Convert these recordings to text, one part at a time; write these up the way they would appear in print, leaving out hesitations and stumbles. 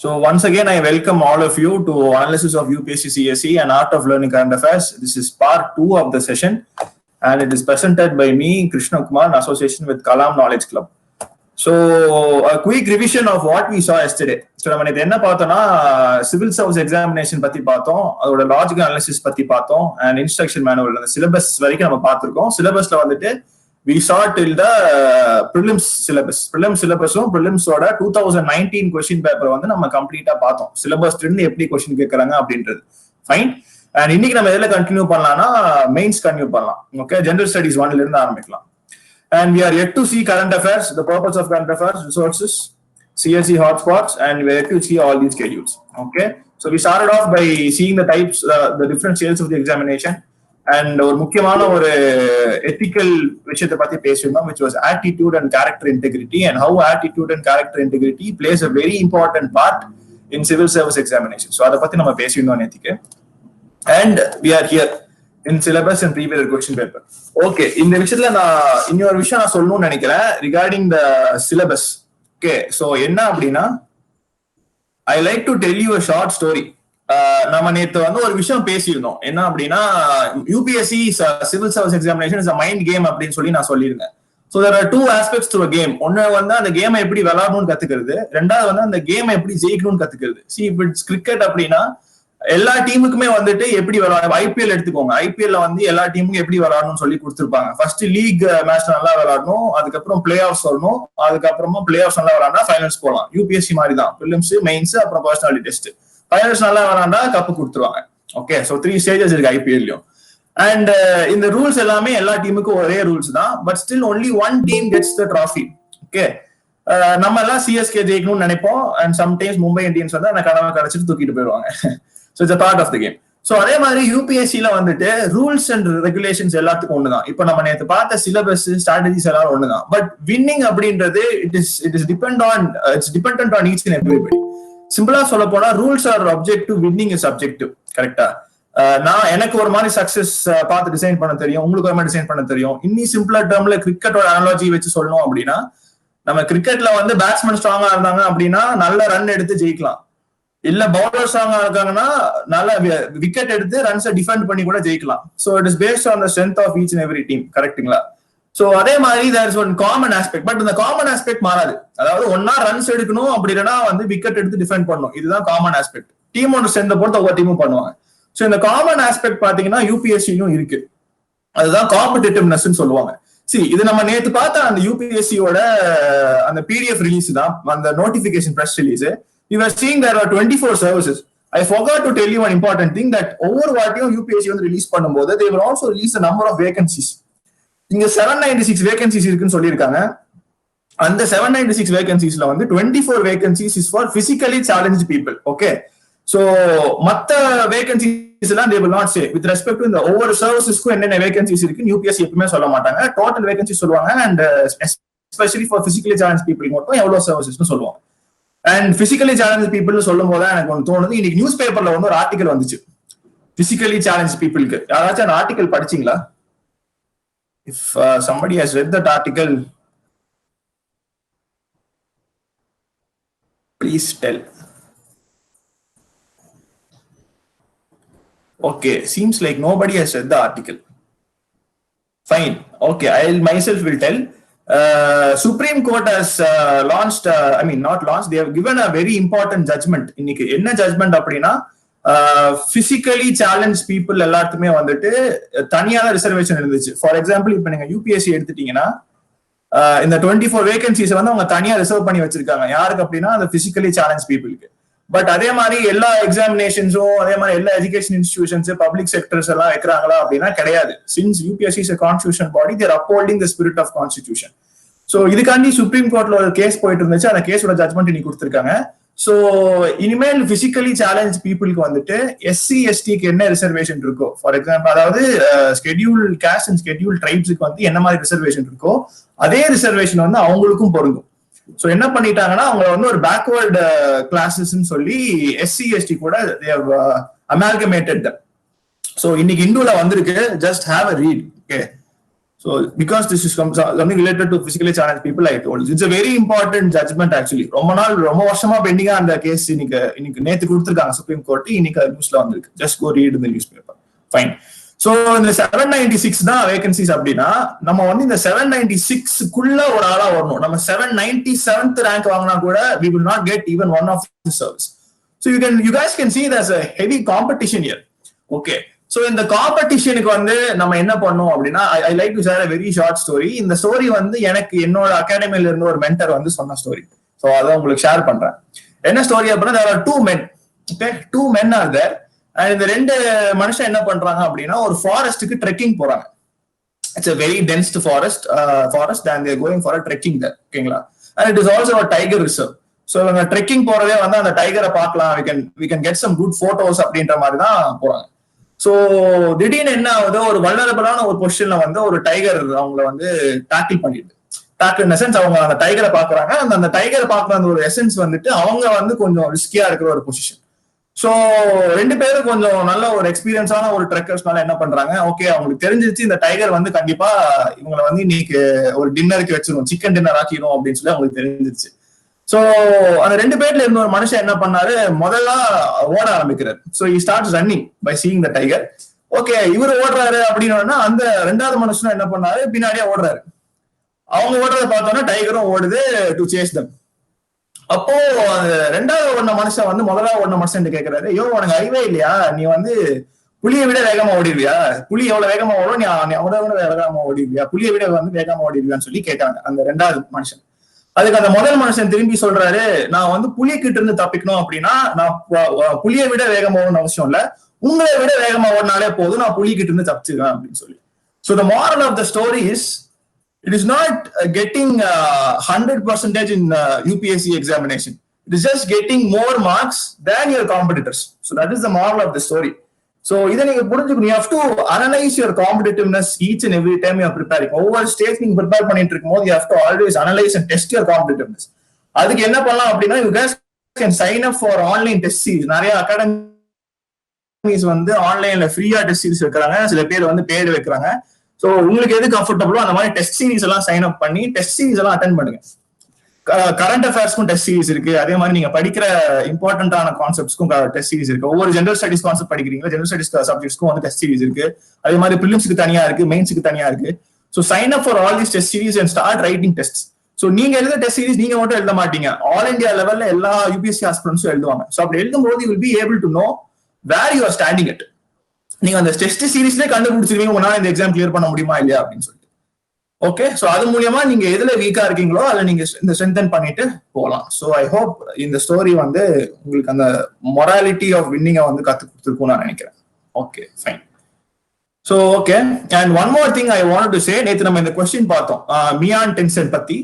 So once again, I welcome all of you to analysis of UPSC CSE and Art of Learning Current Affairs. This is part 2 of the session, and it is presented by me, Krishna Kumar, in association with Kalam Knowledge Club. So a quick revision of what we saw yesterday. So நம்ம நேத்து என்ன பார்த்தோம்னா civil service examination பத்தி பார்த்தோம், அதோட logical analysis பத்தி பார்த்தோம், and instruction manual அந்த சிலபஸ் வரைக்கும் நம்ம பார்த்திருக்கோம். சிலபஸ்ல வந்துட்டு we saw till the prelims syllabus. Prelims syllabusum prelims oda 2019 question paper வந்து நம்ம கம்ப்ளீட்டா பார்த்தோம். சிலபஸ்ல இருந்து எப்படி क्वेश्चन கேக்குறாங்க அப்படின்றது. ஃபைன். அண்ட் இன்னைக்கு நம்ம எதுல கண்டினியூ பண்ணலாம்னா மெயின்ஸ் கண்டினியூ பண்ணலாம். ஓகே, ஜெனரல் ஸ்டடீஸ் 1ல இருந்து ஆரம்பிக்கலாம். And we are yet to see current affairs, the purpose of current affairs, resources, CSE hotspots, and we are yet to see all these schedules. Okay, so we started off by seeing the types, the different scales of the examination. And ஒரு முக்கியமான ஒரு ethical விஷயத்தை பத்தி பேசியிருந்தோம், which was attitude and character integrity, and how attitude and character integrity plays a very important part in civil service examination. So அதை பத்தி நம்ம பேசியிருந்தோம் நேத்திக்கு. And we are here in syllabus and previous question paper. Okay, இந்த விஷயத்துல நான் இன்னொரு விஷயம் நான் சொல்லணும்னு நினைக்கிறேன் regarding the syllabus. Okay, so என்ன அப்படின்னா I like to tell you a short story. நம்ம நேத்து வந்து ஒரு விஷயம் பேசியிருந்தோம், என்ன அப்படின்னா UPSC civil service examination is a mind game அப்படின்னு சொல்லி நான் சொல்லியிருந்தேன். So there are two aspects to a game. ஒன்னு வந்து அந்த கேமை எப்படி விளையாடணும்னு கத்துக்கிறது, ரெண்டாவது வந்து அந்த கேமை எப்படி ஜெயிக்கணும்னு கத்துக்கிறது. See, if it's cricket அப்படின்னா எல்லா டீமுக்குமே வந்துட்டு எப்படி விளையாட, ஐபிஎல் எடுத்துக்கோங்க, ஐபிஎல்ல வந்து எல்லா டீமுக்கும் எப்படி விளையாடணும்னு சொல்லி கொடுத்துருப்பாங்க. ஃபர்ஸ்ட் லீக் மேட்ச் நல்லா விளையாடணும், அதுக்கப்புறம் பிளே ஆஃப்ஸ் வரணும், அதுக்கப்புறமா பிளே ஆஃப்ஸ் நல்லா விளையாடா ஃபைனல்ஸ் போகலாம். யூபிஎஸ்சி மாதிரி தான், பிலிம்ஸ், மெயின்ஸ், அப்புறம் பர்சனாலிட்டி டெஸ்ட். ஃபைனல்ஸ் நல்லா விளையாண்டா கப்பு கொடுத்துருவாங்க. ஓகே, ஸோ 3 ஸ்டேஜஸ் இருக்கு ஐபிஎல்லையும். அண்ட் இந்த ரூல்ஸ் எல்லாமே எல்லா டீமுக்கும் ஒரே ரூல்ஸ் தான், but still only one team gets the trophy. Okay, நம்ம எல்லாம் சிஎஸ்கே ஜெயிக்கணும்னு நினைப்போம், அண்ட் சம்டைம்ஸ் மும்பை இந்தியன்ஸ் வந்து அந்த கனவை கிடைச்சிட்டு தூக்கிட்டு போயிடுவாங்க. So it's part of the game. So அதே மாதிரி யூபிஎஸ்சியில வந்துட்டு ரூல்ஸ் அண்ட் ரெகுலேஷன்ஸ் எல்லாத்துக்கும் ஒண்ணுதான். இப்போ நம்ம நேற்று பார்த்த சிலபஸ், ஸ்ட்ராட்டஜிஸ் எல்லாரும் ஒண்ணுதான். பட் வின்னிங் அப்படின்றது it's dependent on each and everybody. சிம்பிளா சொல்ல போனா rules are objective, winning is subjective. கரெக்டா? நான் எனக்கு ஒரு மாதிரி சக்சஸ் பார்த்து டிசைன் பண்ண தெரியும், உங்களுக்கு ஒரு மாதிரி டிசைன் பண்ண தெரியும். இன்னும் சிம்பிளா டேர்ம்ல கிரிக்கெட்டோட அனாலஜி வச்சு சொல்லணும் அப்படின்னா, நம்ம கிரிக்கெட்ல வந்து பேட்ஸ்மேன் ஸ்ட்ராங்கா இருந்தாங்க அப்படின்னா நல்ல ரன் எடுத்து ஜெயிக்கலாம். இல்ல பவுலர் ஸ்ட்ராங்கா இருக்காங்கன்னா நல்ல விக்கெட் எடுத்து ரன்ஸை டிஃபெண்ட் பண்ணி கூட ஜெயிக்கலாம். So it is based on the strength of each and every team. கரெக்டுங்களா? சோ அதே மாதிரி there is one common aspect. But இந்த காமன் ஆஸ்பெக்ட் மாறாது. அதாவது ஒன்னா ரன்ஸ் எடுக்கணும், அப்படி இல்லைன்னா வந்து விக்கெட் எடுத்து டிஃபெண்ட் பண்ணணும். இதுதான் காமன் ஆஸ்பெக்ட். டீமோட ஸ்ட்ரென்த்தை பொறுத்து ஒவ்வொரு டீமும் பண்ணுவாங்க. சோ இந்த காமன் ஆஸ்பெக்ட் பாத்தீங்கன்னா யூபிஎஸ்சியும் இருக்கு. அதுதான் காம்படிட்டிவ்னஸ் சொல்லுவாங்க. சரி, இது நம்ம நேத்து பார்த்த அந்த யூபிஎஸ்சியோட அந்த பிடிஎஃப் ரிலீஸ் தான், அந்த notification press release. We were seeing there are 24 services. I forgot to tell you one important thing, that ஒவ்வொரு வாட்டியும் யூபிஎஸ்சி வந்து ரிலீஸ் பண்ணும்போது they will also release the number of vacancies. இங்க 796 வேகன்சிஸ் இருக்குன்னு சொல்லியிருக்காங்க. அந்த 796 வேகன்சிஸ்ல வந்து 24 vacancies is for physically challenged people. Okay, so மத்த வேகன்சிஸ் எல்லாம் they will not say with respect to இந்த ஒவ்வொரு சர்வீசஸ்க்கும் என்னென்ன வேகன்சிஸ் இருக்கு யூபிஎஸ்சி எப்பவுமே சொல்ல மாட்டாங்க. டோட்டல் வேகன்சி சொல்லுவாங்க, and especially for physically challenge people மட்டும் எவ்வளவு சர்வீசஸ்னு சொல்லுவாங்க. அண்ட் பிசிக்கலி சேலஞ்ச் பீப்புள்னு சொல்லும் போது எனக்கு ஒன்று தோணுது, இன்னைக்கு நியூஸ் பேப்பர்ல வந்து ஒரு ஆர்டிகல் வந்துச்சு பிசிக்கலி சேலஞ்ச் பீப்புளுக்கு. யாராச்சும் அந்த ஆர்டிகல் படிச்சீங்களா? If somebody has read that article, please tell. Okay, seems like nobody has read the article. Fine. Okay, I myself will tell. Supreme Court has launched, not launched, they have given a very important judgment. இன்னைக்கு என்ன judgement அப்படின்னா, physically challenge people எல்லாத்துக்குமே வந்துட்டு தனியான reservation இருந்துச்சு. For example, இப்ப நீங்க UPSC எடுத்துட்டீங்கன்னா இந்த 24 வேகன்சிஸ் வந்து அவங்க தனியா ரிசர்வ் பண்ணி வச்சிருக்காங்க. யாருக்கு அப்படின்னா அந்த பிசிக்கலி சேலஞ்ச் பீப்புளுக்கு. பட் அதே மாதிரி எல்லா எக்ஸாமினேஷன்ஸும், அதே மாதிரி எல்லா எஜுகேஷன் இன்ஸ்டிடியூஷன்ஸ், பப்ளிக் செக்டர்ஸ் எல்லாம் வைக்கிறாங்களா அப்படின்னா கிடையாது. Since UPSC is a constitutional body, they are upholding the spirit of constitution. So இதுக்காண்டி சுப்ரீம் கோர்ட்ல ஒரு கேஸ் போயிட்டு இருந்துச்சு. அந்த கேஸோட ஜட்மெண்ட் இன்னைக்கு கொடுத்திருக்காங்க. சோ இனிமேல் பிசிக்கலி சேலஞ்ச் பீப்புளுக்கு வந்துட்டு எஸ்சி எஸ்டிக்கு என்ன ரிசர்வேஷன் இருக்கோ, ஃபார் எக்ஸாம்பிள் அதாவது ஸ்கெடியூல் காஸ்ட் அண்ட் ஸ்கெடியூல் ட்ரைப்ஸுக்கு வந்து என்ன மாதிரி ரிசர்வேஷன் இருக்கோ அதே ரிசர்வேஷன் வந்து அவங்களுக்கும் பொருந்தும். சோ என்ன பண்ணிட்டாங்கன்னா அவங்க வந்து ஒரு பேக்வர்டு கிளாஸஸ் சொல்லி எஸ்சி எஸ்டி கூட they have amalgamated them. So இன்னைக்கு இந்துல வந்திருக்கு, just have a read. Okay, So because this is something related to physically challenged people, I told you it's a very important judgment actually. ரொம்ப வருஷமா பெண்டிங்கா அந்த case இன்னைக்கு நேத்து கொடுத்திருக்காங்க supreme court. இன்னைக்கு நியூஸ்ல வந்திருக்கு. Just go read the newspaper. Fine. So இந்த 796 தான் வேகன்சிஸ் அப்படின்னா நம்ம வந்து இந்த 796க்குள்ள ஒரு ஆளா வரணும். நம்ம 797th ரேங்க் வாங்கினா கூட we will not get even one of the service. So you guys can see there's a heavy competition here. Okay. So இந்த காம்படிஷனுக்கு வந்து நம்ம என்ன பண்ணோம் அப்படின்னா ஐ like to share a very short story. இந்த ஸ்டோரி வந்து எனக்கு என்னோட அகாடமில இருந்து ஒரு மென்டர் வந்து சொன்ன ஸ்டோரி. ஸோ அதை உங்களுக்கு ஷேர் பண்றேன். என்ன ஸ்டோரி அப்படின்னா there are two men. Okay, two men are there. And இந்த ரெண்டு மனுஷன் என்ன பண்றாங்க அப்படின்னா ஒரு ஃபாரஸ்ட்டுக்கு ட்ரெக்கிங் போறாங்க. It's a very dense forest and they're going for a trekking there. ஓகேங்களா? And it is also a tiger reserve. So இவங்க ட்ரெக்கிங் போறதே வந்து அந்த டைகரை பார்க்கலாம், we can get some good photos அப்படின்ற மாதிரி தான் போறாங்க. ஸோ திடீர்னு என்ன ஆகுது, ஒரு வல்னரபிளான ஒரு பொசிஷன்ல வந்து ஒரு டைகர் அவங்கள வந்து டாக்கிள் பண்ணிடுது. டாக்கிள் இன் எசன்ஸ் அவங்க அந்த டைகரை பாக்குறாங்க. அந்த டைகரை பாக்குற அந்த ஒரு எசன்ஸ் வந்துட்டு அவங்க வந்து கொஞ்சம் ரிஸ்கியா இருக்கிற ஒரு பொசிஷன். ஸோ ரெண்டு பேரும் கொஞ்சம் நல்ல ஒரு எக்ஸ்பீரியன்ஸான ஒரு ட்ரெக்கர்ஸ்னால என்ன பண்றாங்க, ஓகே அவங்களுக்கு தெரிஞ்சிருச்சு இந்த டைகர் வந்து கண்டிப்பா இவங்களை வந்து இன்னைக்கு ஒரு டின்னருக்கு வச்சிருவோம், சிக்கன் டின்னர் ஆக்கிடும் அப்படின்னு சொல்லி அவங்களுக்கு தெரிஞ்சிருச்சு. சோ அந்த ரெண்டு பேர்ல இருந்த ஒரு மனுஷன் என்ன பண்ணாரு, முதல்ல ஓட ஆரம்பிக்கிறாரு. So he starts running by seeing the tiger. Okay இவர் ஓடுறாரு அப்படின்னா அந்த ரெண்டாவது மனுஷனும் என்ன பண்ணாரு, பின்னாடியே ஓடுறாரு. அவங்க ஓடுறத பார்த்தோன்னா டைகரும் ஓடுது டு சேஸ் தம். அப்போ ரெண்டாவது ஓடின மனுஷன் வந்து முதலாவது ஓடின மனுஷன் கேட்கிறாரு, ஐயோ உனக்கு அறிவே இல்லையா, நீ வந்து புலியை விட வேகமா ஓடிடுவியா, புலி எவ்வளவு வேகமா ஓடும், நீ அவரை விட வேகமா ஓடிடுவியா, புலியை விட வந்து வேகமா ஓடிடுவியான்னு சொல்லி கேட்காங்க அந்த ரெண்டாவது மனுஷன். அதுக்கு அந்த முதல் மனுஷன் திரும்பி சொல்றாரு, நான் வந்து புலிய கிட்ட இருந்து தப்பிக்கணும் அப்படின்னா நான் புலியை விட வேகமா ஓடணும் அவசியம் இல்ல, உங்களை விட வேகமா ஓடினாலே போதும், நான் புலி கிட்ட இருந்து தப்பிச்சுவேன் அப்படின்னு சொல்லி. So the moral of the story is it is not getting 100% in UPSC examination. It is just getting more marks than your competitors. So that is the moral of the story. So இதை நீங்க புரிஞ்சுக்கணும். You have to analyze your competitiveness each and every time you are preparing. ஒவ்வொரு stage நீங்க prepare பண்ணிட்டு இருக்கும்போது you have to always analyze and test your competitiveness. அதுக்கு என்ன பண்ணலாம் அப்படின்னா you guys can sign up for online test series. நிறைய academies வந்து ஆன்லைன்ல ஃப்ரீயா டெஸ்ட் சீரிஸ் வைக்கிறாங்க, சில பேர் வந்து பேர் வைக்கிறாங்க. ஸோ உங்களுக்கு எது கம்ஃபர்டபுளோ அந்த மாதிரி டெஸ்ட் சீரிஸ் எல்லாம் சைன் அப் பண்ணி டெஸ்ட் சீரிஸ் எல்லாம் அட்டென்ட் பண்ணுங்க. கரண்ட் அஃபேர்ஸ்க்கும் டெஸ்ட் சீரிஸ் இருக்கு, அதே மாதிரி நீங்க படிக்கிற இம்பார்ட்டன்டான கான்செப்ட்ஸ்க்கும் டெஸ்ட் சீரிஸ் இருக்கு. ஒவ்வொரு ஜெனரல் ஸ்டடிஸ் கான்செப்ட் படிக்கிறீங்க, ஜெனரல் ஸ்டடிஸ் சப்ஜெக்ட்ஸ்க்கும் வந்து டெஸ்ட் சீரிஸ் இருக்கு. அதே மாதிரி பிலிம்ஸ்க்கு தனியா இருக்கு, மெயின்ஸ்க்கு தனியா இருக்கு. So sign up for all these test series and start writing test. So நீங்க எழுத டெஸ்ட் சீரிஸ் நீங்க மட்டும் எழுத மாட்டீங்க, ஆல் இந்தியா லெவல்ல எல்லா யூபிஎஸ்சி ஆஸ்பிரண்ட்ஸும் எழுதுவாங்க. ஸோ அப்படி எழுதும்போது you will be able to know where you are standing it. நீங்க அந்த டெஸ்ட் சீரிஸ்லேயே கண்டுபிடிச்சிருவீங்க உங்களால இந்த எக்ஸாம் கிளியர் பண்ண முடியுமா இல்லையா அப்படின்னு சொல்லிட்டு. ஓகே, சோ அது மூலியமா நீங்க எதுல வீக்கா இருக்கீங்களோ அதை நீங்க இந்த ஸ்ட்ரென்தன் பண்ணிட்டு போகலாம். சோ ஐ ஹோப் இந்த ஸ்டோரி வந்து உங்களுக்கு அந்த மொராலிட்டி ஆஃப் வின்னிங்கை வந்து கத்து கொடுத்துருக்கும் நான் நினைக்கிறேன். Okay fine. So okay, and one more thing I want to say, நேத்து நம்ம இந்த கொஸ்டின் பார்த்தோம் மியான் டென்சன் பத்தி.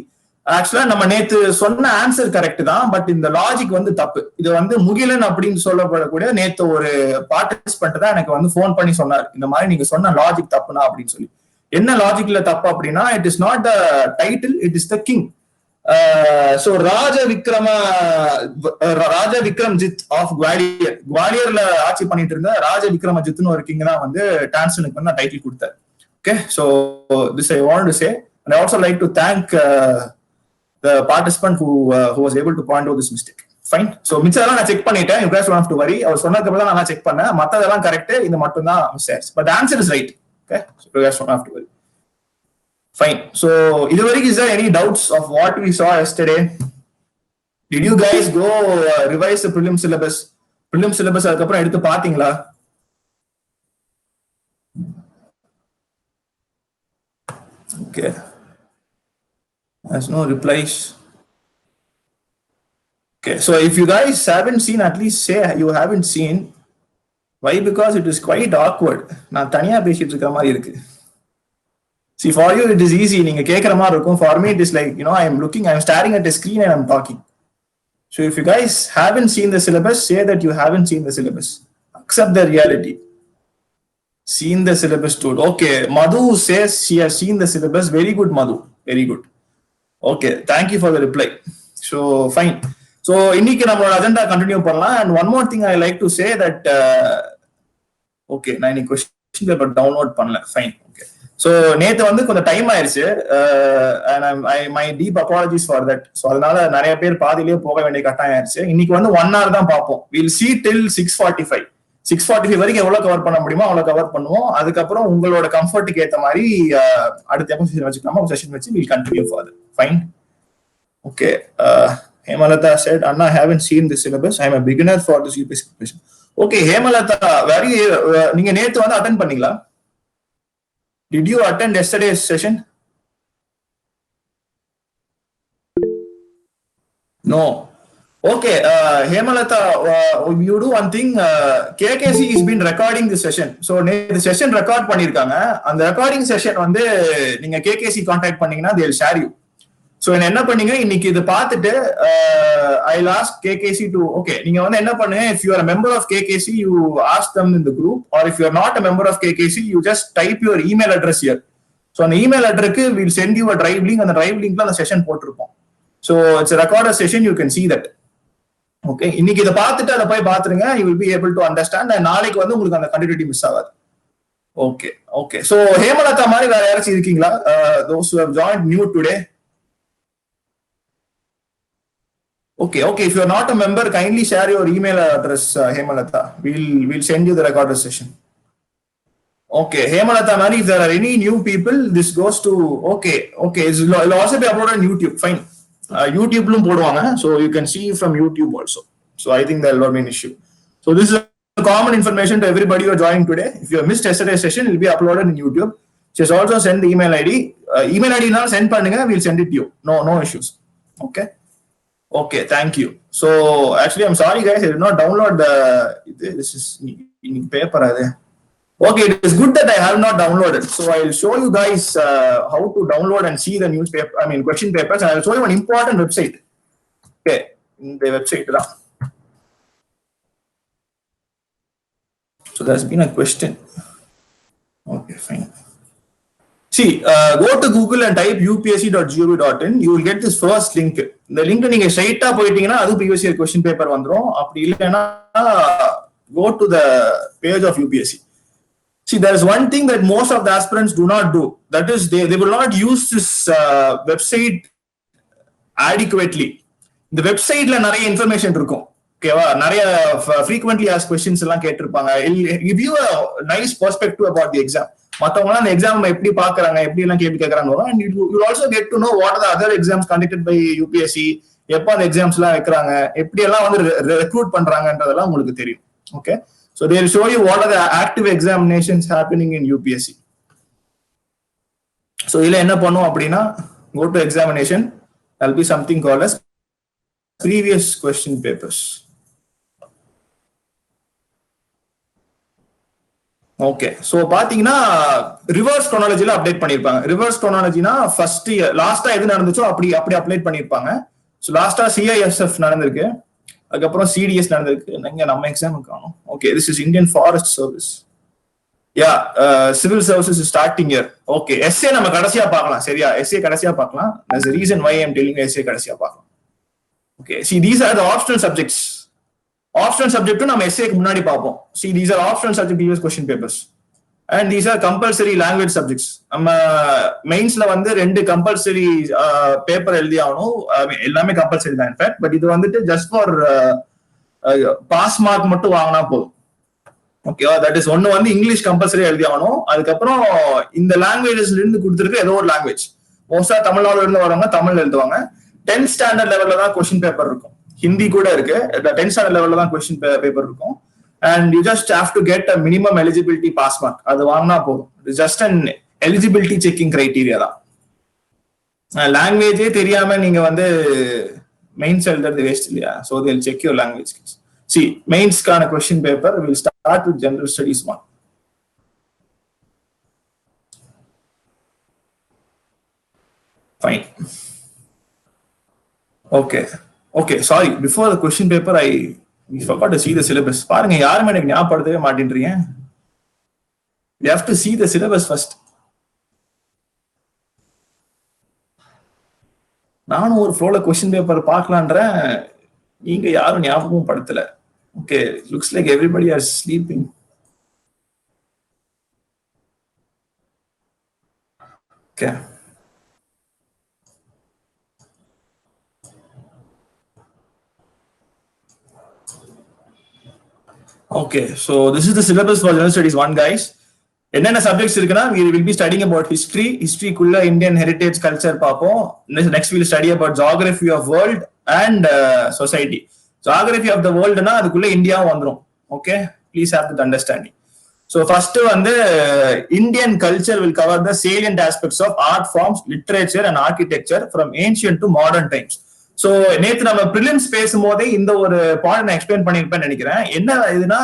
ஆக்சுவலா நம்ம நேத்து சொன்ன ஆன்சர் கரெக்ட் தான், பட் இந்த லாஜிக் வந்து தப்பு. இது வந்து முகிலன் அப்படின்னு சொல்லப்படக்கூடிய நேத்து ஒரு பார்ட்டிசிபென்ட் தான் எனக்கு வந்து போன் பண்ணி சொன்னார், இந்த மாதிரி நீங்க சொன்ன லாஜிக் தப்புனா அப்படின்னு சொல்லி. என்ன லாஜிக்ல தப்பு அப்படின்னா, it is not the title, it is the king. So Raja Vikramjit of Gwalior, குவாலியர்ல ஆட்சி பண்ணிட்டு இருந்த ராஜ விக்ரமஜித்னு ஒரு கிங் தான் வந்து டான்சனுக்கு வந்து டைட்டில் கொடுத்தார். Okay, so this I want to say, and I also like to thank the participant who was able to point out this mistake. Fine. So மிச்சதெல்லாம் நான் check பண்ணிட்டேன், you guys don't have to worry. அவர் சொன்னதுக்கு அப்புறம் தான் நான் check பண்ணேன், மத்ததெல்லாம் correct, இது மட்டும் தான் mistakes, but the answer is right. Okay, so you guys don't have to worry. Fine. So is there any doubts of what we saw yesterday? Did you guys go revise the prelim syllabus அதுக்கு அப்புறம் எடுத்து பாத்தீங்களா? Okay, there's no replies. Okay, so if you guys haven't seen, at least say you haven't seen. Why? Because it is quite awkward. நான் தனியா பேசிட்டு இருக்கிற மாதிரி இருக்கு. See, for you it is easy, நீங்க கேக்குற மாதிரி இருக்கும். For me it is like, I am staring at a screen and I'm talking. So if you guys haven't seen the syllabus, say that you haven't seen the syllabus. Accept the reality. Seen the syllabus too. Okay, Madhu says she has seen the syllabus. Very good, Madhu. Very good. Okay, thank you for the reply. So fine. So இன்னைக்கு நம்மளோட agenda continue பண்ணலாம். And one more thing I like to say that okay, நான் இன்னைக்கு question paper download பண்ணல. Fine. Okay, so நேற்று வந்து கொஞ்சம் time ஆயிடுச்சு. My deep apologies for that. So அதனால நிறைய பேர் பாதியிலேயே போக வேண்டிய கட்டாயம் ஆயிடுச்சு. இன்னைக்கு வந்து 1 hour தான் பார்ப்போம். வில் சி டில் 6:45. 6:45 வரைக்கும் எவ்வளவு கவர் பண்ண முடியுமோ அவ்வளவு கவர் பண்ணுவோம். அதுக்கப்புறம் உங்களோட கம்ஃபர்ட்டுக்கு ஏற்ற மாதிரி அடுத்த எப்போ செஷன் வச்சுக்கலாமா செஷன் வச்சு will continue for fine. Okay. Hemalata said, Anna, I haven't seen the syllabus. I am a beginner for this UPSC preparation. Okay, Hemalata, நீங்க நேத்து வந்து அட்டெண்ட் பண்ணீங்களா? Did you attend yesterday's session? No. Okay, Hemalata, you do one thing. KKC has been recording this session. So, the session record பண்ணிருக்காங்க. அந்த recording session வந்து நீங்க KKC contact பண்ணீங்கன்னா they'll share you. So, என்ன பண்ணீங்க இன்னைக்கு இதை பார்த்துட்டு I'll ask KKC to, okay, நீங்க வந்து என்ன பண்ணுங்க, if you are a member of KKC, you ask them in the group, or if you are not a member of KKC, you just type your email address here. So, அந்த email address we'll send you a drive link, அந்த drive linkல அந்த session போட்டிருப்போம். So, it's a recorded session, you can see that. Okay, இன்னைக்கு இதை பார்த்துட்டு அதை போய் பார்த்துருங்க, you will be able to understand, and நாளைக்கு வந்து உங்களுக்கு அந்த continuity மிஸ் ஆகாது. Okay, okay. So, ஹேமலதா மாதிரி வேற யாராச்சும் இருக்கீங்களா? Those who have joined new today. Okay. If you are not a member, kindly share your email address, Hemalata. We'll send you the recorded session. Okay, Hemalata, Mari, if there are any new people, this goes to, okay. It'll also be uploaded on YouTube. Fine. YouTube lum poduvaanga, so you can see from YouTube also. So I think there will not be an issue. So this is a common information to everybody who are joining today. If you have missed yesterday's session, it will be uploaded in YouTube. Just also send the email ID. Email ID now send pannunga, we'll send it to you. No issues. Okay, thank you. So actually, I'm sorry guys, I did not download this is in paper. Okay, it is good that I have not downloaded. So I'll show you guys how to download and see the newspaper, question papers. I'll show you an important website. Okay, the website. So there's been a question. Okay, fine. See, go to Google and type upsc.gov.in. You will get this first link. The link நீங்க ஸ்ட்ரைட்டா போயிட்டீங்கன்னா அது previous year question paper வந்துரும். அப்படி இல்லைன்னா go to the page of UPSC. See, there is one thing that most of the aspirants do not do. That is, they will not use this website adequately. இந்த வெப்சைட்ல நிறைய information இருக்கும். ஓகேவா, நிறைய frequently asked questions எல்லாம் கேட்டிருப்பாங்க. Give you a nice perspective about the exam. மத்தவங்க அந்த எக்ஸாம் எப்படி பாக்குறாங்க, எப்படி எல்லாம் கேள்வி கேட்கறாங்க. And you will also get to know what are the other exams conducted by UPSC, எப்ப அந்த எக்ஸாம்ஸ் எல்லாம் வைக்கிறாங்க, எப்படி எல்லாம் வந்து ரெக்ரூட் பண்றாங்கன்றதெல்லாம் உங்களுக்கு தெரியும். Okay, so they will show you what are the active examinations happening in UPSC. So இதுல என்ன பண்ணும் அப்படின்னா, go to examination, there will be something called as previous question papers. Okay, so பாத்தீங்கன்னா ரிவர்ஸ் குரோனாலஜில அப்டேட் பண்ணிருப்பாங்க. Reverse குரோனாலஜினா first லாஸ்டா எது நடந்துச்சோ அப்படி update பண்ணிருப்பாங்க. சோ லாஸ்டா CISF நடந்திருக்கு, அதுக்கப்புறம் CDS நடந்திருக்கு. நம்ம எக்ஸாம் காணோம். Okay, this is Indian forest service. Yeah, civil services starting year. Okay, SA நம்ம கடைசியா பார்க்கலாம். சரியா, எஸ்ஏ கடைசியா பார்க்கலாம். there's a reason why I'm telling you SA கடைசியா பார்க்கலாம். Okay, see these are the optional subjects. Optional subject நம்ம எஸ்ஏக்கு முன்னாடி பார்ப்போம். See, these are optional subject previous question papers and these are compulsory language subjects. நம்ம மெயின்ஸ்ல வந்து 2 compulsory paper எழுதி ஆகணும். எல்லாமே கம்பல்சரி தான் இன்ஃபேக்ட், பட் இது வந்துட்டு ஜஸ்ட் ஃபார் பாஸ் மார்க் மட்டும் வாங்கினா போதும். ஓகேவா, தட் இஸ் ஒன்னு வந்து இங்கிலீஷ் கம்பல்சரி எழுதி ஆகணும். அதுக்கப்புறம் இந்த லாங்குவேஜஸ்ல இருந்து கொடுத்துருக்கு ஏதோ ஒரு லாங்குவேஜ். மோஸ்டா தமிழ்நாடுல இருந்து வரவங்க தமிழ் எழுதுவாங்க. 10th ஸ்டாண்டர்ட் லெவல்ல தான் கொஸ்டின் பேப்பர் இருக்கும். ஹிந்தி கூட இருக்கு. 10th ஸ்டாண்டர்ட் லெவல்ல தான் கொஸ்டின் பேப்பர் இருக்கும். And you just have to get a minimum eligibility pass mark. அது வாங்கினா போதும். It's just an eligibility checking criteria தான். லாங்குவேஜே தெரியாம நீங்க வந்து மெயின்ஸ் எழுதுறது வேஸ்ட் இல்லையா? So they'll check your language skills. See, மெயின்ஸ்க்கான question paper will start with general studies 1. Fine. Okay, sorry, before the question paper we forgot to see the syllabus. பாருங்க, யாருமே எனக்கு ஞாபகப்படுத்தவே மாட்டேன்றீங்க. You have to see the syllabus first. நானும் ஒரு ஃப்ளோல question paper பார்க்கலான்றேன், நீங்க யாரும் ஞாபகமும் படுத்தல. Okay, looks like everybody are sleeping. Okay. Okay, so this is the syllabus for General Studies 1, guys. என்னென்ன சப்ஜெக்ட்ஸ் இருக்குன்னா we will be studying about historyக்குள்ள இந்தியன் ஹெரிட்டேஜ் கல்ச்சர் பார்ப்போம். Next we'll study about geography of world and society. Geography of the worldனா அதுக்குள்ள இந்தியாவும் வந்துரும். Okay, please have that understanding. So first வந்து Indian culture will cover the salient aspects of art forms, literature and architecture from ancient to modern times. So நேற்று நம்ம prelims பேசும்போதே இந்த ஒரு point நான் எக்ஸ்பிளைன் பண்ணிருப்பேன்னு நினைக்கிறேன். என்ன இதுனா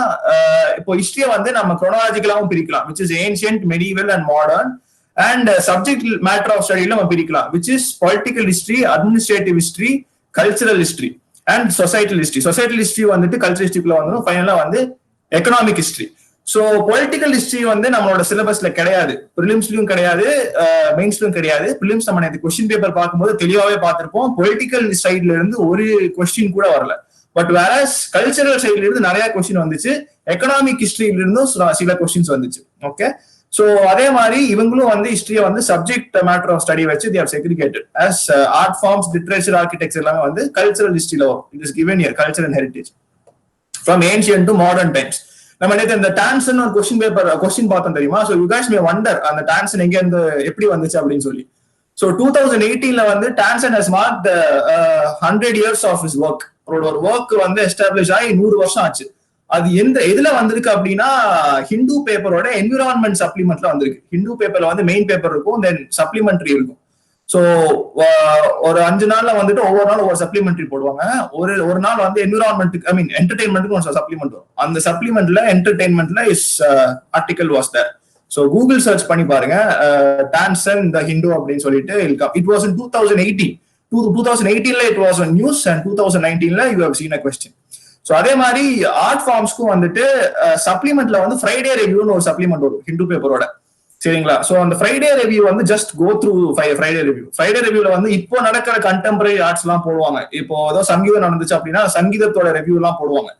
இப்போ ஹிஸ்டரியை வந்து நம்ம குரோனாலஜிக்கலாவும் பிரிக்கலாம், which is ancient, medieval and modern. And subject matter of ஸ்டடியில நம்ம பிரிக்கலாம், which is political history, administrative history, cultural history and societal history. Societal history வந்துட்டு கல்ச்சரல் ஹிஸ்டரிக்குள்ள வந்துடும். ஃபைனலா வந்து economic history. So political history வந்து நம்மளோட சிலபஸ்ல கிடையாது, ப்ரிலிம்ஸ்லயும் கிடையாது, மெயின்ஸ்லயும் கிடையாது. ப்ரிலிம்ஸ் நம்ம நேற்று கொஸ்டின் பேப்பர் பார்க்கும்போது தெளிவாவே பார்த்திருப்போம், பொலிட்டிக்கல் சைட்ல இருந்து ஒரு கொஸ்டின் கூட வரல. பட் வேற கல்ச்சரல் சைட்ல இருந்து நிறைய கொஸ்டின் வந்துச்சு, எக்கனாமிக் ஹிஸ்டரியில இருந்தும் சில கொஸ்டின்ஸ் வந்துச்சு. ஓகே, ஸோ அதே மாதிரி இவங்களும் வந்து ஹிஸ்டரியை வந்து சப்ஜெக்ட் மேட்டர் ஆஃப் ஸ்டடி வச்சு they have segregated as art forms, literature, architecture எல்லாமே வந்து கல்ச்சரல் ஹிஸ்டரியில வரும். It is given here, culture and heritage from ancient to modern times. நம்ம நேற்று இந்த டான்சன் ஒரு கொஸ்டின் பார்த்தோம் தெரியுமா? So you guys may wonder அந்த டான்சன் எங்க இருந்து எப்படி வந்துச்சு அப்படின்னு சொல்லி. ஸோ 2018 வந்து Tansen has mark 100 years of his work. அவரோட ஒரு ஒர்க் வந்து எஸ்டாப்ளிஷ் ஆகி 100 வருஷம் ஆச்சு. அது எதுல வந்திருக்கு அப்படின்னா ஹிந்து பேப்பரோட என்விரான்மெண்ட் சப்ளிமெண்ட்ல வந்திருக்கு. ஹிந்து பேப்பர்ல வந்து மெயின் பேப்பர் இருக்கும், தென் சப்ளிமெண்ட்ரி இருக்கும். ஸோ ஒரு 5 நாள்ல வந்துட்டு ஒவ்வொரு நாள் ஒவ்வொரு சப்ளிமெண்ட்ரி போடுவாங்க. ஒரு நாள் வந்து என்விரான்மெண்ட், ஐ மீன் என்டர்டைன்மெண்ட்டுக்கு ஒரு சப்ளிமெண்ட் வரும். அந்த சப்ளிமெண்ட்ல என்டர்டைன்மெண்ட்ல is article was there. So Google search பண்ணி பாருங்க, டான்சன் த ஹிந்து அப்படின்னு சொல்லிட்டு இட் வாஸ் இன் 2018. 2018ல it was on news and 2019ல you have seen a question. So அதே மாதிரி ஆர்ட் ஃபார்ம்ஸ்க்கும் வந்துட்டு சப்ளிமெண்ட்ல வந்து ஃப்ரைடே ரிவ்யூன்னு ஒரு சப்ளிமெண்ட் வரும் ஹிந்து பேப்பரோட. சரிங்களா? சோ அந்த ஃப்ரைடே ரிவ்யூ வந்து just go through Friday review. Friday ரிவ்யூல வந்து இப்போ நடக்கிற கண்டெம்பரரி ஆர்ட்ஸ் எல்லாம் போடுவாங்க. இப்போ ஏதோ சங்கீதம் நடந்துச்சு அப்படின்னா சங்கீதத்தோட ரிவ்யூ எல்லாம் போடுவாங்க.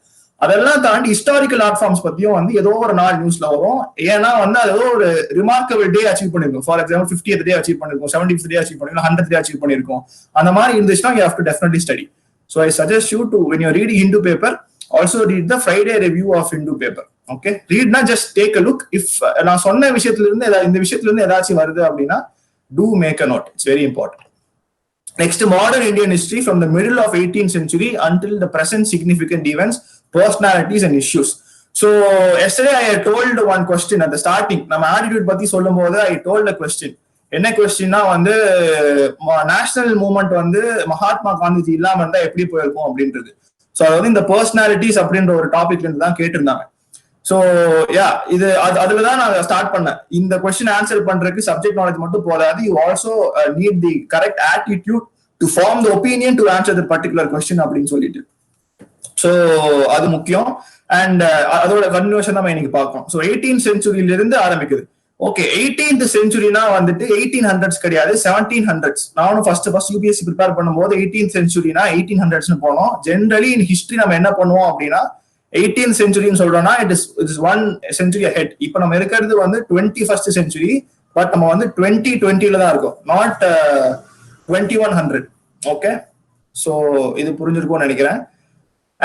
அதெல்லாம் தாண்டி ஹிஸ்டாரிக்கல் ஆர்ட் ஃபார்ம்ஸ் பத்தியும் வந்து ஏதோ ஒரு நாள் நியூஸ்ல வரும். ஏன்னா வந்து அது ஏதோ ஒரு ரிமார்க்கபிள் டே அச்சீவ் பண்ணிருக்கும். For example 50th day achieve பண்ணிருக்கும், 70th டே அச்சீவ் பண்ணிருக்கும், 100th டே அச்சீவ் பண்ணிருக்கும். அந்த மாதிரி இருந்துச்சுன்னா you have to definitely study. So I suggest you to, when you're reading Hindu paper, also read the Friday review of Hindu paper. Okay, read na, just take a look. If நான் சொன்ன விஷயத்துல இருந்து இந்த விஷயத்துல இருந்து ஏதாச்சும் வருது அப்படின்னா do make a note. It's very important. Next, modern Indian history from the middle of 18th century until the present, significant events, personalities and issues. So yesterday I had told one question at the starting. நம்ம attitude பத்தி சொல்லும் போது I told a question. என்ன கொஸ்டின்னா வந்து national movement வந்து மகாத்மா காந்திஜி இல்லாம இருந்தா எப்படி போயிருக்கும் அப்படின்றது. ஸோ அதாவது இந்த பர்சனாலிட்டிஸ் அப்படின்ற ஒரு டாபிக்ல இருந்து தான் கேட்டிருந்தாங்க. ஸோ யா, இது அதுலதான் நான் ஸ்டார்ட் பண்ணேன். இந்த கொஸ்டின் ஆன்சர் பண்றதுக்கு சப்ஜெக்ட் நாலேஜ் மட்டும் போதாது, you also need the correct attitude to form the opinion to answer the particular question அப்படின்னு சொல்லிட்டு. ஸோ அது முக்கியம். அண்ட் அதோட கன்வர்ஷன் தான் இன்னைக்கு பார்க்கணும். ஸோ 18th செஞ்சுரியில இருந்து ஆரம்பிக்குது. ஓகே, 18th செஞ்சுரினா வந்துட்டு 1800s கிடையாது, 1700s. நானும் ஃபர்ஸ்ட் யூபிஎஸ்சி ப்ரிப்பேர் பண்ணும்போது 18th செஞ்சுரினா 1800s போனோம். ஜென்ரலி இன் ஹிஸ்டரி நம்ம என்ன பண்ணுவோம் அப்படின்னா 18th செஞ்சுரின்னு சொல்றோம்னா இட் இஸ் 1 century ahead. இப்போ நம்ம இருக்கிறது வந்து 21st century, பட் நம்ம வந்து 2020ல தான் இருக்கோம், நாட் 2100. ஓகே, ஸோ இது புரிஞ்சிருக்கும்னு நினைக்கிறேன்.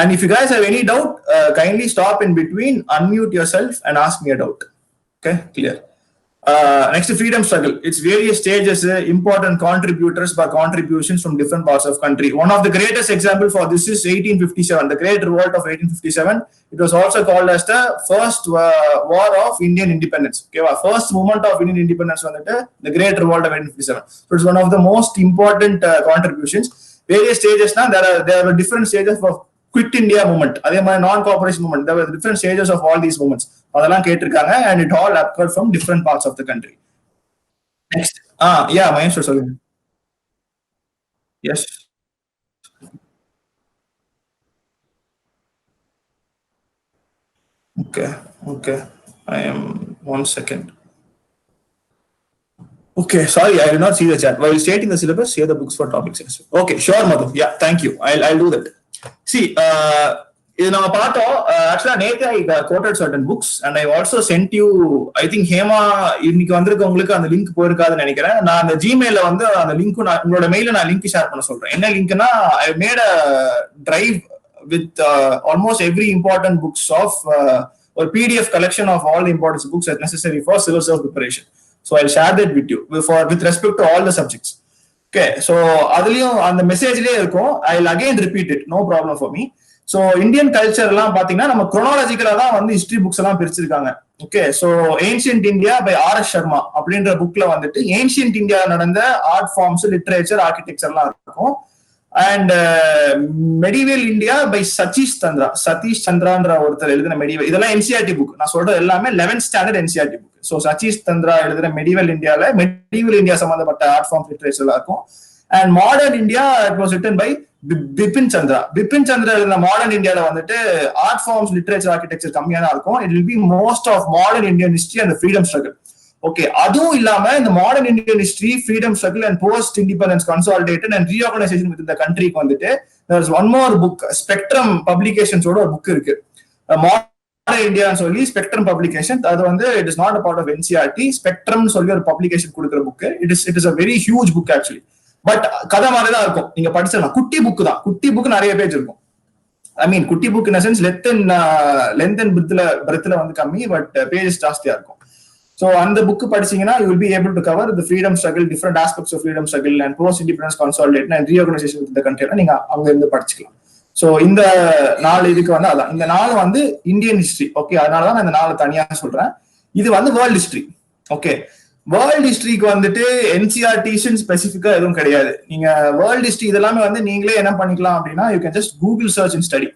And if you guys have any doubt, kindly stop in between, unmute yourself and ask me a doubt. Okay, clear. Next, freedom struggle. It's various stages, important contributors by contributions from different parts of country. One of the greatest example for this is 1857, the Great Revolt of 1857. It was also called as the first war of Indian independence. Okay, first movement of Indian independence was the Great Revolt of 1857. So it's one of the most important contributions. Various stages now, there are different stages for Quit India movement, அதே மாதிரி நான் cooperation movement, there were different stages of all these movements. அதெல்லாம் கேட்டிருக்காங்க, and it all occurred from different parts of the country. Next, yeah, Mahesh, சொல்லுங்க. Yes. Okay, I am 1 second. Okay, sorry, I did not see the chat. While stating the syllabus, share the books for topics. Okay, sure, Madhu. Yeah, thank you. I'll do that. See, இது நம்ம பார்த்தோம். ஆக்சுவலா நேத்து I quoted certain books and I also sent you. I think Hema இன்னைக்கு வந்திருக்கவங்களுக்கு அந்த link போயிருக்காதுன்னு நினைக்கிறேன். நான் அந்த ஜிமெயில வந்து அந்த லிங்க் உங்களோட மெயில நான் லிங்க் ஷேர் பண்ண சொல்றேன். என்ன லிங்க்னா, I made a drive with almost every important books of ஒரு PDF collection of all the important books that necessary for civil service preparation. So I'll share that with you with respect to all the subjects. Okay, so அதுலயும் அந்த மெசேஜ்லயே இருக்கும். I'll again repeat it, no problem for me. So Indian culture எல்லாம் பாத்தீங்கன்னா நம்ம குரோனாலஜிக்கலா தான் வந்து history books எல்லாம் பிரிச்சிருக்காங்க. Okay, so ancient India by RS Sharma அப்படின்ற புக்ல வந்துட்டு ஏன்ஷியன்ட் இந்தியா நடந்த ஆர்ட் ஃபார்ம்ஸ், லிட்டரேச்சர், ஆர்கிடெக்சர்லாம் இருக்கும். And medieval India by Satish சந்திரான்ற ஒருத்தர் எழுதின மெடிவல், இதெல்லாம் NCERT புக். நான் சொல்றது எல்லாமே 11th standard NCERT book. So Satish Chandra எழுதின மெடிவல் இந்தியா சம்பந்தப்பட்ட ஆர்ட் ஃபார்ம், லிட்டரேச்சர் இருக்கும். And modern India it was written by Bipin Chandra எழுதின மாடர்ன் இந்தியால வந்துட்டு ஆர்ட் ஃபார்ம்ஸ், லிட்டரேச்சர், ஆர்கிடெக்சர் கம்மியா தான் இருக்கும். It will be most of modern Indian history and freedom struggle. Okay, அதுவும் இல்லாம இந்த modern Indian history, freedom struggle and post independence consolidated and reorganisation with இந்த கண்ட்ரிக்கு வந்துட்டு there is one more book. Spectrum பப்ளிகேஷன்ஸோட ஒரு புக் இருக்கு, modern இந்தியான்னு சொல்லி. ஸ்பெக்ட்ரம் பப்ளிகேஷன், அது வந்து it is not a part of NCERT. Spectrum சொல்லி ஒரு பப்ளிகேஷன் கொடுக்குற book. It is a very huge book actually. But கதை மாதிரிதான் இருக்கும், நீங்க படிச்சிடலாம். குட்டி புக் தான், குட்டி புக் நிறைய பேஜ் இருக்கும். ஐ மீன் குட்டி book in sense length and பிரெத்ல வந்து கம்மி, பட் பேஜஸ் ஜாஸ்தியா இருக்கும். ஸோ அந்த புக் படிச்சீங்கன்னா you will be able to cover the freedom struggle, different aspects of freedom struggle and post independence consolidation and reorganisation with the country. நீங்க அங்க இருந்து படிச்சுக்கலாம். ஸோ இந்த 4 இதுக்கு வந்து அதான், இந்த 4 வந்து இந்தியன் ஹிஸ்டரி. ஓகே, அதனாலதான் நான் இந்த 4 தனியா சொல்றேன். இது வந்து வேர்ல்ட் ஹிஸ்டரி. ஓகே, வேர்ல்ட் ஹிஸ்டரிக்கு வந்துட்டு NCERT ஸ்பெசிஃபிக்கா எதுவும் கிடையாது. நீங்க வேர்ல்ட் ஹிஸ்டரி இதெல்லாமே வந்து நீங்களே என்ன பண்ணிக்கலாம் அப்படின்னா, you can just Google search and study.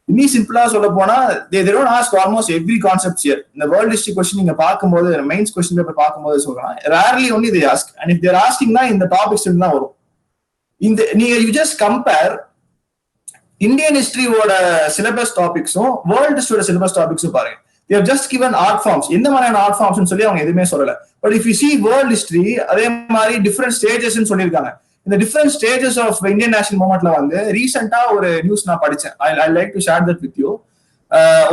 இன்னும் சிம்பிளா சொல்ல போனா, they don't ask almost every concepts here. இந்த வேர்ல்ட் ஹிஸ்டரி கொஸ்டின் நீங்க பார்க்கும்போது, மெயின்ஸ் கொஸ்டின் பேப்பர் பார்க்கும்போது சொல்லலாம், rarely only they ask, and if they're asking னா இந்த டாபிக்ஸ் தான் வரும். இந்த நீங்க யூ ஜஸ்ட் கம்பேர் இந்தியன் ஹிஸ்டரியோட சிலபஸ் டாபிக்ஸும் வேர்ல்ட் ஹிஸ்டரியோட சிலபஸ் டாபிக்ஸும் பாருங்க. They have just given art forms. எந்த மாதிரியான ஆர்ட் ஃபார்ம்ஸ் சொல்லி அவங்க எதுவுமே சொல்லல. But if you see world history, அதே மாதிரி டிஃபரெண்ட் ஸ்டேஜஸ் சொல்லியிருக்காங்க. இந்த different stages of Indian national மூவ்மெண்ட்ல வந்து ரீசெண்டா ஒரு நியூஸ் நான் படிச்சேன். I like to share that with you.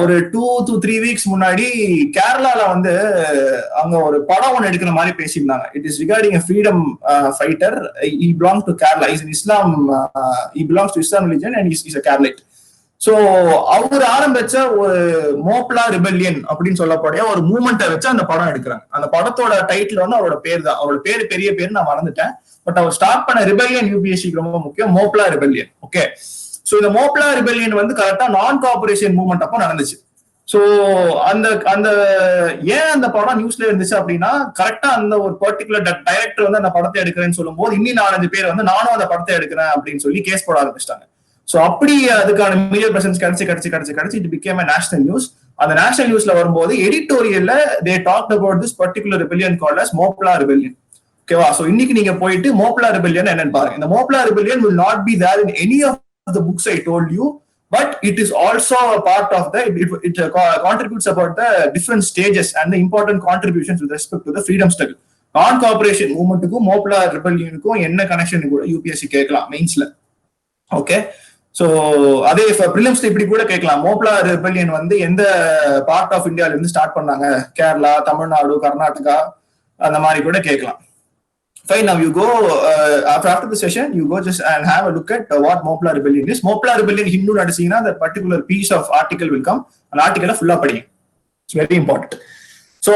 ஒரு 2 to 3 வீக்ஸ் முன்னாடி கேரளால வந்து அங்க ஒரு படம் ஒன்று எடுக்கிற மாதிரி பேசியிருந்தாங்க. It is regarding freedom fighter. He belongs to Kerala. He's an Islam. He belongs to Islam religion and he's a Keralite. சோ அவர் ஆரம்பிச்ச ஒரு மோப்லா ரிபெல்லியன் அப்படின்னு சொல்லக்கூடிய ஒரு மூவ்மெண்ட்டை வச்சு அந்த படம் எடுக்கிறாங்க. அந்த படத்தோட டைட்டில் வந்து அவரோட பேர் தான். அவரோட பேரு பெரிய பேர் நான் மறந்துட்டேன். பட் அவர் ஸ்டார்ட் பண்ண ரிபெல்லியன் UPSCக்கு ரொம்ப முக்கியம், மோப்லா ரிபெல்லியன். ஓகே, சோ இந்த மோப்லா ரிபெல்லியன் வந்து கரெக்டா நான் கோஆபரேஷன் மூவ்மெண்ட் அப்போ நடந்துச்சு. சோ அந்த அந்த ஏன் அந்த படம் நியூஸ்ல இருந்துச்சு அப்படின்னா, கரெக்டா அந்த ஒரு பர்டிகுலர் டைரக்டர் வந்து அந்த படத்தை எடுக்கிறேன்னு சொல்லும் போது இன்னும் 4-5 பேர் வந்து நானும் அந்த படத்தை எடுக்கிறேன் அப்படின்னு சொல்லி கேஸ் போட ஆரம்பிச்சிட்டாங்க. சோ அப்படி அதுக்கான மீடியா பிரசன்ஸ் கிடைச்சு it became a national news. அந்த நேஷனல் நியூஸ்ல வரும்போது எடிட்டோரியல்ல they talked about this particular rebellion called as மோப்லா rebellion. ஓகேவா? சோ இன்னைக்கு நீங்க போயிட்டு மோப்லா rebellion என்னன்னு பாருங்க. இந்த மோப்லா rebellion will not be there in any of the books I told you, but it is also a part of the it contributes about the different stages and the important contributions with respect to the freedom struggle. Non cooperation மூவ்மெண்ட்டுக்கும் மோப்லா ரிபெல்லியனுக்கும் என்ன connection கூட UPSC கேட்கலாம் மெயின்ஸ்ல. Okay, so அதே பிரிலிம்ஸ்ல இப்படி கூட கேட்கலாம், மோப்லா rebellion வந்து எந்த பார்ட் ஆஃப் இந்தியால இருந்து ஸ்டார்ட் பண்ணாங்க, கேரளா, தமிழ்நாடு, கர்நாடகா, அந்த மாதிரி கூட கேட்கலாம். Fine, now you go after the session you go just and have a look at what Mopla rebellion is. Mopla rebellion Hindu nadisina, that particular piece of article will come, an article full படிங்க. It's very important. So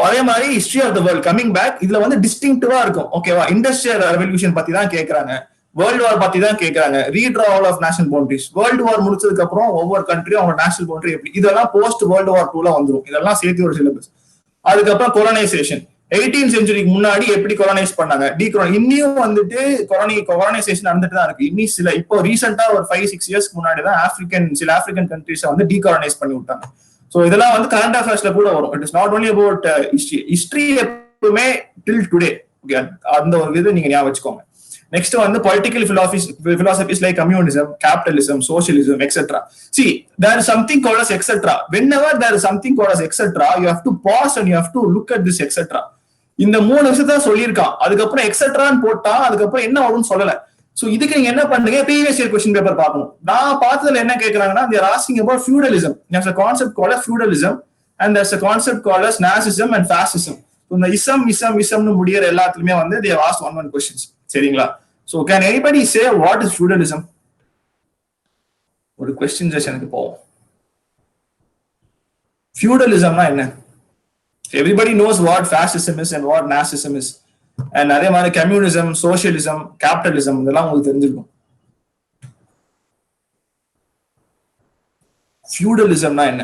அதே மாதிரி history of the world coming back, இதுல வந்து டிஸ்டிங்டிவா இருக்கும். ஓகேவா? Industrial revolution பத்தி தான் கேக்குறாங்க, வேர்ல்டு வார் பத்தி தான் கேக்குறாங்க, redrawal of national boundaries, world war முடிச்சதுக்கு அப்புறம் ஒவ்வொரு கண்ட்ரியும் அவங்க நேஷனல் பவுண்டரி எப்படி, இதெல்லாம் போஸ்ட் வேர்ல்டு வார் 2ல வந்துடும். இதெல்லாம் சேர்த்து ஒரு சிலபஸ். அதுக்கப்புறம் கொலனைசேஷன், 18th செஞ்சுரிக்கு முன்னாடி எப்படி கொலனைஸ் பண்ணாங்க, இன்னியும் வந்துட்டு கொலனைசேஷன் நடந்துட்டு தான் இருக்கு. இன்னும் சில இப்போ ரீசெண்டா ஒரு 5-6 இயர்ஸ்க்கு முன்னாடி தான் சில ஆப்பிரிக்கன் கண்ட்ரிஸ் வந்து டீகாலனைஸ் பண்ணி விட்டாங்க. சோ இதெல்லாம் வந்து கரண்ட் அஃபேர்ஸ்ல கூட வரும். It is not only about history எப்பவுமே டில் டுடே. அந்த ஒரு இது நீங்க ஞாபகம் வச்சுக்கோங்க. Next வந்து political philosophies like communism, capitalism, socialism, etc. See, there is something called as etc. Whenever there is something called as etc, you have to pause and you have to look at this etc. இந்த 3 விஷயத்த சொல்லியிருக்கான், அதுக்கப்புறம் எக்ஸெட்ரான்னு போட்டா அதுக்கப்புறம் என்ன வரும்னு சொல்லல. So இதுக்கு நீங்க என்ன பண்றீங்க, ப்ரீவியஸ் இயர் क्वेश्चन பேப்பர் பார்க்கணும். நான் பார்த்ததுல என்ன கேக்குறாங்கன்னா, they are asking about feudalism. There's a concept called as feudalism and there's a concept called as Nazism and fascism. So இந்த ism முடியற எல்லாத்துலயுமே வந்து they have asked one questions. சரிங்களா? So can anybody say what is feudalism? ஒரு question செஷனுக்கு போவோம். feudalismனா என்ன? Everybody knows what fascism is and what Nazism is. And அதே மாதிரி கம்யூனிசம், சோசியலிசம், கேபிட்டலிசம் இதெல்லாம் உங்களுக்கு தெரிஞ்சிருக்கும். ஃபியூடலிசம்னா என்ன?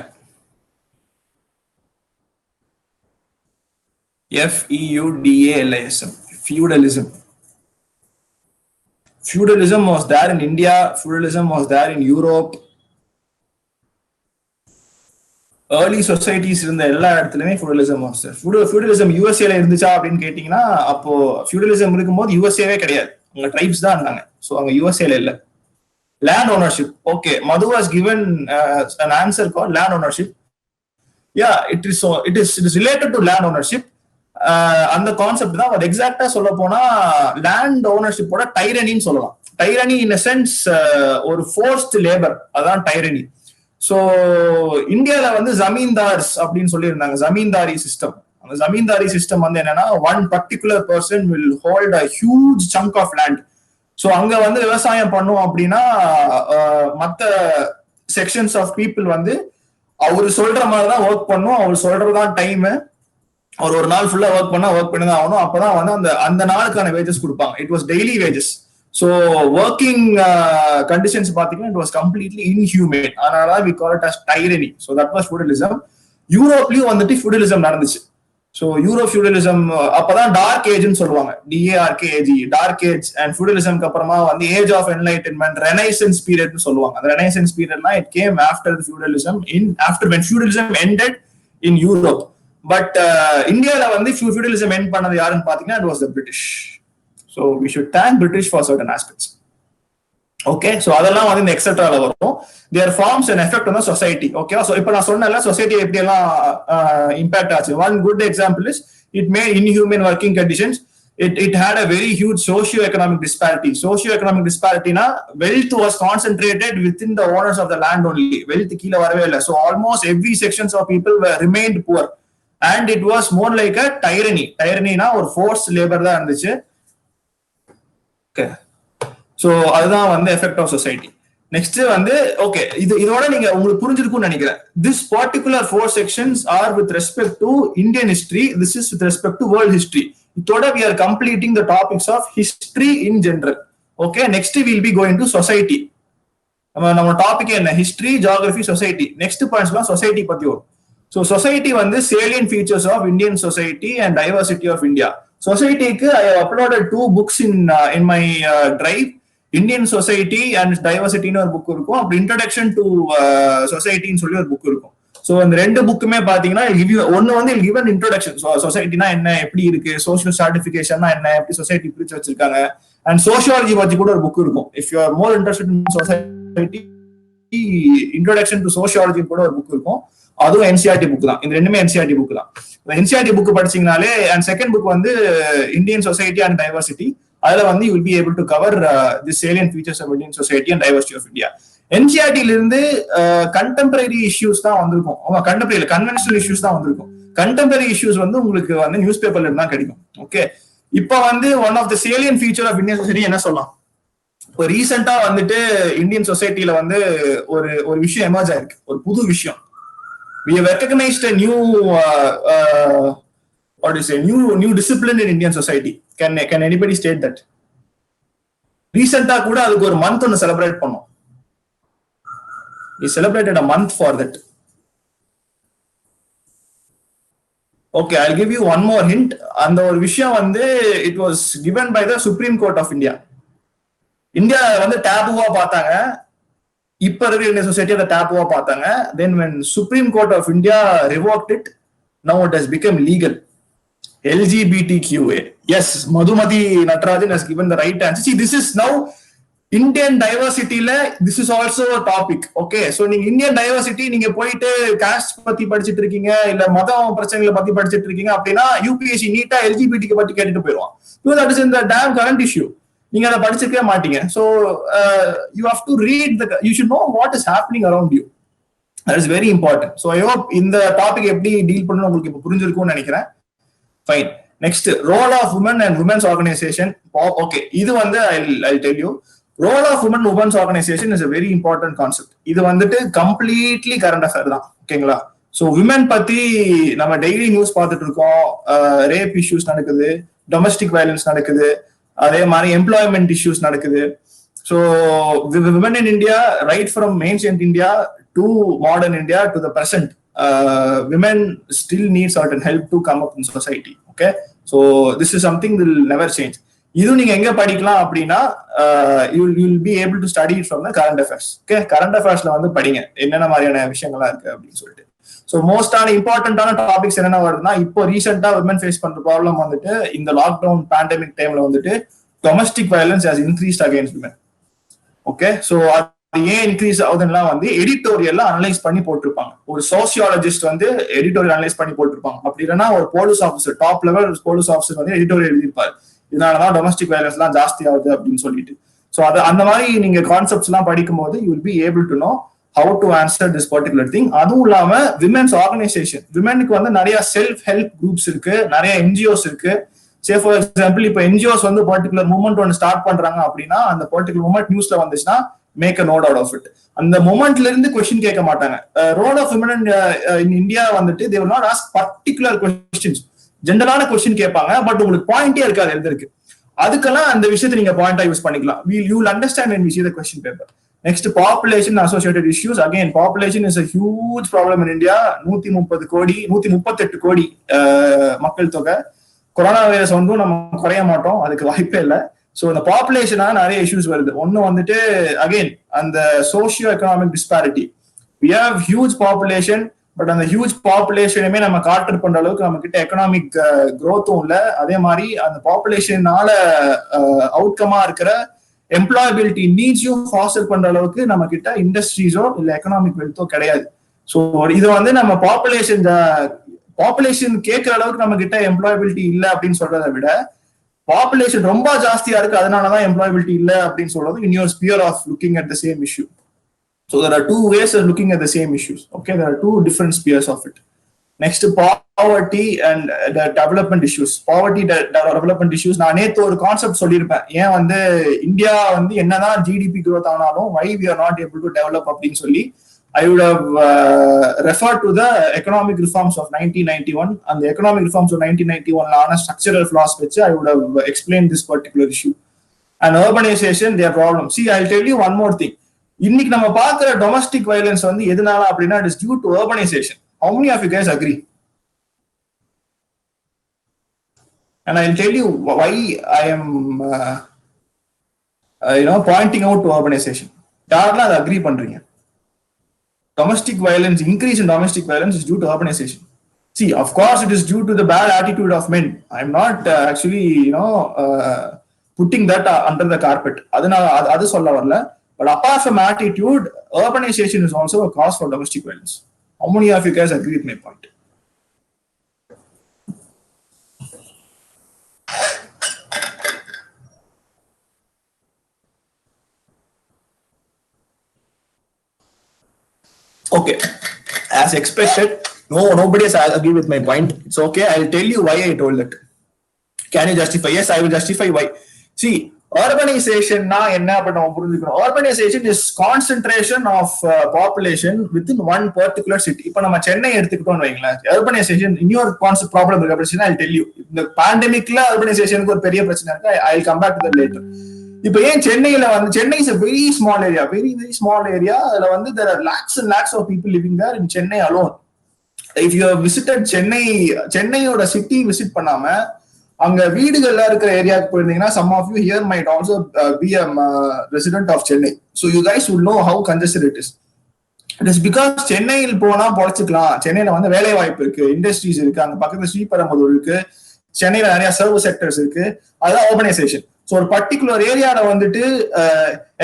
FEUDALISM. Feudalism. Feudalism was there in India. Feudalism was there in Europe. Early societies இருந்த எல்லா இடத்துலயுமே ஃபியூடலிசம் வாஸ். ஃபியூடலிசம் யூஎஸ்ஏல இருந்துச்சா அப்படின்னு கேட்டீங்கன்னா, அப்போ ஃபியூடலிசம் இருக்கும்போது யூஎஸ்ஏவே கிடையாது, அங்க ட்ரைப்ஸ் தான் இருந்தாங்க. ஸோ அங்க யூஎஸ்ஏல இல்ல. Land ownership. Okay, Madhu was given an answer called land ownership. Yeah, it is related to land ownership. அந்த கான்செப்ட் தான். அது எக்ஸாக்டா சொல்ல போனா லேண்ட் ஓனர்ஷிப்போட டைரனின்னு சொல்லலாம். டைரனி இன் சென்ஸ் ஒரு ஃபோர்ஸ்ட் லேபர், அதான் டைரனி. சோ இந்தியால வந்து ஜமீன்தார்ஸ் அப்படின்னு சொல்லியிருந்தாங்க, ஜமீன்தாரி சிஸ்டம். அந்த ஜமீன்தாரி சிஸ்டம் வந்து என்னன்னா, one particular person will hold a huge chunk of land. So அங்க வந்து விவசாயம் பண்ணும் அப்படின்னா மத்த செக்ஷன்ஸ் ஆஃப் பீப்புள் வந்து அவரு சொல்ற மாதிரிதான் ஒர்க் பண்ணும், அவர் சொல்றதுதான் டைம். அவர் ஒரு நாள் ஃபுல்லா ஒர்க் பண்ணிதான் ஆகணும். அப்பதான் வந்து அந்த நாளுக்கான வேஜஸ் கொடுப்பாங்க. It was daily wages. So working conditions பாத்தீங்கன்னா it was completely inhumane. அதனால we call it as tyranny. So that was feudalism. யூரோப்லயும் வந்துட்டு feudalism நடந்துச்சு. So Euro feudalism அப்பதான் டார்க் ஏஜ்னு சொல்லுவாங்க, DARKAG, டார்க் ஏஜ். அண்ட் feudalismக்கு அப்புறமா வந்து ஏஜ் ஆஃப் என்லைட்டன்மெண்ட், ரெனைசன்ஸ் பீரியட்னு சொல்லுவாங்க. அந்த renaissance பீரியட்னா it came after the feudalism, after when feudalism ended in Europe. But இந்தியால வந்து feudalism end பண்ணது யாருன்னு பாத்தீங்கன்னா it was the British. So we should thank British for certain aspects. Okay, so அதெல்லாம் வந்து இந்த எக்ஸெட்ரால வரும். Their forms and effect on the society. Okay, so இப்போ நான் சொன்னல சொசைட்டி எப்படி எல்லாம் இம்பாக்ட் ஆச்சு. One good example is it made inhuman working conditions. It had a very huge socio-economic disparity. Socio-economic disparity na wealth was concentrated within the owners of the land only. Wealth கீழ வரவே இல்ல. So almost every sections of people remained poor. And it was more like a tyranny. Tyranny na ஒரு forced labor தான் இருந்துச்சு. So அதுதான் வந்து effect of society. Next வந்து okay, இதோட நீங்க உங்களுக்கு புரிஞ்சிருக்கும்னு நினைக்கிறேன். This particular 4 sections are with respect to Indian history, this is with respect to world history. இதோட we are completing the topics of history in general. Okay, next we'll be going to society. நம்ம topic என்ன, history, geography, society. Next பாயிண்ட்ஸ்லாம் society பத்தி வரும். So society வந்து salient features of Indian society and diversity of India. சொசைட்டிக்கு I have uploaded 2 books in my drive. Indian Society and Diversity ன்னு ஒரு book இருக்கும், அப்புறம் இன்ட்ரோடக்ஷன் டு சொசைட்டின்னு சொல்லி ஒரு புக் இருக்கும். சோ அந்த ரெண்டு புக்குமே பாத்தீங்கன்னா ஒன்னு வந்து கிவன் இன்ட்ரோடக்ஷன், சொசைட்டினா என்ன, எப்படி இருக்கு, சோஷியல் ஸ்ட்ராட்டிஃபிகேஷன்னா என்ன, எப்படி சொசைட்டி பிரிச்சு வச்சிருக்காங்க, அண்ட் சோஷியாலஜி பத்தி கூட ஒரு புக் இருக்கும். If you are more interested in society, introduction to sociology கூட ஒரு புக் இருக்கும். அதுவும் என்சிஆர்டி புக் தான். இந்த ரெண்டுமே என்சிஆர்டி புக் தான். என்சிஆர்டி புக் படிச்சீங்கனாலே, அண்ட் செகண்ட் புக் வந்து இந்தியன் சொசைட்டி அண்ட் டைவர்சிட்டி, அதுல வந்து you will be able to cover the salient features of Indian society and diversity of India. NCERT-ல இருந்து கண்டெம்பரரி இஷ்யூஸ் தான் வந்திருக்கும். கண்டெம்பரரி கன்வென்ஷனல் இஷ்யூஸ் தான் வந்திருக்கும். கண்டெம்பரரி இஷ்யூஸ் வந்து உங்களுக்கு வந்து நியூஸ் பேப்பர்ல இருந்து தான் கிடைக்கும். ஓகே, இப்போ வந்து one of the salient feature of Indian society என்ன சொல்லலாம்? இப்போ ரீசெண்டா வந்துட்டு இந்தியன் சொசைட்டில வந்து ஒரு விஷயம் எமர்ஜ் ஆயிருக்கு, ஒரு புது விஷயம். We have recognized a new discipline in Indian society. Can anybody state that? Recently கூட அதுக்கு ஒரு month ஒன்னு செலிப்ரேட் பண்ணோம். We celebrated a month for that. Okay, I'll give you one more hint. அந்த ஒரு விஷயம் வந்து it was given by the Supreme Court of India. India வந்து டேபுவா பார்த்தாங்க. இப்ப இருக்கிற இந்தியன் சொசைட்டி அதை டேபுவா பார்த்தாங்க. Then when Supreme Court of India revoked it, now it has become legal. LGBTQA. Yes, Madhumati Natarajan has given the right answer. See, this is now Indian diversity la, this is also a topic. Okay, so நீங்க Indian diversity நீங்க போயிட்டு cost பத்தி படிச்சிட்டு இருக்கீங்க, இல்ல மதம் பிரச்சனைகளை பத்தி படிச்சிட்டு இருக்கீங்க அப்படின்னா யூபிஎஸ்சி நீட்டா எல்ஜிபிடி பத்தி கேட்டுட்டு போயிடுவான். So that is in the damn current issue. நீங்க அதை படிச்சிருக்கவே மாட்டீங்க. So you have to read you should know what is happening around you. That is very important. So I hope இந்த டாபிக் எப்படி டீல் பண்ணணும் உங்களுக்கு இப்போ புரிஞ்சிருக்கும்னு நினைக்கிறேன். Fine. Next, role of women and women's organisation. Okay, இது வந்து I tell you, role of women women's organisation is a very important concept. இது வந்துட்டு கம்ப்ளீட்லி கரண்ட் அஃபேர் தான். ஓகேங்களா? ஸோ விமன் பத்தி நம்ம டெய்லி நியூஸ் பார்த்துட்டு இருக்கோம். ரேப் இஷ்யூஸ் நடக்குது, டொமஸ்டிக் வயலன்ஸ் நடக்குது, அதே மாதிரி எம்ப்ளாய்மெண்ட் இஷ்யூஸ் நடக்குது. So women in India, right from ancient India to modern India to the present, women still need certain help to come up in society. Okay, so this is something that will never change. இது நீங்க எங்க படிக்கலாம் அப்படின்னா, you'll be able to study it from the current affairs. Okay, current affairsல வந்து படிங்க என்னென்ன மாதிரியான விஷயங்கள்லாம் இருக்கு அப்படின்னு சொல்லிட்டு. ஸோ மோஸ்டான இம்பார்ட்டன்டான டாபிக்ஸ் என்னென்ன வருதுன்னா, இப்போ ரீசெண்டா விமன் ஃபேஸ் பண்ற ப்ராப்ளம் வந்துட்டு இந்த லாக்டவுன் பேண்டமிக் டைம்ல வந்துட்டு domestic violence has increased against women. Okay, so ஏன் இன்க்ரீஸ் ஆகுதுன்னா வந்து எடிட்டோரியல்ல அனலைஸ் பண்ணி போட்டிருப்பாங்க. ஒரு சோசியாலஜிஸ்ட் வந்து எடிட்டோரியல் அனலைஸ் பண்ணி போட்டிருப்பாங்க. அப்படி இல்லைன்னா ஒரு police officer, top level police officer வந்து எடிட்டோரியல் எழுதியிருப்பாரு, இதனாலதான் டொமஸ்டிக் வயலன்ஸ் எல்லாம் ஜாஸ்தி ஆகுது அப்படின்னு சொல்லிட்டு. ஸோ அது அந்த மாதிரி நீங்க கான்செப்ட்ஸ் எல்லாம் படிக்கும் போது you will be able to know how to answer this particular thing. அதுவும் இல்லாம விமென்ஸ் ஆர்கனைசேஷன், விமெனுக்கு வந்து நிறைய செல்ஃப் ஹெல்ப் குரூப்ஸ் இருக்கு, நிறைய என்ஜிஓஸ் இருக்கு. சே ஃபார் எக்ஸாம்பிள், இப்போ என்ஜிஓஸ் வந்து பர்டிகுலர் மூவ்மெண்ட் ஒன்று ஸ்டார்ட் பண்றாங்க அப்படின்னா, அந்த பர்டிகுலர் மூவ்மெண்ட் நியூஸ்ல வந்துச்சுன்னா make a note out of it. அந்த மொமெண்ட்ல இருந்து கொஸ்டின் கேட்க மாட்டாங்க. Role of women in India வந்துட்டு they will not ask particular questions, ஜெனரலான கொஸ்டின் கேட்பாங்க. பட் உங்களுக்கு பாயிண்டே இருக்காது எழுதிருக்கு. அதுக்கெல்லாம் அந்த விஷயத்தை நீங்க பாயிண்டா யூஸ் பண்ணிக்கலாம். You will understand when we see the question paper. Next, population associated issues. Again, population is a huge problem in India. 130 கோடி 138 கோடி மக்கள் தொகை. கொரோனா வைரஸ் வந்து நம்ம குறைய மாட்டோம், அதுக்கு வாய்ப்பே இல்லை. ஸோ இந்த பாப்புலேஷனால நிறைய இஷ்யூஸ் வருது. ஒன்னு வந்துட்டு அகைன் அந்த socio economic disparity. We have huge population, but அந்த ஹியூஜ் பாப்புலேஷனுமே நம்ம காட்டர் பண்ற அளவுக்கு நம்ம கிட்ட எக்கனாமிக் க்ரோத்தும் இல்லை. அதே மாதிரி அந்த பாப்புலேஷனால அவுட்கமா இருக்கிற எம்ப்ளாயபிலிட்டி நீட்ஸையும் ஃபாஸ்டர் பண்ற அளவுக்கு நம்ம கிட்ட இண்டஸ்ட்ரீஸோ இல்ல எக்கனாமிக் வெல்த்தோ கிடையாது. ஸோ இது வந்து நம்ம பாப்புலேஷன் கேட்கிற அளவுக்கு நம்ம கிட்ட எம்ப்ளாயபிலிட்டி இல்லை அப்படின்னு சொல்றதை விட, பாப்புலேஷன் ரொம்ப ஜாஸ்தியா இருக்கு அதனாலதான் எம்ப்ளாயபிலிட்டி இல்ல அப்படின்னு சொல்றது in your sphere of looking at the same issue. So there are two ways of looking at the same issues. Okay, there are two different spheres of it. Next, poverty and the development issues. Poverty development issues. நான் நேத்து ஒரு concept சொல்லியிருப்பேன். ஏன் வந்து India வந்து என்னதான் GDP growth ஆனாலும் why we are not able to develop அப்படின்னு சொல்லி. I would have referred to the economic reforms of 1991. And the economic reforms of 1991 ஆன structural flaws வச்சு I would have explained this particular issue. And urbanization, their problem. See, I'll tell you one more thing. இன்னைக்கு நம்ம பார்க்குற domestic violence வந்து எதனால அப்படின்னா it is due to urbanization. How many of you guys agree? And I'll tell you why I am pointing out to urbanization. யாரெல்லாம் அதை agri பண்றீங்க? Domestic violence, increase in domestic violence is due to urbanization. See, of course, it is due to the bad attitude of men. I'm not actually, putting that under the carpet. Adu solla varala. But apart from attitude, urbanization is also a cause for domestic violence. How many of you guys agree with my point? Okay, as expected, nobody has agreed with my point. It's okay. I'll tell you why I told that. Can you justify? Yes, I will justify why. See, urbanization na enna appo nam purinjikkom. Urbanization is concentration of population within one particular city. Ipo nama Chennai eduthukitom veingala. Urbanization in your concept problem irukku appadina I'll tell you. The pandemic la urbanization ku or periya prachana irukku. I'll come back to that later. இப்போ ஏன் சென்னையில வந்து Chennai is a very small area, very small area. அதுல வந்து there are lakhs and lakhs of people living there in Chennai alone. If you have visited சென்னையோட city visit பண்ணாம அங்க வீடுகள்ல இருக்கிற ஏரியாவுக்கு போயிருந்தீங்கன்னா, some of you here might also be a resident of Chennai. So you guys will know how congested it is. It is because சென்னையில் போனா பொழைச்சிக்கலாம், சென்னையில வந்து வேலை வாய்ப்பு இருக்கு, இண்டஸ்ட்ரீஸ் இருக்கு, அங்க பக்கத்துல ஸ்ரீபெரும்புதூர் இருக்கு, சென்னையில நிறைய சர்வீஸ் செக்டர்ஸ் இருக்கு. அதுதான் urbanization. ஸோ ஒரு பர்டிகுலர் ஏரியால வந்துட்டு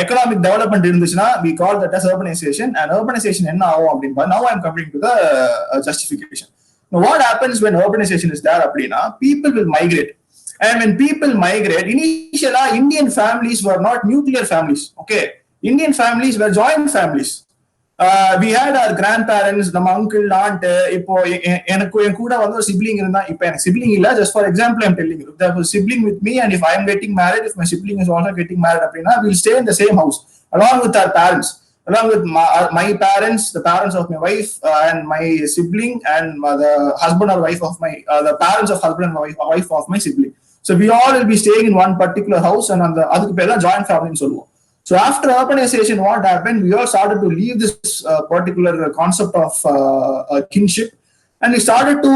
எக்கனாமிக் டெவலப்மெண்ட் இருந்துச்சுன்னா we call that as urbanization. And urbanization என்ன ஆகும் அப்படின்னு now I'm coming to the justification. Now what happens when urbanization is there அப்படின்னா people will migrate. And when people migrate, initially Indian families were not nuclear families. Okay, Indian families were joint families. We had our grandparents, நம்ம uncle, aunt. இப்போ எனக்கு என் கூட வந்து ஒரு sibling இருந்தா, இப்போ எனக்கு sibling இல்ல, just for example I'm telling you, if there was a sibling with me and if I am getting married, if my sibling is also getting married அப்படின்னா, we'll stay in the same house along with our parents, along with my parents, the parents of my wife, and my sibling, and the husband or wife of my the parents of husband and wife of my sibling. So we all will be staying in one particular house, and அதுக்கு பேர் தான் joint family ன்னு சொல்லுவோம். So after urbanization, what happened? We all started to leave this particular concept of kinship, and we started to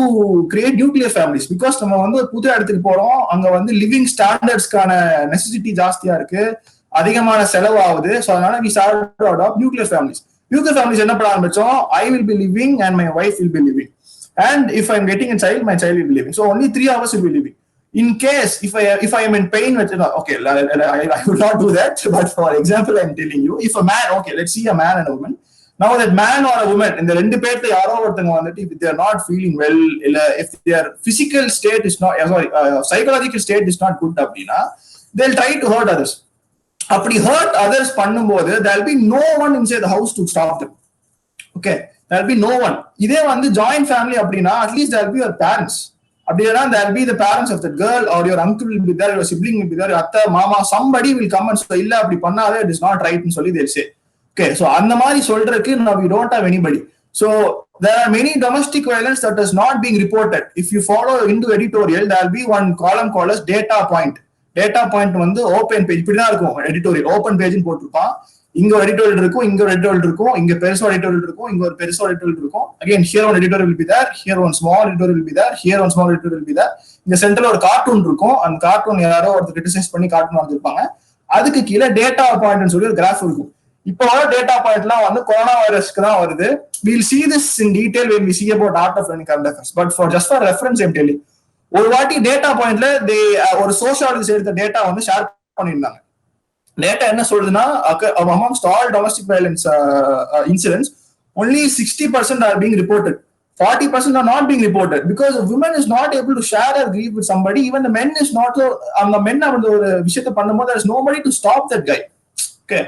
create nuclear families because நம்ம வந்து புது இடத்துக்கு போறோம், அங்க வந்து லிவிங் ஸ்டாண்டர்ட்ஸ்க்கான நெசசிட்டி ஜாஸ்தியா இருக்கு, அதிகமான செலவு ஆகுது. ஸோ அதனால we started to adopt nuclear families. Nuclear families என்ன பண்ண ஆரம்பிச்சோம்? I will be living and my wife will be living, and if I'm getting a child, my child will be living. So only 3 of us will be living. In case if I am in pain with, okay, I will not do that, but for example I'm telling you, if a man, okay, let's see a man and a woman. Now that man or a woman, in the rendu பேர்ல யாரோ ஒருத்தங்க வந்துட்டு, if they are not feeling well, இல்ல if their physical state is not, psychological state is not good அப்படின்னா, they'll try to hurt others. அப்படி hurt others பண்ணும்போது there'll be no one inside the house to stop them. Okay, there'll be no one. இதே வந்து joint family அப்படின்னா, at least there'll be your parents. அப்படின்னா there'll be the parents of the girl, or your uncle will be there, your sibling will be there, அத்தை மாமா, somebody will come and say, இல்ல அப்படி பண்ணாதே, it is not right ன்னு சொல்லி they'll say. Okay, so அந்த மாதிரி சொல்றதுக்கு now we don't have anybody. So there are many domestic violence that is not being reported. If you follow into editorial, there'll be one column called as data point. Data point வந்து open page இப்படிதான் இருக்கும். Editorial open பேஜ்னு போட்டிருப்பான். இங்க ஒரு editorial இருக்கும், இங்க ஒரு editorial இருக்கும், இங்க பெருசா எடிட்டோரியல் இருக்கும், இங்க ஒரு பெருசா எடிட்டோரியல் இருக்கும். Again, here one editorial will be there, here one small editorial will be there, here one small editorial will be there. இந்த சென்டர்ல ஒரு கார்ட்டூன் இருக்கும், அந்த கார்ட்டூன் யாரோ ஒருத்தர் கிரிட்டிசைஸ் பண்ணி கார்ட்டூன் வந்திருப்பாங்க. அதுக்கு கீழே டேட்டா பாயிண்ட்னு சொல்லி ஒரு கிராஃப் இருக்கும். இப்போ டேட்டா பாயிண்ட்லாம் வந்து கொரோனா வைரஸ்க்கு தான் வருது. We'll see this in detail when we see about art of learning current affairs. But just for reference I'm telling, ஒரு வாட்டி டேட்டா பாயிண்ட்ல ஒரு சோஷியாலஜிஸ்ட் எடுத்த டேட்டா வந்து ஷேர் பண்ணியிருந்தாங்க. டேட்டா என்ன சொல்றதுன்னா, amongst all domestic violence incidents, only 60% are being reported. 40% are not being reported because a woman is not able to share her grief with somebody. Even the men is not. அந்த men வந்து ஒரு விஷயத்தை பண்ணும்போது there is nobody to stop that guy. Okay,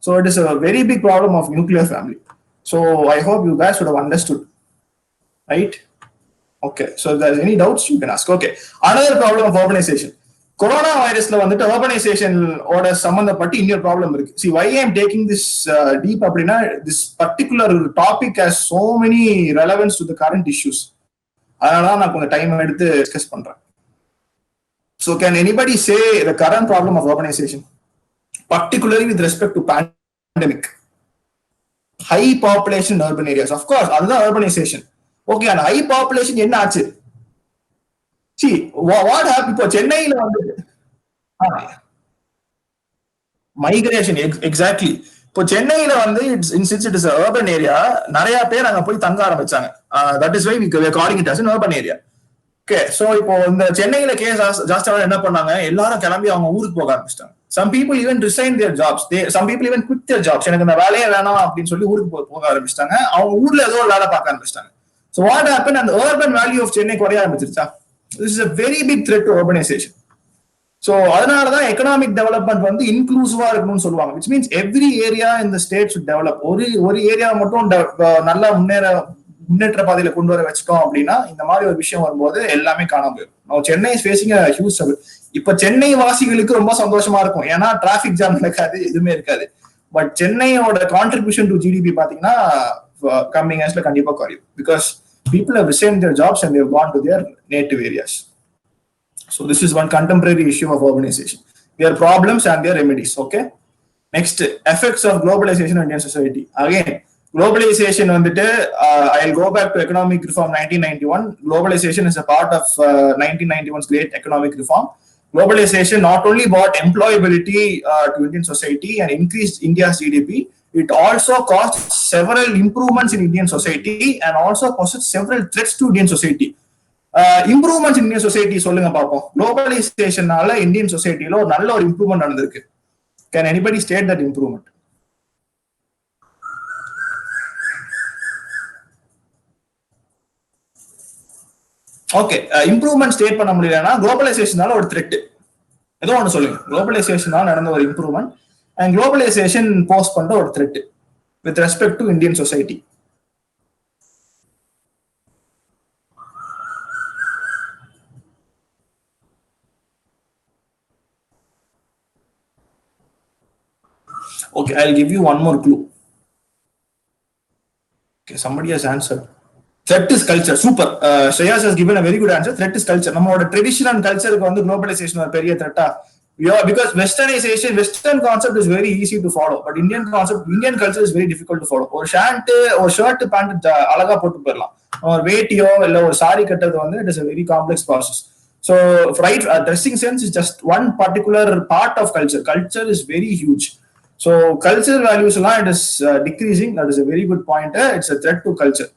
so it is a very big problem of nuclear family. So I hope you guys would have understood, right? Okay, so if there's any doubts you can ask. Okay, another problem of urbanization. Corona வைரஸ்ல வந்துட்டு urbanization ஓட சம்பந்தப்பட்டு இன்னொரு problem இருக்கு. See, why I am taking this deep அப்படின்னா, this particular topic has so many relevance to the current issues. அதனால நான் கொஞ்சம் டைம் எடுத்து டிஸ்கஸ் பண்றேன். So can anybody say the current problem of urbanization, particularly with respect to pandemic? High population in urban areas. Of course, அதுதான் urbanization. Okay, and high population என்ன ஆச்சு? See, what happened? இப்போ சென்னையில வந்து migration, exactly. இப்போ சென்னையில வந்து since it is an urban area, நிறைய பேர் அங்க போய் தங்க ஆரம்பிச்சாங்க. That is why we are calling it as an urban area. Okay, so இப்போ இந்த சென்னையில கேஸ் ஜாஸ்தியா என்ன பண்ணாங்க, எல்லாரும் கிளம்பி அவங்க ஊருக்கு போக ஆரம்பிச்சிட்டாங்க. Some people even resign their jobs. Some people even quit their jobs. எனக்கு இந்த வேலையே வேணாம் அப்படின்னு சொல்லி ஊருக்கு போக ஆரம்பிச்சிட்டாங்க. அவங்க ஊர்ல ஏதோ வேலை பார்க்க ஆரம்பிச்சிட்டாங்க. So what happened? And the urban value of Chennai குறைய ஆரம்பிச்சிருச்சா? This is a very big threat to urbanization. So அதனாலதான் எக்கனாமிக் டெவலப்மெண்ட் வந்து இன்க்ளூசிவா இருக்கணும்னு சொல்லுவாங்க. which means every area in the state should develop. ஒரு ஏரியா மட்டும் நல்லா முன்னேற்ற பாதையில கொண்டு வர வச்சுட்டோம் அப்படின்னா, இந்த மாதிரி ஒரு விஷயம் வரும்போது எல்லாமே காணாம போயிடும். Chennai is facing a huge struggle. இப்ப சென்னை வாசிகளுக்கு ரொம்ப சந்தோஷமா இருக்கும், ஏன்னா டிராபிக் ஜாம் நடக்காது, எதுவுமே இருக்காது. பட் சென்னையோட கான்ட்ரிபியூஷன் டு ஜிடிபி பாத்தீங்கன்னா கம்மிங் இயர்ஸ்ல கண்டிப்பா குறையும். Because people have resigned their jobs and they have gone to their native areas. So this is one contemporary issue of urbanization. Their problems and their remedies. Okay. Next, effects of globalization on Indian society. Again, globalization வந்துட்டு, I'll go back to economic reform 1991. Globalization is a part of 1991's great economic reform. Globalization not only brought employability to Indian society and increased India's GDP, it also caused several improvements in Indian society and also posed several threats to Indian society. Improvements in Indian society சொல்லுங்க பாப்போம். Globalizationனால Indian societyல ஒரு நல்ல ஒரு improvement நடந்திருக்கு. Can anybody state that improvement? Okay, improvement state பண்ண முடியலன்னா குளோபலைசேஷனால ஒரு thread ஏதோ ஒன்று சொல்லுங்க. குளோபலைசேஷனால நடந்த ஒரு இம்ப்ரூவ்மெண்ட் அண்ட் குளோபலைசேஷன் போஸ்ட் பண்ற ஒரு thread with respect to Indian society. Okay, I'll give you one more clue. Okay, somebody has answered. Threat is culture. Super. Shreyas has given a very good answer. Threat is culture. நம்மளோட tradition and கல்ச்சருக்கு வந்து globalisation ஒரு பெரிய த்ரெட்டா? Because westernization, western concept is very easy to follow, but Indian concept, Indian culture is very difficult to follow. ஒரு shan't, ஒரு shirt pant அழகா போட்டு போயிடலாம். ஒரு வேட்டியோ இல்ல ஒரு சாரி கட்டுறது வந்து it is a very complex process. So right, dressing sense is just one particular part of culture. Culture is very huge. So cultural values it is decreasing. That is a very good point. It's a threat to culture.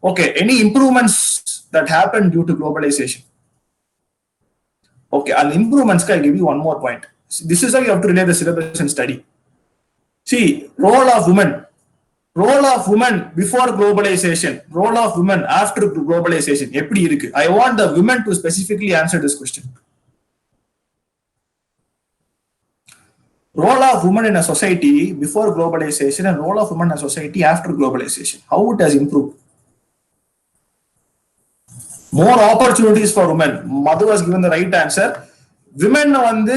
Okay, any improvements that happened due to globalization? Okay, and improvements, I'll give you one more point. This is how you have to relate the syllabus and study. See, role of women before globalization, role of women after globalization. I want the women to specifically answer this question. Role of women in a society before globalization and role of women in a society after globalization. How it has improved? More opportunities for women. Madhu has given the right answer. Women வந்து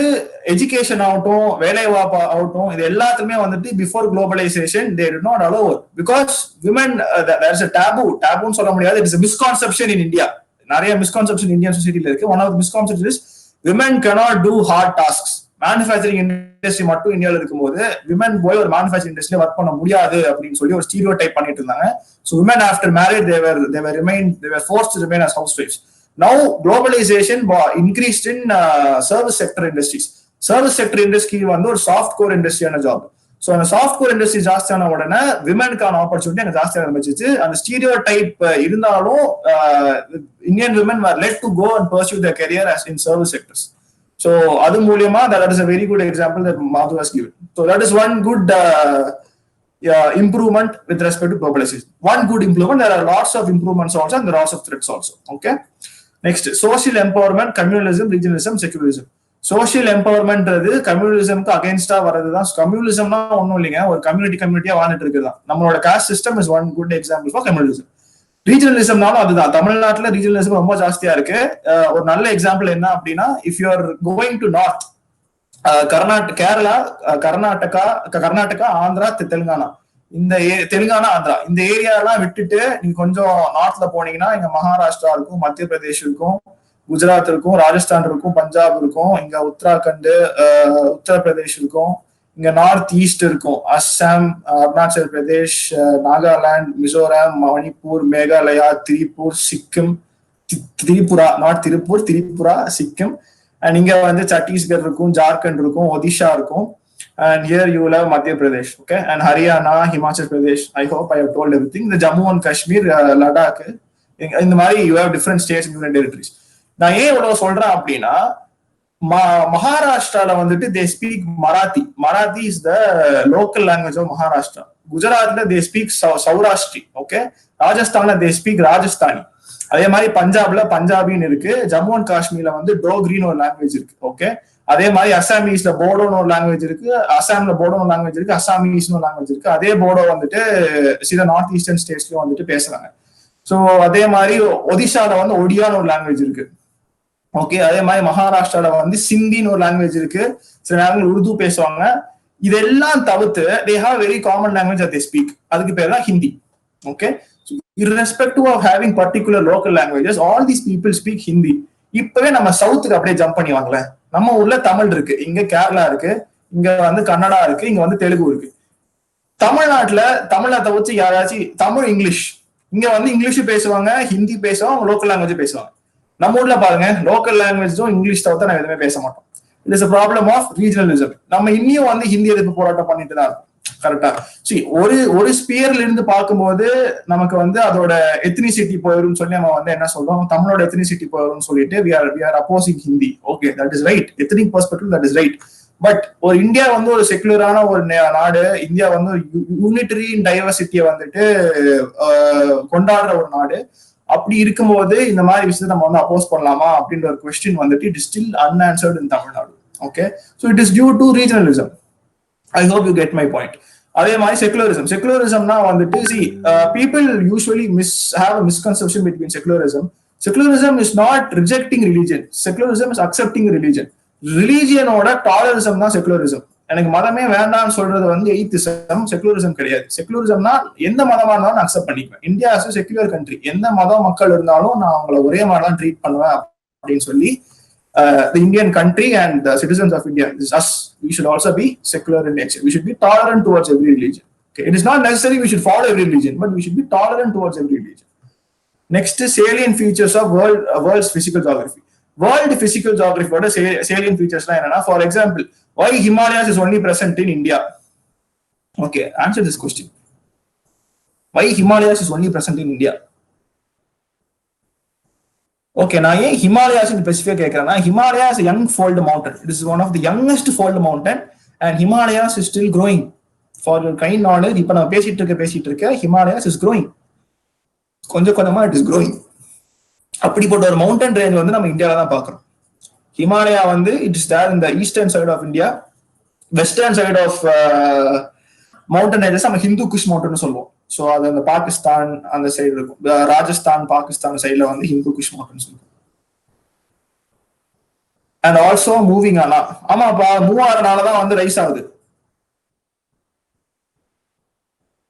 education ஆகட்டும், வேலை வாய்ப்பு ஆகட்டும், இது எல்லாத்துக்குமே வந்துட்டு before globalisation they did not allow it because women there is a taboo சொல்ல முடியாது. It is a misconception in India. நிறைய misconception இந்தியன் சொசைட்டில இருக்கு. One of the misconceptions is women cannot do hard tasks. Manufacturing industry மட்டும் இந்தியாவில் இருக்கும்போது women போய் ஒரு மேனுஃபேக்சரிங் இண்டஸ்ட்ரியில ஒர்க் பண்ண முடியாது அப்படின்னு சொல்லி ஒரு ஸ்டீரியோ டைப் பண்ணிட்டு இருந்தாங்க. So women after marriage they were forced to remain as housewives. Now globalization increased in service sector industries. Service sector industry வந்து ஒரு சாஃப்ட் கோர் இண்டஸ்ட்ரியான ஜாப். ஸோ அந்த சாஃப்ட் கோர் இண்டஸ்ட்ரி ஜாஸ்தியான உடனே விமனுக்கான ஆப்பர்ச்சுனிட்டி அங்கே ஜாஸ்தியாக ஆரம்பிச்சிச்சு. அந்த ஸ்டீரியோ டைப் இருந்தாலும் Indian women were led to go and pursue their career as in service sectors. So adu மூலியமா that is a very good example that Madhu has given. So that is one good improvement with respect to globalization. One good improvement. There are lots of improvements also and there are lots of threats also. Okay. Next, social empowerment, communalism, regionalism, secularism. Social empowerment கம்யூனிசம்க்கு அகைன்ஸ்டா வரதுதான். கம்யூனிசம்னா ஒன்றும் இல்லைங்க, ஒரு கம்யூனிட்டியா வாழ்ந்துட்டு இருக்குதான். நம்மளோட caste system is one good example for communism. ரீஜனலிசம்னாலும் அதுதான். தமிழ்நாட்டுல ரீஜனலிசம் ரொம்ப ஜாஸ்தியா இருக்கு. ஒரு நல்ல எக்ஸாம்பிள் என்ன அப்படின்னா, if you are going to north, Kerala, Karnataka, Andhra, Telangana, இந்த தெலுங்கானா, ஆந்திரா இந்த ஏரியாலாம் விட்டுட்டு நீங்க கொஞ்சம் நார்த்ல போனீங்கன்னா இங்க மகாராஷ்டிரா இருக்கும், மத்திய பிரதேஷ் இருக்கும், குஜராத் இருக்கும், ராஜஸ்தான் இருக்கும், பஞ்சாப் இருக்கும், இங்க உத்தராகண்ட், உத்தரப்பிரதேஷ் இருக்கும், இங்க நார்த் ஈஸ்ட் இருக்கும், அஸ்ஸாம், அருணாச்சல் பிரதேஷ், நாகாலாந்து, மிசோரம், மணிப்பூர், மேகாலயா, திரிபுரா, சிக்கிம், அண்ட் இங்க வந்து சத்தீஸ்கர் இருக்கும், ஜார்க்கண்ட் இருக்கும், ஒடிஷா இருக்கும், and here you will have Madhya Pradesh, okay, and Haryana, Himachal Pradesh. I hope I have told everything. The Jammu and Kashmir, Ladakh, இந்த மாதிரி you have different states and different territories. நான் ஏன் இவ்வளவு சொல்றேன் அப்படின்னா, மகாராஷ்டிரால வந்துட்டு they speak Marathi is the local language of Maharashtra. குஜராத்ல they speak Saurashtri, okay. ராஜஸ்தான்ல they speak Rajasthani. அதே மாதிரி பஞ்சாப்ல பஞ்சாபின்னு இருக்கு. ஜம்மு அண்ட் காஷ்மீர்ல வந்து டோக்ரின்னு ஒரு லாங்குவேஜ் இருக்கு, ஓகே. அதே மாதிரி அசாமீஸ்ல போடோன்னு ஒரு லாங்குவேஜ் இருக்கு, அசாம்ல போடோன்னு லாங்குவேஜ் இருக்கு, அசாமீஸ்னு ஒரு லாங்குவேஜ் இருக்கு. அதே போடோ வந்துட்டு சில நார்த் ஈஸ்டர்ன் ஸ்டேட்ஸ்லயும் வந்துட்டு பேசுறாங்க. ஸோ அதே மாதிரி ஒடிஷால வந்து ஒடியான்னு ஒரு லாங்குவேஜ் இருக்கு, ஓகே. அதே மாதிரி மகாராஷ்டிரால வந்து சிந்தின்னு ஒரு லாங்குவேஜ் இருக்கு, சில நேரங்கள் உருது பேசுவாங்க. இதெல்லாம் தவிர்த்து they have very common language that they speak. அதுக்கு பேர் தான் Hindi, okay. Irrespective of having particular local languages, all these people speak Hindi. இப்பவே நம்ம சவுத்துக்கு அப்படியே ஜம்ப் பண்ணி வாங்கல. நம்ம ஊர்ல தமிழ் இருக்கு, இங்க கேரளா இருக்கு, இங்க வந்து கன்னடா இருக்கு, இங்க வந்து தெலுங்கு இருக்கு. தமிழ்நாட்டுல தமிழை தவிர்த்து யாராச்சும் தமிழ் இங்கிலீஷ், இங்க வந்து இங்கிலீஷ் பேசுவாங்க, ஹிந்தி பேசுவாங்க, லோக்கல் லாங்குவேஜ் பேசுவாங்க. நம்ம ஊர்ல பாருங்க, லோக்கல் லாங்குவேஜும் இங்கிலீஷ் தவிர்த்து நான் எதுவுமே பேச மாட்டோம். It is a problem of regionalism. நம்ம இன்னும் வந்து ஹிந்தி எதிர்ப்பு போராட்டம் பண்ணிட்டு தான் இருக்கும், கரெக்டா? சரி, ஒரு ஸ்பியர்ல இருந்து பார்க்கும்போது நமக்கு வந்து அதோட எத்னிசிட்டி போயிடும் சொல்லி நம்ம வந்து என்ன சொல்றோம், தமிழோட எத்னிசிட்டி போயிடும் சொல்லிட்டு we are opposing Hindi. Okay, that is right. Ethnic perspective that is right. But ஒரு இந்தியா வந்து ஒரு செகுலரான ஒரு நாடு, இந்தியா வந்து யூனிட்டரி டைவர்சிட்டியை வந்துட்டு கொண்டாடுற ஒரு நாடு. அப்படி இருக்கும்போது இந்த மாதிரி விஷயத்தை நம்ம வந்து அப்போஸ் பண்ணலாமா அப்படின்ற ஒரு கொஸ்டின் வந்துட்டு it is still unanswered in Tamil Nadu. Okay, so it is due to regionalism. I hope you get my point. அதே மாதிரி செகுலரிசம்னா வந்துட்டு people usually have a misconception between secularism. Secularism is not rejecting religion, secularism is accepting religion. ரிலீஜியனோட டாலரிசம் தான் secularism. எனக்கு மதமே வேண்டாம்னு சொல்றது வந்து எய்த்திசம், செகுலரிசம் கிடையாது. செகுலரிசம்னா எந்த மதமா இருந்தாலும் நான் அக்செப்ட் பண்ணிக்குவேன். India is a secular country, எந்த மதம் மக்கள் இருந்தாலும் நான் அவங்களை ஒரே மாதிரி தான் ட்ரீட் பண்ணுவேன் அப்படின்னு சொல்லி the Indian country and the citizens of India, this is us, we should also be secular in nature. We should be tolerant towards every religion. Okay, it is not necessary we should follow every religion, but we should be tolerant towards every religion. Next is salient features of world's physical geography. World physical geography what is salient features la enna? For example, why Himalayas is only present in India? Okay, answer this question. Why Himalayas is only present in India? Okay, நான் ஏன் Himalayas specific கேட்கறேன்னா, Himalayas young fold mountain. It is one of the youngest fold mountain and Himalayas is still growing. For your kind knowledge, இப்போ நான் பேசிட்டு இருக்க Himalayas is growing. கொஞ்சம் கொஞ்சமா it is growing. அப்படிப்பட்ட ஒரு மவுண்டன் ரேஞ்ச் வந்து நம்ம இந்தியாவில தான் பார்க்குறோம். ஹிமாலயா வந்து it is there in the eastern side of India. Western side of mountain ranges நம்ம ஹிந்து குஷ் மவுண்டன் சொல்லுவோம். ஸோ அது அந்த பாகிஸ்தான் அந்த சைடு இருக்கும். ராஜஸ்தான் பாகிஸ்தான் சைட்ல வந்து ஹிந்து குஷ் மவுண்டன்ஸ் இருக்கும். அண்ட் ஆல்சோ மூவிங் ஆமாப்பா, மூவ் ஆகிறதுனாலதான் வந்து ரைஸ் ஆகுது.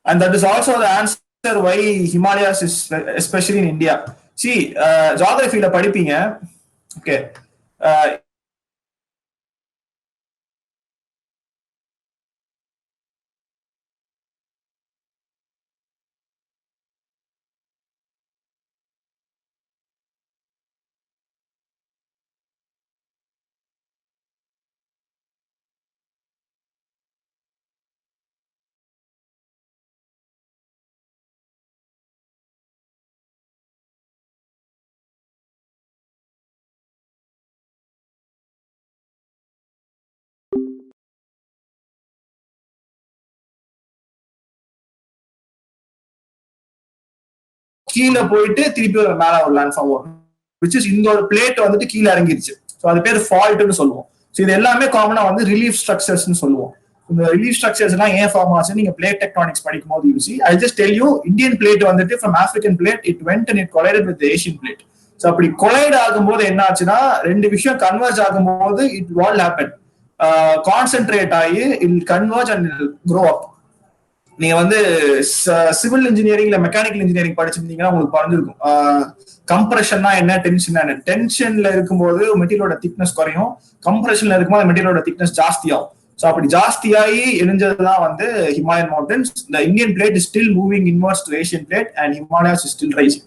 And that is also the answer why Himalayas is especially in India. சி ஜியோகிரபியில படிப்பீங்க. ஓகே, கீழே போயிட்டு திருப்பி ஒரு மேல ஒரு லேண்ட் ஃபார்ம் வரும், which is இந்த ஒரு பிளேட் வந்துட்டு கீழே இறங்கிருச்சு. ஸோ அது பேர் ஃபால்ட்னு சொல்லுவோம். ஸோ இது எல்லாமே காமனா வந்து ரிலீஃப் ஸ்ட்ரக்சர்ஸ்னு சொல்லுவோம். இந்த ரிலீஃப் ஸ்ட்ரக்சர்ஸ் எல்லாம் ஏன் ஃபார்ம் ஆச்சு நீங்க பிளேட் டெக்டானிக்ஸ் படிக்கும் போது you see. I just tell you, Indian plate வந்துட்டு from African plate it went and it collided with Asian plate. So அப்படி கொலைட் ஆகும்போது என்ன ஆச்சுன்னா, ரெண்டு விஷயம் கன்வர்ஜ் ஆகும்போது இட் வாட் ஹேப்பன், கான்சென்ட்ரேட் ஆகி it converge and grow up. நீங்க வந்து சிவில் இன்ஜினியரிங் இல்ல மெக்கானிக்கல் இன்ஜினியரிங் படிச்சிருந்தீங்கன்னா உங்களுக்கு பறந்துருக்கும் கம்ப்ரெஷன்னா என்ன, டென்ஷன் என்ன. டென்ஷன்ல இருக்கும்போது மெட்டீரியலோட திக்னஸ் குறையும், கம்ப்ரெஷன்ல இருக்கும்போது மெட்டீரியலோட திக்னஸ் ஜாஸ்தியாகும். ஸோ அப்படி ஜாஸ்தியாகி எழுஞ்சதுதான் வந்து Himalayan mountains. The Indian plate is still moving inverse to Asian plate and Himalayas is still rising.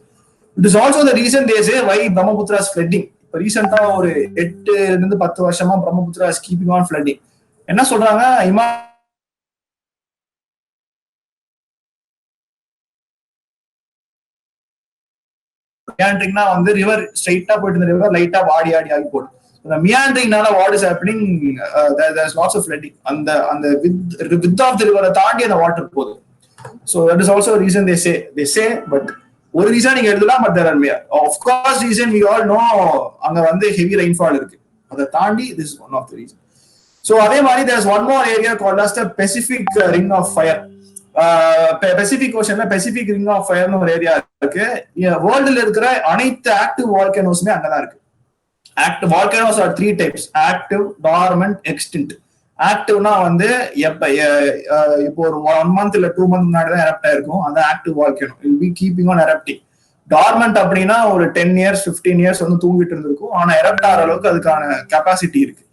It is also the reason they say why Brahmaputra is flooding. இப்போ ரீசெண்டா ஒரு 8 to 10 வருஷமா Brahmaputra is keeping on flooding. என்ன சொல்றாங்க, மியாண்ட்ரிங்னா வந்து ரிவர் ஸ்ட்ரைட்டா போயிட்டு இந்த ரிவர் லைட்டா ஆடி ஆகி போடும். இந்த மியாண்ட்ரிங்னால what is happening, there is lots of flooding. அந்த வித் ஆஃப் தி ரிவரை தாண்டி அந்த வாட்டர் போகுது. So that is also reason they say. But ஒரு ரீசன் நீங்க எழுதலாம், but there are of course reason we all know, அங்க வந்து ஹெவி ரெயின்ஃபால் இருக்கு. அதை தாண்டி this is one of the reason. So அதே மாதிரி there is one more area called as the Pacific ring of fire. Pacific ஓஷன்ல Pacific ring of ஃபயர்னு ஒரு ஏரியா இருக்கு. வேர்ல்டுல இருக்கிற அனைத்து ஆக்டிவ் வால்கனோஸுமே அங்கதான் இருக்கு. Active volcanoes are 3 types: active, dormant, extinct. ஆக்டிவ்னா வந்து இப்போ ஒரு 1 month இல்ல 2 month முன்னாடி தான் எரப்ட் ஆயிருக்கும், அந்த active volcano will be keeping on erupting. Dormant அப்படின்னா ஒரு 10 years 15 years வந்து தூங்கிட்டு இருந்திருக்கும், ஆனா எரப்ட் ஆகிற அளவுக்கு அதுக்கான கெப்பாசிட்டி இருக்கு.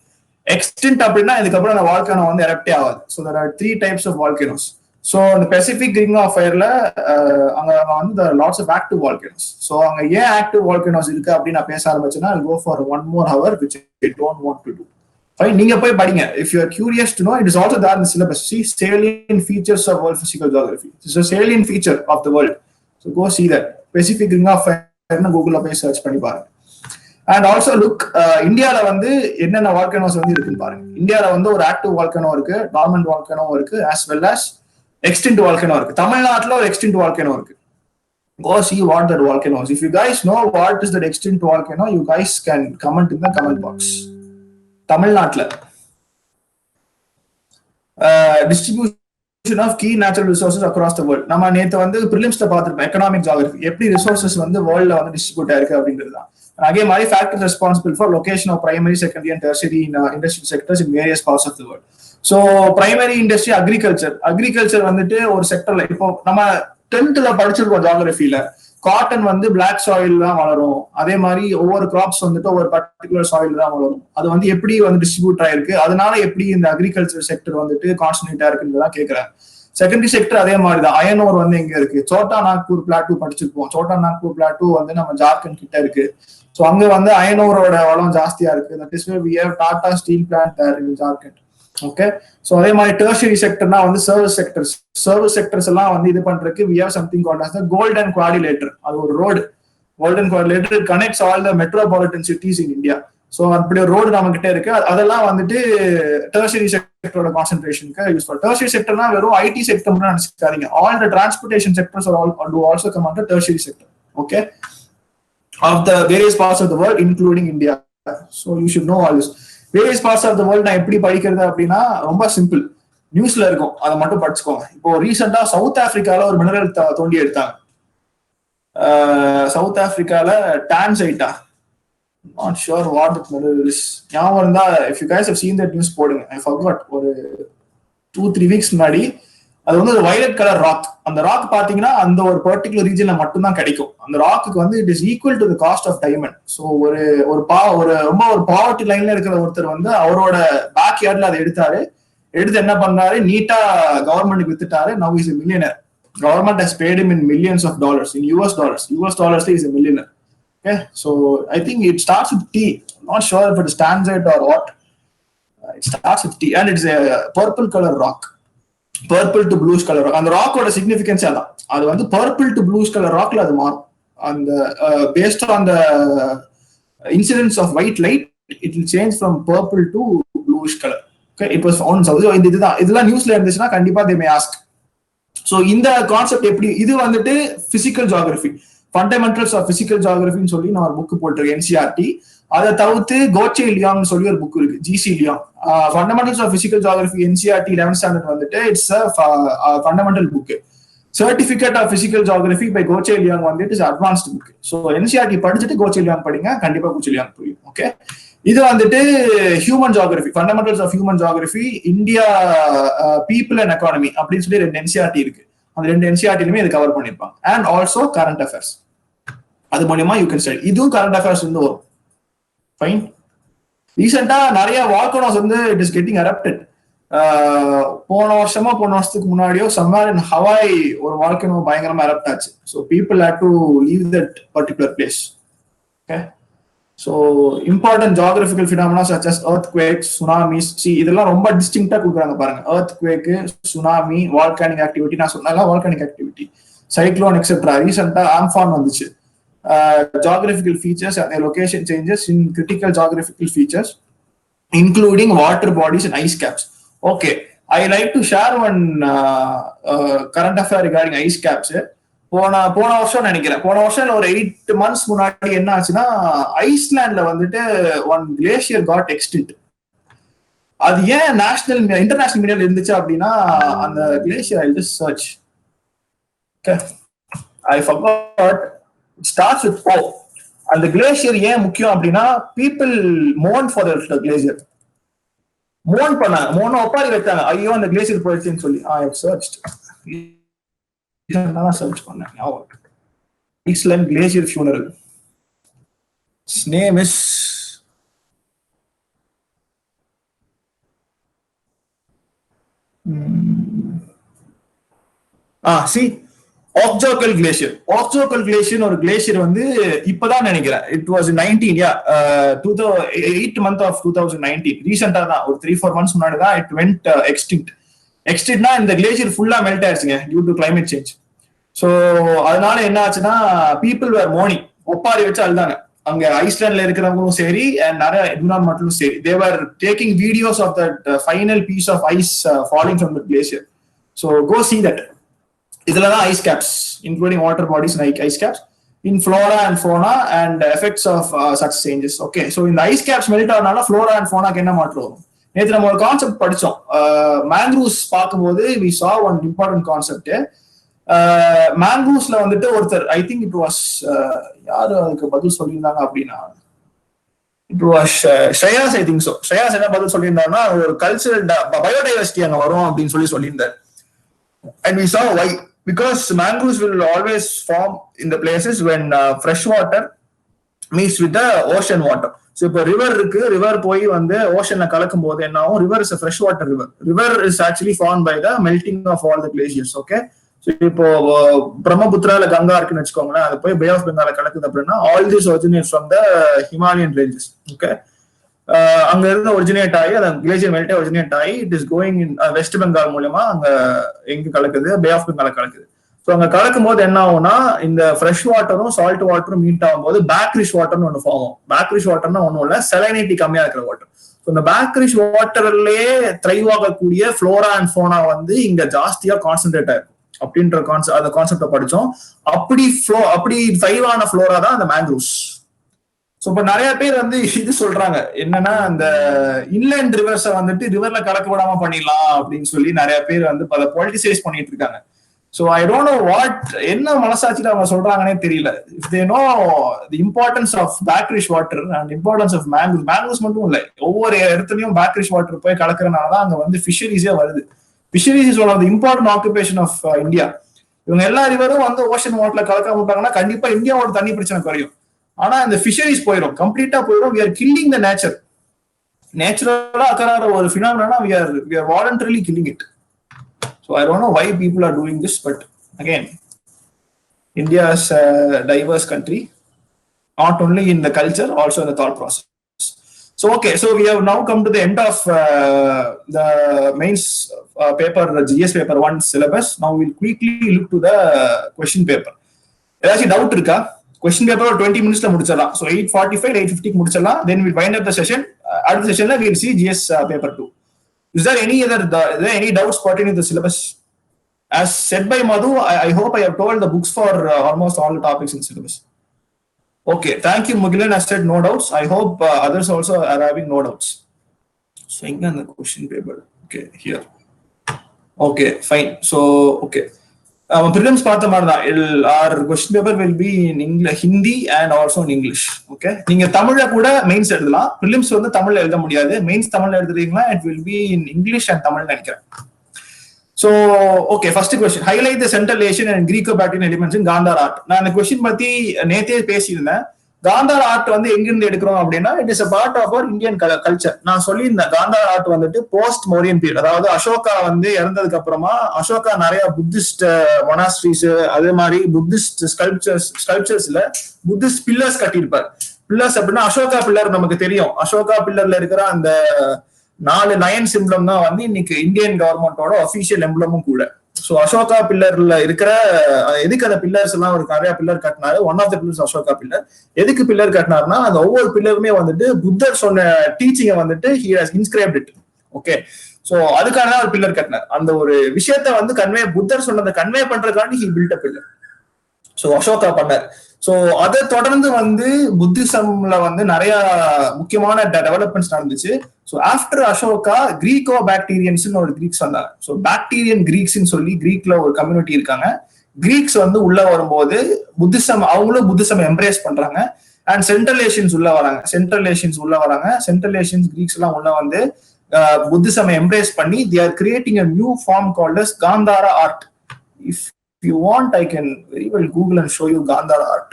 எக்ஸ்டின்ட் அப்படின்னா இதுக்கப்புறம் அந்த வால்கனோ வந்து எரப்டே ஆகாது. So there are 3 types of volcanoes. So இந்த பெசிபிக் ரிங் ஆஃப் ஃபயர்ல அங்க வந்து lots of active volcanoes. So அங்க ஏன் ஆக்டிவ் வால்கனோஸ் இருக்கு அப்படின்னு நான் பேச ஆரம்பிச்சேன்னா, I'll go for 1 more hour which I don't want to do. Fine, நீங்க போய் படிங்க. If you are curious to know, it is also there in the syllabus. See, salient features of world physical geography. This is a salient feature of the world. So go see that. Pacific ring of fire na Google போய் search பண்ணி பாருங்க. And also look, இந்தியால வந்து என்னென்ன volcanoes வந்து இருக்குன்னு பாருங்க. இந்தியால வந்து ஒரு ஆக்டிவ் வால்கனோ இருக்கு, டார்மன்ட் வால்கனோ இருக்கு, as well as extinct volcano இருக்கு. தமிழ்நாட்டுல ஒரு எக்ஸ்டின்ட் வால்கனோ இருக்கு. Go see what that volcano is. If you guys know what is that extinct volcano, you guys can comment in the comment box. Tamil Nadu distribution of key natural resources across the world. நம்ம நேத்து வந்து பிரிலிம்ஸ்ல பார்த்திருப்போம் economic geography எப்படி resources வந்து வேர்ல்ட்ல வந்து distribute ஆயிருக்கு அப்படின்றது தான். அதே மாதிரி factors responsible for location of primary secondary and tertiary industrial sectors in various parts of the world. So primary industry agriculture வந்துட்டு ஒரு செக்டர்ல இப்போ நம்ம 10th படிச்சிருக்கோம் ஜியோகிராஃபில காட்டன் வந்து பிளாக் சாயில் தான் வளரும். அதே மாதிரி ஒவ்வொரு கிராப்ஸ் வந்துட்டு ஒவ்வொரு பர்டிகுலர் சாயில் தான் வளரும். அது வந்து எப்படி வந்து டிஸ்ட்ரிபியூட் ஆயிருக்கு, அதனால எப்படி இந்த அக்ரிகல்ச்சர் செக்டர் வந்துட்டு கான்சன்ட்ரேட்டா இருக்குன்றதான் கேட்கிறேன். செகண்டரி செக்டர் அதே மாதிரிதான். அயன் ஓர் வந்து எங்க இருக்கு, சோட்டா நாக்பூர் பிளாட்டூ படிச்சிருப்போம். சோட்டா நாக்பூர் பிளாட்டூ வந்து நம்ம ஜார்க்கண்ட் கிட்ட இருக்கு. ஸோ அங்க வந்து அயன் ஓரோட வளம் ஜாஸ்தியா இருக்கு. That is way we have Tata steel plant there in Jharkhand. Okay, so அதே மாதிரி டெர்ஷரி செக்டர்னா வந்து சர்வீஸ் செக்டர்ஸ் எல்லாம் வந்து இது பண்றதுக்கு we have something called as the golden quadrilateral. அது ஒரு road, golden quadrilateral connects all the metropolitan cities in India. So அப்படி ஒரு ரோடு நம்ம கிட்ட இருக்கு. அதெல்லாம் வந்துட்டு டெர்ஷரி செக்டரோட கான்சென்ட்ரேஷனுக்கு யூஸ் பண்ணும். டெர்ஷரி செக்டர்னா வெறும் ஐடி செக்டர் மட்டும் நினைச்சுக்காதீங்க. All the transportation sectors do also come under tertiary sector, okay, of the various parts of the world including India. So you should know all this. Various parts of the world நான் எப்படி படிக்கிறது அப்படின்னா ரொம்ப simple, நியூஸ்ல இருக்கும், அதை மட்டும் படிச்சுக்கோங்க. இப்போ ரீசெண்டா சவுத் ஆப்பிரிக்கால ஒரு மினரல் தோண்டி எடுத்தாங்க. சவுத் ஆப்பிரிக்கால டான்சைட்டா, not sure what it mineral is. ஞாபகம் இருந்தா if you guys have seen that news போடுங்க. I forgot, ஒரு 2-3 வீக்ஸ் முன்னாடி அது வந்து ஒரு வயலட் கலர் ராக். அந்த ராக் பாத்தீங்கன்னா அந்த ஒரு பர்டிகுலர் ரீஜன்ல மட்டும்தான் கிடைக்கும். அந்த ராக்கு வந்து it is equal to the cost of diamond. So ஒரு ரொம்ப ஒரு பாவர்ட்டி லைன்ல இருக்கிற ஒருத்தர் வந்து அவரோட பேக் யார்ட்ல அதை எடுத்து என்ன பண்ணாரு, நீட்டா கவர்மெண்ட்டுக்கு வித்துட்டாரு. Now is a millionaire. Government has paid him in millions of dollars in US dollars is a millionaire. Okay, so I think it starts with T. Not sure if it stands or what. It starts with T and it's a purple color rock. Purple to bluish colour. அந்த ராக்கோட significance அதான். அது வந்து purple to bluish colour ராக்ல அது மாறும். அந்த based on the incidence of white light it will change from purple to bluish colour. Okay, it was found South. இதெல்லாம் நியூஸ்ல இருந்துச்சுன்னா கண்டிப்பா தே மே ஆஸ்க். ஸோ இந்த கான்செப்ட் எப்படி, இது வந்துட்டு physical geography, fundamentals of physical ஜியோகிராஃபின்னு சொல்லி நான் ஒரு புக் போட்டிருக்கேன், NCERT. அதை தவிர்த்து கோச்சே லியாங் சொல்லி ஒரு புக் இருக்கு, GC Leong, fundamentals of physical geography NCERT 11th standard வந்துட்டு it's fundamental book. Certificate of physical geography by Goh Cheng Leong வந்துட்டு it's advanced book. So NCERT படிச்சுட்டு கோச்சே லியாங் படிங்க, கண்டிப்பா கோச்சே லியாங் புரியும். ஓகே, இது வந்துட்டு human geography, fundamentals of human geography, India people and economy அப்படின்னு சொல்லி 2 NCERT இருக்கு. அந்த 2 NCERTலுமே இது கவர் பண்ணிருப்பாங்க. அண்ட் ஆல்சோ கரண்ட் அஃபேர்ஸ், அது மூலியமா யூ கேன் ஸ்டடி. இதுவும் கரண்ட் அஃபேர்ஸ் வந்து வரும். ஃபைன். ரீசெண்டா நிறைய வால்கனோஸ் வந்து இட் இஸ் கெட்டிங் எரப்டட். போன வருஷத்துக்கு முன்னாடியோ சம்வேர் இன் ஹவாய் ஒரு வால்கனோ பயங்கரமா எரப்ட் ஆச்சு. So people had to leave that particular place. Okay, so important geographical phenomena such as earthquakes, tsunamis. இதெல்லாம் ரொம்ப டிஸ்டிங்க்டா கொடுக்குறாங்க பாருங்க. earthquake, tsunami, volcanic activity. நான் சொன்னால volcanic activity, cyclone etc. ரீசெண்டா ஆம்ஃபான் வந்துச்சு. Geographical features and their location changes in critical geographical features including water bodies and ice caps. Okay, I like to share one current affair regarding ice caps. போன வருஷம் நினைக்கிறேன், போன வருஷம் ஒரு 8 months முன்னாடி என்ன ஆச்சுன்னா, ஐஸ்லாண்ட்ல வந்துட்டு ஒன் கிளேஷியர் காட் எக்ஸ்டிங்க்ட். அது ஏன் இன்டர்நேஷனல் மீடியால இருந்துச்சு அப்படின்னா, அந்த glacier I just search. Okay, I forgot. Starts with O. அந்த கிளேஷியர் ஏன் முக்கியம் அப்படின்னா, people mourn for the glacier. Mourn பண்ணாங்க, மோன ஒப்பாரி வச்சாங்க, ஐயோ அந்த கிளேஷியர் போயிடுச்சுன்னு சொல்லி. ஐ ஹவ் சர்ச்ட், சர்ச் பண்ணேன். Iceland glacier funeral. His name is see Okjokull glacier. Okjokull glacier ஒரு கிளேஷியர் வந்து இப்பதான் நினைக்கிறேன், it was 8th month of 2019. ரீசெண்டா தான், ஒரு 3-4 months முன்னாடி தான் இட் வென்ட் எக்ஸ்டிங்க்ட். எக்ஸ்டிங்க்ட்னா இந்த கிளேஷியர் ஃபுல்லா மெல்ட் ஆயிடுச்சுங்க due to climate change. So அதனால என்ன ஆச்சுன்னா, பீப்புள் வேர் மோர்னிங், ஒப்பாரி வச்சு அழுதாங்க. அங்க ஐஸ்லாண்ட்ல இருக்கிறவங்களும் சரி, நிறைய என்விரான்மெண்டலும் சரி, they were taking videos of that final piece of ice falling from the glacier. So go see that. இதுல தான் ice caps, including water bodies like ice caps, in flora and fauna and effects of such changes. Okay, so இந்த ice caps melt ஆனால flora and fauna க்கு என்ன மாற்றம் வரும்? நேற்று நம்ம ஒரு கான்செப்ட் படிச்சோம். மேங்க்ரூவ்ஸ் பார்க்கும்போது we saw one important concept. மேங்க்ரூவ்ஸ்ல வந்துட்டு ஒருத்தர், ஐ திங்க் இட் வாஸ், யாரு அதுக்கு பதில் சொல்லியிருந்தாங்க அப்படின்னா, it was Shreyas, I think so. Shreyas என்ன பதில் சொல்லியிருந்தாருன்னா, ஒரு கல்ச்சரல் பயோடைவர்சிட்டி அங்க வரும் அப்படின்னு சொல்லியிருந்தார். And we saw why. Because mangroves will always form in the places when fresh water meets with the ocean water. So இப்போ ரிவர் இருக்கு, ரிவர் போய் வந்து ஓஷன்ல கலக்கும் போது என்ன ஆகும்? River is a fresh water river. River is actually formed by the melting of all the glaciers. Okay, so இப்போ பிரம்மபுத்திரால கங்கா இருக்குன்னு வச்சுக்கோங்களேன், அது போய் பே ஆஃப் பெங்கால கலக்குது அப்படின்னா all this originates from the Himalayan ranges. Okay, அங்க இருந்து ஒரிஜினேட் ஆகி அந்த கிளேசியர் மெல்ட்டே ஒரிஜினேட் ஆகி it is going in west Bengal மூலமா அங்க எங்க கலக்குது? பே ஆஃப் பெங்கால கலக்குது. ஸோ அங்க கலக்கும் போது என்ன ஆகும்னா, இந்த ஃப்ரெஷ் வாட்டரும் சால்ட் வாட்டரும் மீட் ஆகும்போது பேக்ரிஷ் வாட்டர்னு ஒன்று ஃபார்ம் ஆகும். பேக்ரிஷ் வாட்டர்னா ஒன்றும் இல்லை, செலைனிட்டி கம்மியா இருக்கிற வாட்டர். ஸோ இந்த பேக்ரிஷ் வாட்டர்லயே த்ரைவ் ஆகக்கூடிய ஃப்ளோரா அண்ட் ஃபோனா வந்து இங்க ஜாஸ்தியா கான்சென்ட்ரேட் ஆயிருக்கும் அப்படின்ற அந்த கான்செப்டை படிச்சோம். அப்படி த்ரைவ் ஆன ஃப்ளோரா தான் அந்த மேங்க்ரூவ்ஸ். ஸோ இப்போ நிறைய பேர் வந்து இது சொல்றாங்க என்னன்னா, அந்த இன்லேண்ட் ரிவர்ஸை வந்துட்டு ரிவர்ல கலக்க விடாம பண்ணிடலாம் அப்படின்னு சொல்லி நிறைய பேர் வந்து பல பொலிட்டிசைஸ் பண்ணிட்டு இருக்காங்க. So I don't know what, என்ன மனசாட்சியில அவங்க சொல்றாங்கன்னே தெரியல. If they know the importance of brackish water and importance of mangroves மட்டும் இல்லை, ஒவ்வொரு இடத்துலயும் பேக்ரிஷ் வாட்டர் போய் கலக்கிறதுனால தான் அங்க வந்து ஃபிஷரிஸே வருது. Fisheries is one of the important occupation of India. இவங்க எல்லா ரிவரும் வந்து ஓஷன் வாட்டர்ல கலக்க விட்டாங்கன்னா கண்டிப்பா இந்தியாவோட தண்ணி பிரச்சனை குறையும். ஆனா இந்த ஃபிஷரிஸ் போயிடும், கம்ப்ளீட்டா போயிடும். we are killing the nature. நேச்சுரலா அக்கறார ஒரு phenomena we are voluntarily killing it. So I don't know why people are doing this, but again, India is a diverse country, not only in the culture, also in the thought process. So okay, so we have now come to the end of the mains paper, GS paper 1 syllabus. Now we'll quickly look to the question paper. ஏதாச்சும் doubt இருக்கா? Question paper ஒரு 20 மினிட்ஸ்ல முடிச்சிடலாம். So 8:45 8:50 முடிச்சிடலாம். Then will wind up the session. அடுத்த செஷன்ல will see GS paper 2. Is there any doubts pertaining to the syllabus? As said by Madhu, I hope I have told the books for almost all the topics in syllabus. Okay, thank you Mugilan. I said no doubts. I hope others also are having no doubts. So inga the question paper. Okay, here. Okay, fine. So okay. Prelims பார்த்த மாதிரி தான். Our question paper will be in English, Hindi and also in English. Okay, நீங்க தமிழ்ல கூட mains எழுதலாம். prelims வந்து தமிழ்ல எழுத முடியாது. மெயின்ஸ் தமிழ்ல எழுதுறீங்களா, it will be in English and Tamil நினைக்கிறேன். So okay, first question, highlight the Central Asian and Greco-Bactrian elements in Gandhara art. நான் இந்த கொஸ்டின் பத்தி நேத்தே பேசியிருந்தேன். காந்தார் ஆர்ட் வந்து எங்கிருந்து எடுக்கிறோம் அப்படின்னா, it is a part of our Indian culture. நான் சொல்லியிருந்தேன் காந்தார் ஆர்ட் வந்துட்டு போஸ்ட் மௌரியன் பீரியட், அதாவது அசோகா வந்து இறந்ததுக்கு அப்புறமா அசோகா நிறைய புத்திஸ்ட் மொனாஸ்ட்ரீஸ், அதே மாதிரி புத்திஸ்ட் ஸ்கல்ப்சர்ஸ்ல புத்திஸ்ட் பில்லர்ஸ் கட்டியிருப்பார். பில்லர்ஸ் அப்படின்னா அசோகா பில்லர் நமக்கு தெரியும். அசோகா பில்லர்ல இருக்கிற அந்த 4 லயன் சிம்பிளம் தான் வந்து இன்னைக்கு இந்தியன் கவர்மெண்டோட அபிஷியல் எம்பளமும் கூட. சோ அசோகா பில்லர்ல இருக்கிற எதுக்கு அந்த பில்லர்ஸ் எல்லாம் ஒரு நிறைய பில்லர் கட்டினாரு. One of the pillars Ashoka pillar. எதுக்கு பில்லர் கட்டினாருன்னா, அந்த ஒவ்வொரு பில்லருமே வந்துட்டு புத்தர் சொன்ன டீச்சிங்கை வந்துட்டு he has inscribed it. Okay, so அதுக்காக தான் ஒரு பில்லர் கட்டினார். அந்த ஒரு விஷயத்த வந்து புத்தர் சொன்னதை கன்வே பண்றதுக்காண்டி he built a pillar. So Ashoka பண்ணார். சோ அதை தொடர்ந்து வந்து புத்திசம்ல வந்து நிறைய முக்கியமான டெவலப்மெண்ட்ஸ் நடந்துச்சு. ஸோ ஆஃப்டர் அசோகா கிரீக்கோ பாக்டீரியன்ஸ் ஒரு கிரீக்ஸ் வந்தாங்க. ஸோ பாக்டீரியன் கிரீக்ஸ் சொல்லி கிரீக்ல ஒரு கம்யூனிட்டி இருக்காங்க. கிரீக்ஸ் வந்து உள்ள வரும்போது புத்திசம், அவங்களும் புத்திசம் எம்ப்ரேஸ் பண்றாங்க. அண்ட் சென்ட்ரல் ஏஷியன்ஸ் உள்ள வராங்க. சென்ட்ரல் ஏஷியன்ஸ் கிரீக்ஸ் எல்லாம் உள்ள வந்து புத்திசம் எம்ப்ரேஸ் பண்ணி they are creating a new form called as Gandhara art. If you want, I can very well Google and show you Gandhara art.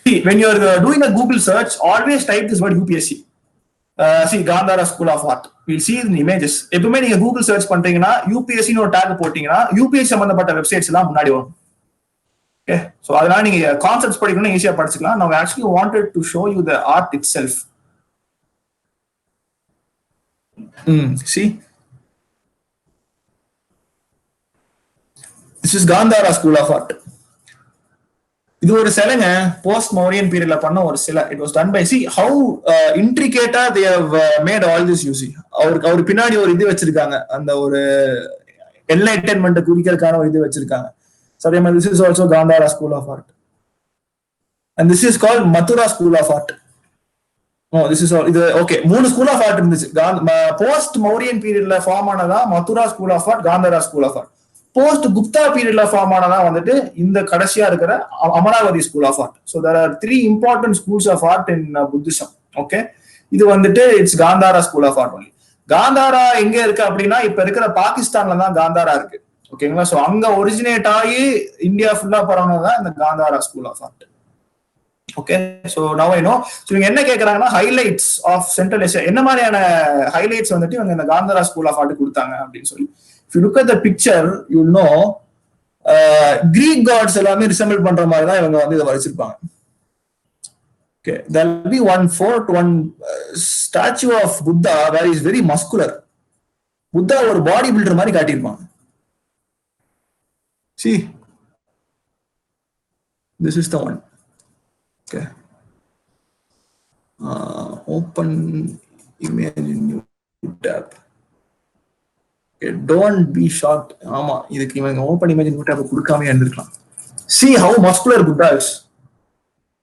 See, when you are doing a Google search, always type this word UPSC. See, Gandhara School of Art. We'll see in images. எப்பவுமே நீங்க Google search பண்றீங்கன்னா UPSC ஒரு talk போட்டீங்கன்னா UPSC சம்பந்தப்பட்ட websites எல்லாம் முன்னாடி வரும். Okay, so அதனால நீங்க கான்செப்ட்ஸ் படிக்கணும்னா ஈஸியா படிச்சுக்கலாம். Now I actually wanted to show you the art itself. See, this is Gandhara School of Art. இது ஒரு சிலைங்க, போஸ்ட் மௌரியன் பீரியட்ல பண்ண ஒரு சிலை. It was done by see how இன்ட்ரிகேட்டா they have made all this you see. அவருக்கு பின்னாடி ஒரு இது வச்சிருக்காங்க, அந்த ஒரு என்லைட்டன்மெண்ட் குறிக்கிறதுக்கான ஒரு இது வச்சிருக்காங்க. அதே மாதிரி this is also Gandhara school of art and this is called Mathura school of art. This is இது ஓகே. 3 ஸ்கூல் ஆஃப் ஆர்ட் இருந்துச்சு. போஸ்ட் மௌரியன் பீரியட்ல ஃபார்ம் ஆனதா Mathura school of art, Gandhara school of art. Post Gupta பீரியட்ல ஃபார்ம் ஆனதா வந்துட்டு இந்த கடைசியா இருக்கிற Amaravati school of art. So there are 3 important schools of art in Buddhism. Okay, இது வந்துட்டு it's Gandhara school of art only. Gandhara எங்க இருக்கு அப்படின்னா இப்ப இருக்கிற பாகிஸ்தான்ல தான் காந்தாரா இருக்கு. ஓகேங்களா? ஸோ அங்க ஒரிஜினேட் ஆகி இந்தியா ஃபுல்லா பரவனதான் இந்த Gandhara school of art. Okay, so now I know. So இவங்க என்ன கேட்கறாங்கன்னா ஹைலைட்ஸ் ஆஃப் சென்ட்ரல் ஏஷியா, என்ன மாதிரியான ஹைலைட்ஸ் வந்துட்டு இவங்க இந்த காந்தாரா ஸ்கூல் ஆஃப் ஆர்ட் கொடுத்தாங்க அப்படின்னு சொல்லி. If you look at the picture, you know Greek gods எல்லாமே ரிசெம்பிள் பண்ற மாதிரி தான் இவங்க வந்து இதை வரைச்சிருப்பாங்க. Okay, there will be one statue of Buddha where he is very muscular. Buddha ஒரு பாடி பில்டர் மாதிரி காட்டியிருப்பாங்க. See, this is the one. Okay, open image in new tab. Don't be shocked. ஆமா, இதுக்கு இவங்க ஓப்பன் இமேஜ் நோட் டாப் கொடுக்காம இருந்திருக்கலாம். See how muscular Buddha is.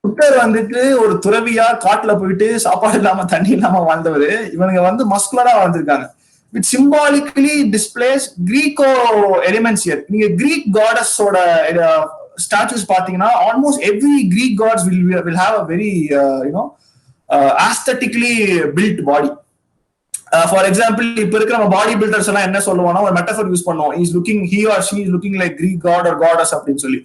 புத்தர் வந்துட்டு ஒரு துறவியா காட்டுல போயிட்டு சாப்பாடு இல்லாம தண்ணி இல்லாம வாழ்ந்தவர். இவனுங்க வந்து மஸ்குலரா வாழ்ந்திருக்காங்க. With symbolically displays Greco elements here. நீங்க கிரீக் காடஸோட ஸ்டாச்சுஸ் பாத்தீங்கன்னா almost every Greek gods will have a very aesthetically built body. For example, இப்ப இருக்கிற நம்ம பாடி பில்டர்ஸ் எல்லாம் என்ன சொல்லுவோம்னா ஒரு மெட்டஃபர் யூஸ் பண்ணுவோம். he or she is looking like Greek god or goddess அப்படின்னு சொல்லி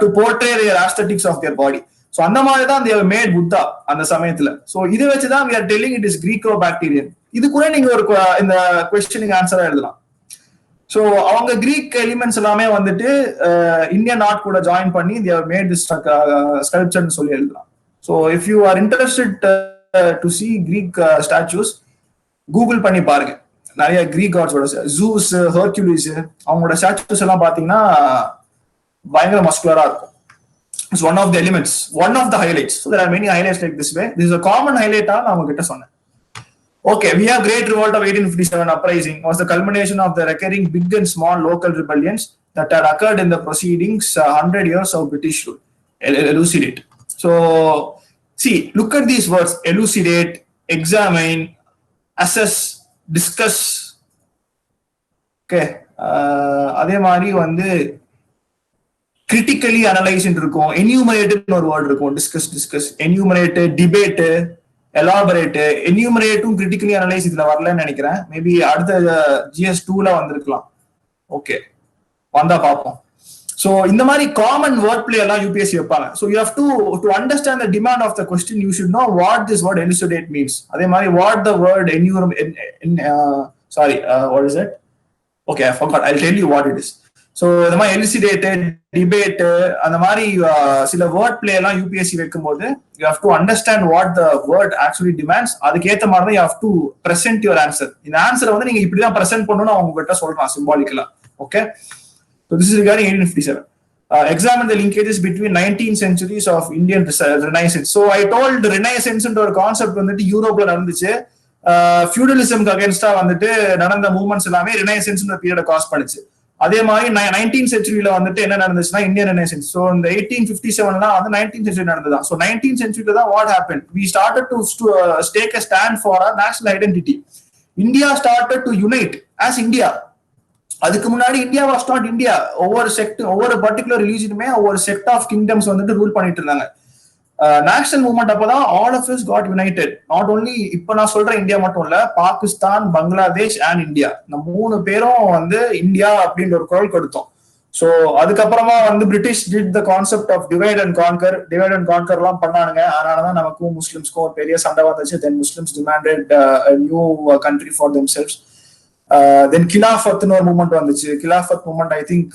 to portray their aesthetics of their body. So அந்த மாதிரி தான் they have made Buddha அந்த சமயத்துல. ஸோ இது வச்சுதான் we are telling it is Greco-Bacterian. இது கூட நீங்க ஒரு இந்த கொஸ்டினுக்கு ஆன்சரா எழுதலாம். ஸோ அவங்க கிரீக் எலிமெண்ட்ஸ் எல்லாமே வந்துட்டு இந்தியன் ஆர்ட் கூட ஜாயின் பண்ணி they have made this sculpture சொல்லி எழுதலாம். So if you are interested to see Greek statues, Google பண்ணி பாருங்க. நிறைய கிரீக் காட்ஸோட ஜூஸ், ஹெர்குலிஸ், அவங்களோட ஸ்டாச்சுஸ் எல்லாம் பாத்தீங்கன்னா பயங்கர மஸ்குலரா இருக்கும். It's one of the elements, one of the highlights. So there are many highlights like this way. This is a common highlight நான் அவங்க கிட்ட சொன்னேன். Okay, we have Great Revolt of 1857 uprising was the culmination of the recurring big and small local rebellions that had occurred in the proceedings 100 years of British rule. Elucidate. So see, look at these words: elucidate, examine, assess, discuss. Okay, அதே மாதிரி வந்து critically analyse இருக்கும். என்யூமரேட்னு ஒரு word இருக்கும். Discuss, enumerate, debate, elaborate. என்யூமரேட்டும் critically analyse இதுல வரலன்னு நினைக்கிறேன். மேபி அடுத்த GS2ல வந்திருக்கலாம். ஓகே, வந்தா பார்ப்போம். So இந்த மாதிரி காமன் வேர்ட் பிளே எல்லாம் UPSC வைப்பாங்க. So you have to understand the demand of the question. You should know what this word elucidate means. அதே மாதிரி what the word what is it? Okay, I forgot. I'll tell you what it is. So இந்த மாதிரி elucidate, debate, அந்த மாதிரி சில word play எல்லாம் UPSC வைக்கும்போது you have to understand what the word actually demands. அதுக்கு ஏத்த மாதிரி தான் you have to present your answer. இந்த ஆன்சரை வந்து நீங்க இப்படிதான் பிரசன்ட் பண்ணணும்னு அவங்க கிட்ட சொல்றான் சிம்பாலிக்கலா. Okay, so this is regarding 1857. Examine the linkages between 19th centuries of Indian Renaissance. So I told Renaissance ன்ற ஒரு கான்செப்ட் வந்துட்டு யூரோப்ல நடந்துச்சு. ஃபியூடலிசம்க்கு அகைன்ஸ்டா வந்துட்டு நடந்த மூவ்மெண்ட்ஸ் எல்லாமே ரினைசன்ஸ்ன்ற பீரியட காஸ் பண்ணுச்சு. அதே மாதிரி 19th centuryல வந்துட்டு என்ன நடந்துச்சுன்னா இந்தியன் ரெனைசன்ஸ். ஸோ இந்த 1857 வந்து 19th century நடந்ததுதான். ஸோ 19th centuryல தான் what happened? We started to take a stand for our national identity. India started to unite as India. அதுக்கு முன்னாடி இந்தியா வாஸ் நாட் இந்தியா. ஒவ்வொரு பர்டிகுலர் ரிலீஜனுமே ஒவ்வொரு செட் ஆஃப் கிங்டம்ஸ் வந்துட்டு rule பண்ணிட்டு இருந்தாங்க. National movement அப்பதான் all of us got united. Not only இப்ப நான் சொல்ற இந்தியா மட்டும் இல்ல, பாகிஸ்தான், பங்களாதேஷ் அண்ட் இந்தியா, இந்த 3 பேரும் வந்து இந்தியா அப்படின்ற ஒரு குரல் கொடுத்தோம். ஸோ அதுக்கப்புறமா வந்து British did the concept of divide and conquer எல்லாம் பண்ணானுங்க. அதனாலதான் நமக்கும் முஸ்லிம்ஸ்க்கும் ஒரு பெரிய சண்டை வந்துச்சு. Then Muslims demanded new country for themselves. Then Khilafat ஒரு மூவ்மெண்ட் வந்துச்சு. Khilafat movement I think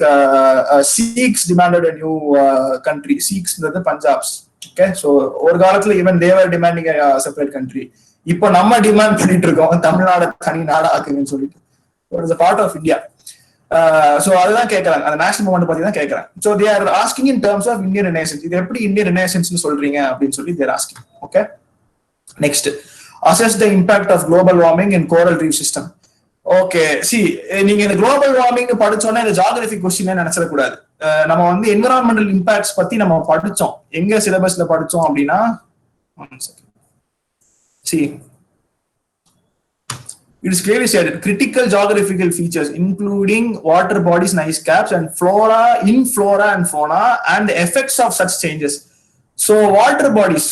Sikhs demanded a new country. Sikhs Punjabs. Okay, so ஒரு காலத்துல even they were demanding a separate country. இப்போ நம்ம டிமாண்ட் பண்ணிட்டு இருக்கோம் தமிழ்நாடு தனி நாடா ஆக்குங்கன்னு சொல்லிட்டு. It is a part of India. So அதுதான் கேட்கறாங்க, அந்த நேஷனல் மூவ்மெண்ட் பத்தி தான் கேட்கறாங்க. So they are asking in terms of Indian renaissance. இது எப்படி இந்தியன் ரினைசன்ஸ் சொல்றீங்க அப்படின்னு சொல்லி they're asking. Okay, next, assess the impact of global warming in coral reef system. Okay, see நீங்க இந்த குளோபல் வார்மிங் படிச்சோன்னா இந்த ஜியோகிராபி கொஸ்டின் நினைச்சிடக்கூடாது. நம்ம வந்து என்விரான்மெண்டல் இம்பாக்ட்ஸ் பத்தி நம்ம படிச்சோம். எங்க சிலபஸ்ல படிச்சோம் அப்படின்னா, see, it is clearly stated critical geographical features including water bodies and ice caps and flora and fauna and the effects of such changes. So water bodies,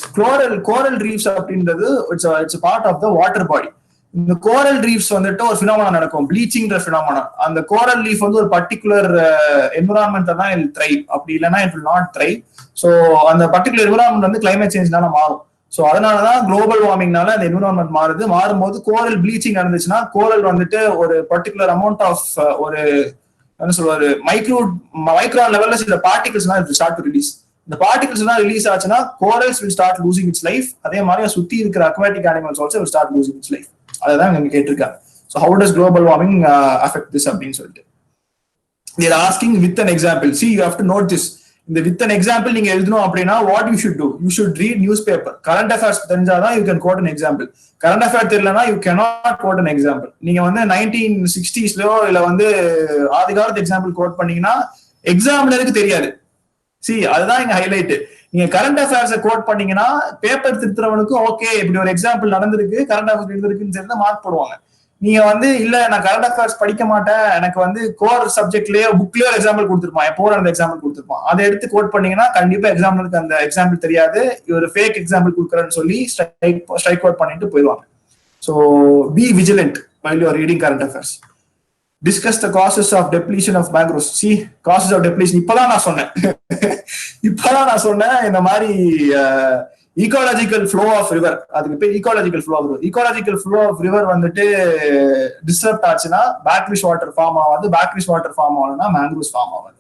coral reefs அப்படின்றது it's a part of the water body. இந்த கோரல் reefs வந்துட்டு ஒரு phenomena நடக்கும், bleaching phenomena. அந்த coral reef வந்து ஒரு particular environment தான் இல் thrive, அப்படி இல்லைன்னா it will not thrive. So அந்த பர்டிகுலர் என்விரான்மெண்ட் வந்து கிளைமேட் சேஞ்ச்னால மாறும். ஸோ அதனாலதான் குளோபல் வார்மிங்னால அந்த என்விரான்மெண்ட் மாறுது. மாறும்போது கோரல் ப்ளீச்சிங் நடந்துச்சுன்னா கோரல் வந்துட்டு ஒரு பர்டிகுலர் அமௌண்ட் ஆஃப் ஒரு என்ன சொல்லுவாரு மைக்ரான் லெவல்ல சில பார்ட்டிகல்ஸ் தான் ஸ்டார்ட் டு ரிலீஸ். இந்த பார்ட்டிகல்ஸ் எல்லாம் ரிலீஸ் ஆச்சுன்னா corals will start losing it's life. அதே மாதிரி சுத்தி இருக்கிற aquatic animals also will start losing it's life. அதான் இங்க கேட்டிருக்காங்க. So how does global warming affect this அப்படின்னு சொல்லிட்டு they are asking with an example. See, you have to note this. இந்த with an example நீங்க எழுதணும் அப்படின்னா what you should do, you should read newspaper. current affairs தெரிஞ்சாதான் you can quote an example. current affair தெரியலனா you cannot quote an example. நீங்க வந்து 1960ஸ்லயோ இல்ல வந்து ஆதி காலத்து எக்ஸாம்பிள் கோட் பண்ணீங்கன்னா எக்ஸாமினருக்கு தெரியாது. See, அதுதான் இங்க ஹைலைட். நீங்க கரண்ட் அஃபேர்ஸ் கோட் பண்ணீங்கன்னா பேப்பர் திருத்துறவனுக்கும் ஓகே இப்படி ஒரு எக்ஸாம்பிள் நடந்திருக்கு, கரண்ட் அஃபேர்ஸ் நடந்திருக்குன்னு தெரிஞ்சா மார்க் போடுவாங்க. நீங்க வந்து இல்ல நான் கரண்ட் அஃபேர்ஸ் படிக்க மாட்டேன், எனக்கு வந்து கோர் சப்ஜெக்ட்லயே புக்லயே எக்ஸாம்பிள் கொடுத்துருப்பான், எப்போ அந்த எக்ஸாம்பிள் கொடுத்துருப்பான், அதை எடுத்து கோட் பண்ணீங்கன்னா கண்டிப்பா எக்ஸாம்பிளுக்கு அந்த எக்ஸாம்பிள் தெரியாது, ஒரு ஃபேக் எக்ஸாம்பிள் கொடுக்குறேன்னு சொல்லி ஸ்ட்ரைக் அவுட் பண்ணிட்டு போயிடுவாங்க. So B vigilant while you are reading current affairs. Discuss the causes of depletion of mangroves. See, causes of depletion இப்பதான் நான் சொன்னேன் இந்த மாதிரி ecological flow of river. அதுக்கு பேர் ecological flow of river. ecological flow of river வந்துட்டு disrupt ஆச்சுன்னா backwash water form ஆகாது, backwash water form ஆகணும்னா mangroves form ஆகாது.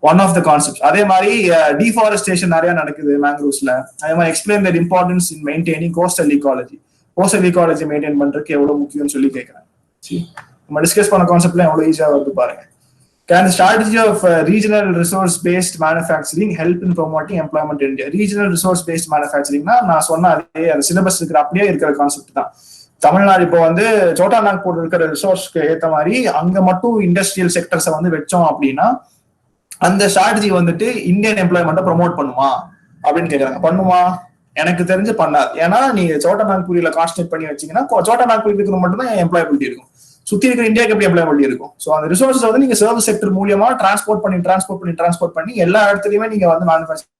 One of the concepts. அதே மாதிரி deforestation நிறைய நடக்குது mangroves-ல. அதே மாதிரி explain their importance in maintaining coastal ecology. coastal ecology maintain பண்றதுக்கு எவ்வளவு முக்கியம்னு சொல்லி கேட்கிறேன். நம்ம டிஸ்கஸ் பண்ண கான்செப்ட்ல எவ்வளவு ஈஸியா வருது பாருங்க. Can the strategy of regional resource-based manufacturing help in promoting employment in India? Regional resource-based manufacturing நான் சொன்ன அதே அந்த சிலபஸ் இருக்கிற அப்படியே இருக்கிற கான்செப்ட் தான். தமிழ்நாடு இப்போ வந்து சோட்டா நாக்பூர் இருக்கிற ரிசோர்ஸ்க்கு ஏற்ற மாதிரி அங்க மட்டும் இண்டஸ்ட்ரியல் செக்டர்ஸை வந்து வச்சோம் அப்படின்னா அந்த ஸ்ட்ராட்டஜி வந்துட்டு இந்தியன் எம்ப்ளாய்மெண்ட்டை ப்ரொமோட் பண்ணுமா அப்படின்னு கேட்கறாங்க. பண்ணுமா? எனக்கு தெரிஞ்சு பண்ணாது. ஏன்னா நீங்க சோட்டா நாக்பூரியில கான்சன்ட்ரேட் பண்ணி வச்சீங்கன்னா சோட்டா நாக்பூர் இருக்கிறது மட்டும் தான் எம்ப்ளாயபிலிட்டி இருக்கும், சுத்தி இருக்கிற இந்தியாவுக்கு எப்படி எம்ப்ளாயபிலிட்டி இருக்கும். ஸோ அந்த ரிசோர்ஸஸ் வந்து நீங்க சர்வீஸ் செக்டர் மூலியமா டிரான்ஸ்போர்ட் பண்ணி எல்லா இடத்துலயுமே நீங்க வந்து மேனுஃபேக்சரிங்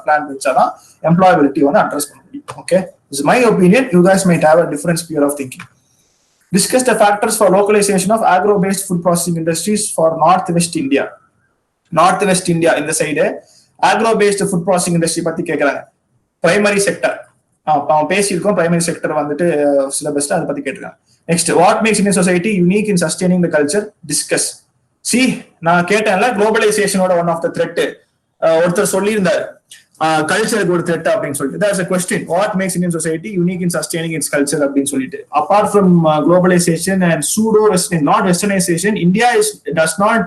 பிளான் வச்சாதான் எம்ப்ளாயபிலிட்டி வந்து அட்ரஸ் பண்ண முடியும். Okay, this is my opinion. You guys might have a different sphere of thinking. Discuss the factors for localization of agro-based food processing industries for Northwest India. Northwest India இந்த side agro-based food processing industry பத்தி கேட்கறாங்க. Primary sector அவன் பேசியிருக்கோம், primary sector வந்துட்டு சிலபஸ்ல அதை பத்தி கேட்டிருக்காங்க. Next, what makes Indian society unique in sustaining the culture? Discuss. C, நான் கேட்டேன்ல குளோபலைசேஷனோட ஒன் ஆஃப் த த்ரெட் ஒருத்தர் சொல்லியிருந்தாரு கல்ச்சருக்கு ஒரு த்ரெட் அப்படின்னு சொல்லிட்டு. That's a question. What makes Indian society unique in sustaining its culture அப்படின்னு சொல்லிட்டு. Apart from globalization and not westernization, India does not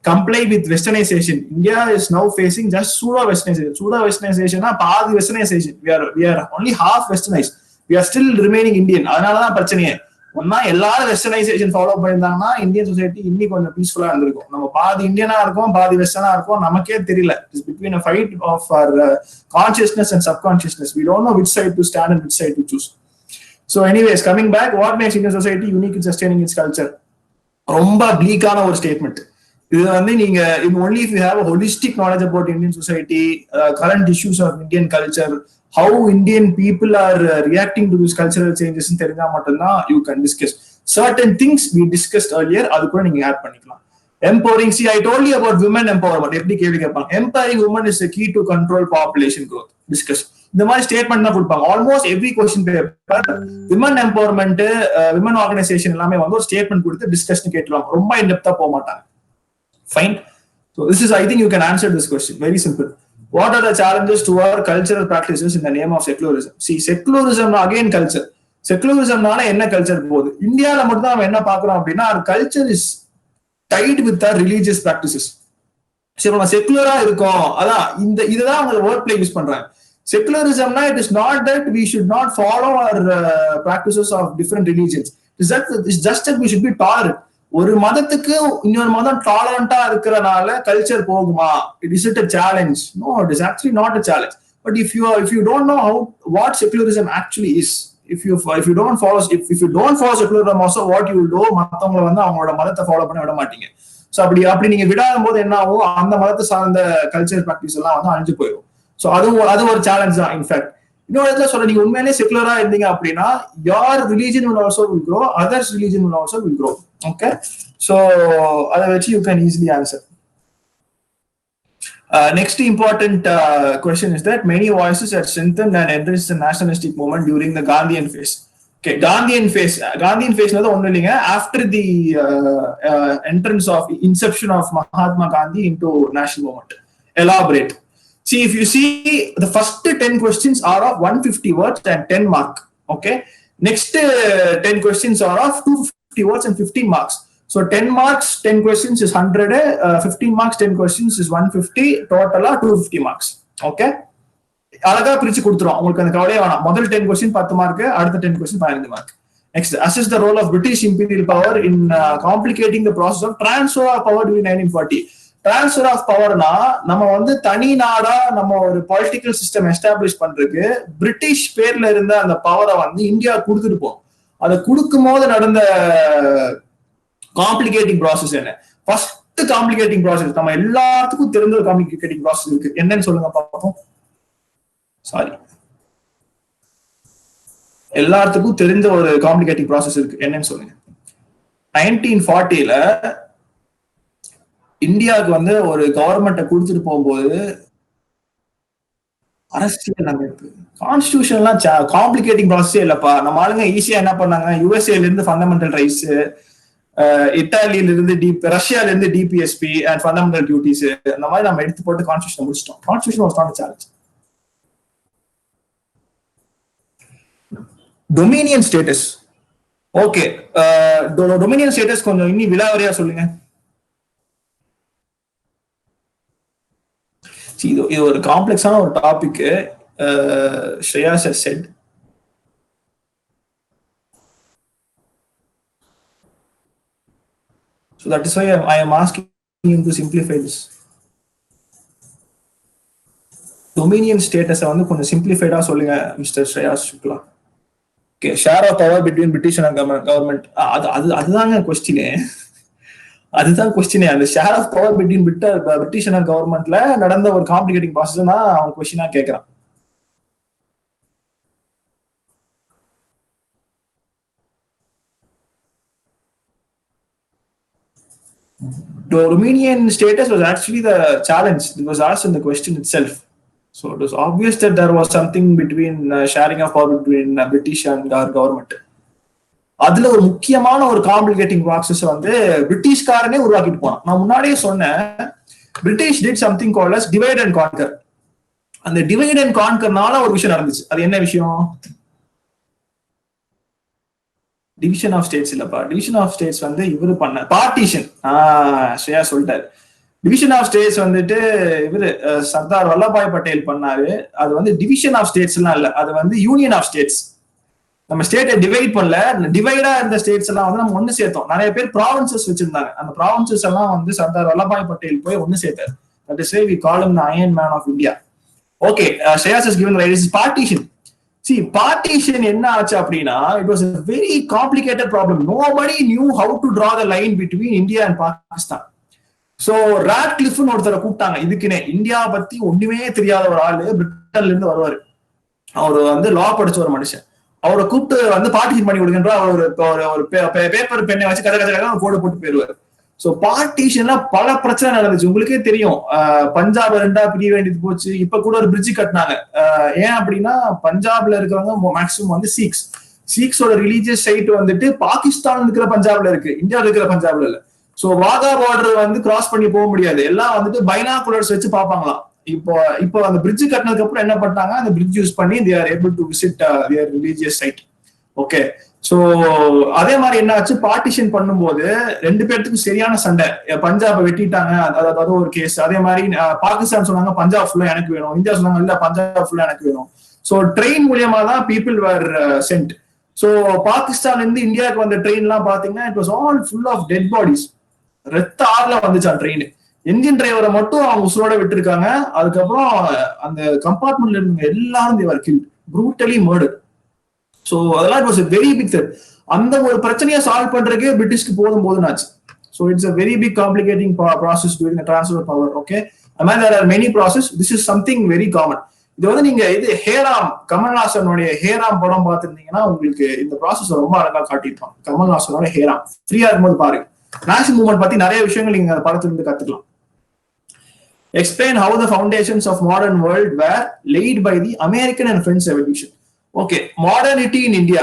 comply with westernization. India is now facing just pseudo westernization. பாதி westernization. We are only half westernized. We are still remaining Indian. அதனாலதான் பிரச்சனையே. ஒன்னா எல்லாரும் westernisation follow பண்ணியிருந்தாங்கன்னா Indian society இன்னைக்கு கொஞ்சம் பீஸ்ஃபுல்லா இருந்திருக்கும். நம்ம பாதி இந்தியனா இருக்கோம், பாதி வெஸ்டர்னா இருக்கோம், நமக்கே தெரியல. It's between a fight of our consciousness and subconsciousness. We don't know which side to stand and which side to choose. So anyways, coming back, what makes Indian society unique in sustaining its culture? ரொம்ப bleak-ஆன ஒரு statement இது. வந்து நீங்க only if you have a holistic knowledge about Indian society, current issues of Indian culture, how Indian people are reacting to these cultural changes தெரிஞ்சா மட்டும்தான் you can discuss certain things we discussed earlier. அது கூட நீங்க add பண்ணிக்கலாம். Empowering, see, I told you about women empowerment. எப்படி கேள்வி கேட்பாங்க? Empowering women is the key to control population growth. Discuss. இந்த மாதிரி ஸ்டேட்மெண்ட் தான் கொடுப்பாங்க almost every question paper. Women empowerment, women organisation எல்லாமே வந்து ஒரு ஸ்டேட்மெண்ட் கொடுத்து டிஸ்கஷன் கேட்டுருவாங்க. ரொம்ப இன்டெப்தா போக மாட்டாங்க. Fine. So this is, I think you can answer this question. Very simple. What are the challenges to our cultural practices in the name of secularism? See, secularism again culture. செகுலரிசம்னால என்ன culture போகுது? இந்தியாவில மட்டும் தான் நம்ம என்ன பாக்குறோம் அப்படின்னா, culture is tied with religious practices. சரி, நம்ம செகுலரா இருக்கோம், அதான் இதுதான் அவங்க வேர்ட் பிளே யூஸ் பண்றாங்க. செகுலரிசம்னா it is not that we should not follow our practices of different religions. It's just that we should be tolerant. ஒரு மதத்துக்கு இன்னொரு மதம் டாலரண்டா இருக்கிறனால கல்ச்சர் போகுமா? Is it a challenge? No, it is actually not a challenge. But if you don't know what secularism actually is, if you don't follow secularism also, what you will do, மத்தவங்க வந்து அவங்களோட மதத்தை follow பண்ண விட மாட்டீங்க. So அப்படி நீங்க விடாத போது என்ன ஆகும்? அந்த மதத்தை சார்ந்த கல்ச்சர் ப்ராக்டிஸ் எல்லாம் வந்து அழிஞ்சு போயிடும். ஸோ அது ஒரு சேலஞ்ச் தான். இன்ஃபேக்ட் இன்னொரு இடத்துல சொல்ல, நீங்க உண்மையிலே செகுலரா இருந்தீங்க அப்படின்னா your religion will also grow, others religion will also grow. Okay, so அதை வச்சு you can easily answer. Next important question is that many voices had strengthened and enriched the nationalistic movement during the Gandhian phase. Okay, Gandhian phase ஒன்றும் இல்லைங்க. After the entrance of inception of Mahatma Gandhi into national movement. Elaborate. See, if you see, the first 10 questions are of 150 words and 10 mark. Okay, next 10 questions are of 250 words and 15 marks. So 10 marks 10 questions is 100, 15 marks 10 questions is 150, டோட்டலா 250 marks. Okay, அழகா பிரிச்சு கொடுத்துரும் உங்களுக்கு, அந்த கவலையே வேணாம். முதல் 10 question 10 mark, அடுத்த 10 question 15 mark. Next, assess the role of British imperial power in complicating the process of transfer of power during 1940. Transfer of பவர்னா, நம்ம வந்து தனி நாடா நம்ம ஒரு பொலிட்டிக்கல் சிஸ்டம் எஸ்டாப்ளிஷ் பண்றதுக்கு பிரிட்டிஷ் பேர்ல இருந்த அந்த பவரை வந்து இந்தியா கொடுத்துட்டு போகும். அதை கொடுக்கும் போது நடந்த காம்ப்ளிகேட்டிங் ப்ராசஸ் என்ன? ஃபர்ஸ்ட் காம்ப்ளிகேட்டிங் ப்ராசஸ், நம்ம எல்லாத்துக்கும் தெரிஞ்ச ஒரு காம்ப்ளிகேட்டிங் ப்ராசஸ் இருக்கு. என்னன்னு சொல்லுங்க பார்ப்போம். சாரி, எல்லாத்துக்கும் தெரிஞ்ச ஒரு காம்ப்ளிகேட்டிங் ப்ராசஸ் இருக்கு. என்னன்னு சொல்லுங்க. 1940ல இந்தியாவுக்கு வந்து ஒரு கவர்மெண்ட்டை கொடுத்துட்டு போகும்போது அரசியல் அமைப்பு, கான்ஸ்டிடியூஷன்லாம் காம்ப்ளிகேட்டிங் ப்ராசஸே இல்லப்பா. நம்ம ஆளுங்க ஈஸியா என்ன பண்ணாங்க, யுஎஸ்ஏல இருந்து ஃபண்டமெண்டல் ரைட்ஸ், இத்தாலியில இருந்து ரஷ்யால இருந்து டிபிஎஸ்பி அண்ட் ஃபண்டமெண்டல் டியூட்டிஸ், அந்த மாதிரி நம்ம எடுத்து போட்டு கான்ஸ்டிடியூஷன் முடிச்சிட்டோம். Constitution was not a challenge. Dominion status. Okay, Dominion status கொஞ்சம் இன்னும் விலாவரியா சொல்லுங்க. இது ஒரு காம்ப்ளெக்ஸான ஒரு topic. Shreyas has said. So that is why I am asking him to simplify this. Dominion status வந்து கொஞ்சம் சிம்பிளிஃபைடா சொல்லுங்க mister Shreyas Shukla. Okay, share of power between British and government. அதுதாங்க கொஸ்டினே. அதுதான் கொஸ்டினே. அந்த share of power between British and கவர்மெண்ட்ல நடந்த ஒரு காம்ப்ளிகேட்டிங் ப்ராசஸ் தான் அவன் கொஸ்டினா கேட்கறான். Dominion status was actually the challenge. It was asked in the question itself. So it was obvious that there was something between sharing of power between British and our government. அதுல ஒரு முக்கியமான ஒரு complicating process வந்து பிரிட்டிஷ்காரனே உருவாக்கிட்டு போனான். நான் முன்னாடியே சொன்னேன், British did something called as divide and conquer. அந்த டிவைட் அண்ட் கான்கர்னால ஒரு விஷயம் நடந்துச்சு. அது என்ன விஷயம்? டிவிஷன் ஆஃப் ஸ்டேட்ஸ் இல்லப்பா. டிவிஷன் ஆஃப் ஸ்டேட்ஸ் வந்து இவரு பண்ண பார்ட்டிஷன். ஸ்ரேயா சொல்லிட்டாரு. டிவிஷன் ஆஃப் ஸ்டேட்ஸ் வந்துட்டு இவரு சர்தார் வல்லபாய் பட்டேல் பண்ணாரு. அது வந்து டிவிஷன் ஆஃப் ஸ்டேட்ஸ் எல்லாம் இல்ல, அது வந்து யூனியன் ஆஃப் ஸ்டேட்ஸ். நம்ம ஸ்டேட்டை டிவைட் பண்ணல, டிவைடா இருந்த ஸ்டேட்ஸ் எல்லாம் வந்து நம்ம ஒண்ணு சேர்த்தோம். நிறைய பேர் ப்ராவின்சஸ் வச்சிருந்தாங்க. அந்த ப்ராவின்சஸ் எல்லாம் வந்து சர்தார் வல்லபாய் பட்டேல் போய் ஒண்ணு சேர்த்தாரு. That is why we call him the Iron Man of India. Okay, Shreyas has given the right. This is partition. See, partition என்ன ஆச்சு அப்படின்னா, it was a very complicated problem. Nobody knew how to draw the line between India and Pakistan. So ராட்க்ளிஃப்னு ஒருத்தரை கூப்பிட்டாங்க இதுக்குன்னே. India பத்தி ஒண்ணுமே தெரியாத ஒரு ஆளு, பிரிட்டன்ல இருந்து வருவாரு. அவர் வந்து லா படிச்ச ஒரு மனுஷன். அவரை கூப்பிட்டு வந்து பார்ட்டிஷன் பண்ணி கொடுக்கின்ற ஒரு பேப்பர் பெண்ணை வச்சு கதை கோடு போட்டு போயிருவாரு. சோ பார்ட்டிஷன்ல பல பிரச்சனை நடந்துச்சு. உங்களுக்கே தெரியும், பஞ்சாப் 2ஆ பிரிய வேண்டியது போச்சு. இப்ப கூட ஒரு பிரிட்ஜ் கட்டினாங்க. ஏன் அப்படின்னா, பஞ்சாப்ல இருக்கிறவங்க மேக்சிமம் வந்து சீக்ஸோட ரிலீஜியஸ் சைட் வந்துட்டு பாகிஸ்தான் இருக்கிற பஞ்சாப்ல இருக்கு, இந்தியாவில் இருக்கிற பஞ்சாப்ல இல்ல. சோ வாகா பார்டர் வந்து கிராஸ் பண்ணி போக முடியாது. எல்லாம் வந்துட்டு பைனாகுலர்ஸ் வச்சு பாப்பாங்களாம். இப்போ அந்த பிரிட்ஜ் கட்டினதுக்கு அப்புறம் என்ன பண்ணாங்க, அந்த பிரிட்ஜ் யூஸ் பண்ணி they are able to visit their religious site. Okay. So அதே மாதிரி என்ன ஆச்சு, பார்ட்டிஷன் பண்ணும்போது ரெண்டு பேர்த்துக்கும் சரியான சண்டை. பஞ்சாபை வெட்டிட்டாங்க, அதாவது ஒரு கேஸ். அதே மாதிரி பாகிஸ்தான் சொன்னாங்க பஞ்சாப் ஃபுல்லா எனக்கு வேணும், இந்தியா சொன்னாங்க இல்ல பஞ்சாப் ஃபுல்லா எனக்கு வேணும். சோ ட்ரெயின் மூலியமா தான் பீப்புள் வர் சென்ட். சோ பாகிஸ்தான்ல இருந்து இந்தியாவுக்கு வந்த ட்ரெயின் எல்லாம் பாத்தீங்கன்னா it was all full of dead bodies. ரத்த ஆறுல வந்துச்சா ட்ரெயின். என்ஜின் டிரைவரை மட்டும் அவங்க உசுரோட விட்டுருக்காங்க. அதுக்கப்புறம் அந்த கம்பார்ட்மெண்ட்ல இருந்த எல்லாரும் they were killed, brutally murder. So அதெல்லாம் it was very big threat. அந்த ஒரு பிரச்சனையை சால்வ் பண்றதுக்கே பிரிட்டிஷ்க்கு போதும் ஆச்சு. So it's a very big complicating process during the transfer of power. Okay, I mean there are many process. This is something very common. இது வந்து நீங்க இது ஹேராம், கமல்ஹாசனுடைய ஹேராம் படம் பார்த்திருந்தீங்கன்னா உங்களுக்கு இந்த ப்ராசஸ் ரொம்ப அழகா காட்டியிருப்பான். கமல்ஹாசனோட ஹேராம் ஃப்ரீயா இருக்கும்போது பாருங்க. நேஷனல் மூவ்மெண்ட் பத்தி நிறைய விஷயங்கள் நீங்க அந்த படத்துல இருந்து கத்துக்கலாம். Explain how the foundations of modern world were laid by the American and French Revolution. Okay, modernity in India,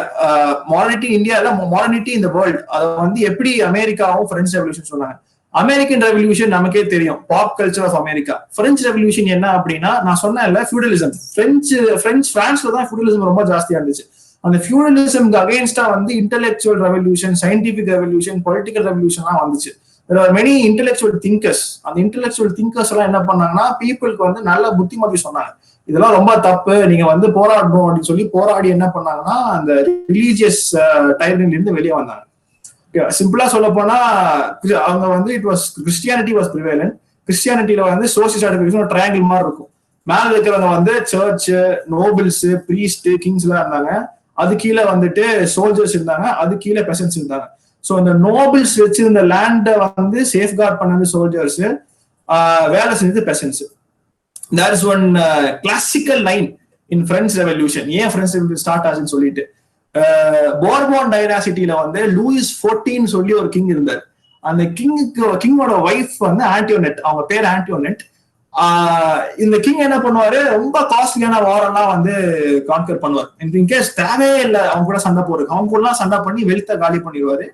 modernity India இல்ல மாடர்னிட்டி இன் தி வேர்ல்ட், அதை வந்து எப்படி அமெரிக்காவும் பிரெஞ்சு ரெவல்யூஷன் சொன்னாங்க. அமெரிக்கன் ரெவல்யூஷன் நமக்கே தெரியும், pop culture of America. French revolution என்ன அப்படின்னா, நான் சொன்னேன்ல ஃபியூடலிசம். பிரான்ஸ்ல தான் ஃபியூடலிசம் ரொம்ப ஜாஸ்தியா இருந்துச்சு. அந்த ஃபியூடலிசம்க்கு அகைன்ஸ்டா வந்து intellectual revolution, scientific revolution, political ரெவல்யூஷன்லாம் வந்துச்சு. there are many intellectual thinkers. அந்த இன்டெலெக்சுவல் திங்கர்ஸ் எல்லாம் என்ன பண்ணாங்கன்னா, பீப்புளுக்கு வந்து நல்ல புத்திமதி சொன்னாங்க. இதெல்லாம் ரொம்ப தப்பு, நீங்க வந்து போராடணும் அப்படின்னு சொல்லி போராடி என்ன பண்ணாங்கன்னா அந்த ரிலீஜியஸ் டைரனில இருந்து வெளியே வந்தாங்க. சிம்பிளா சொல்ல போனா அவங்க வந்து இட் வாஸ் கிறிஸ்டியானிட்டி வாஸ் பிரிவேலன்ட். கிறிஸ்டியானிட்டியில வந்து சோசியல் ட்ரையாங்கிள் மாதிரி இருக்கும். மேல இருக்கிறவங்க வந்து சர்ச், நோபிள்ஸ், பிரீஸ்ட், கிங்ஸ் எல்லாம் இருந்தாங்க. அது கீழே வந்துட்டு சோல்ஜர்ஸ் இருந்தாங்க, அது கீழே பெசன்ஸ் இருந்தாங்க. சோ இந்த நோபிள்ஸ் வச்சிருந்த லேண்ட வந்து சேஃப்கார்ட் பண்ணது சோல்ஜர்ஸ், வேலை செஞ்சது பெசன்ஸ். There is one classical line in French Revolution. ஏன் French Revolution ஸ்டார்ட் ஆச்சுன்னு சொல்லிட்டு, போர்போன் டைனாசிட்டியில வந்து லூயிஸ் 14 சொல்லி ஒரு கிங் இருந்தார். அந்த கிங்கோட ஒய்ஃப் வந்து ஆன்டியோனெட், அவங்க பேர் ஆன்டியோனெட். இந்த கிங் என்ன பண்ணுவாரு, ரொம்ப காஸ்ட்லியான வாரெல்லாம் வந்து கான்கர் பண்ணுவார். இன்கேஸ் தேவையே இல்லை அவங்க கூட சண்டை போடுறது, அவங்க கூட சண்டை பண்ணி வெல்த்தை காலி பண்ணிடுவாரு.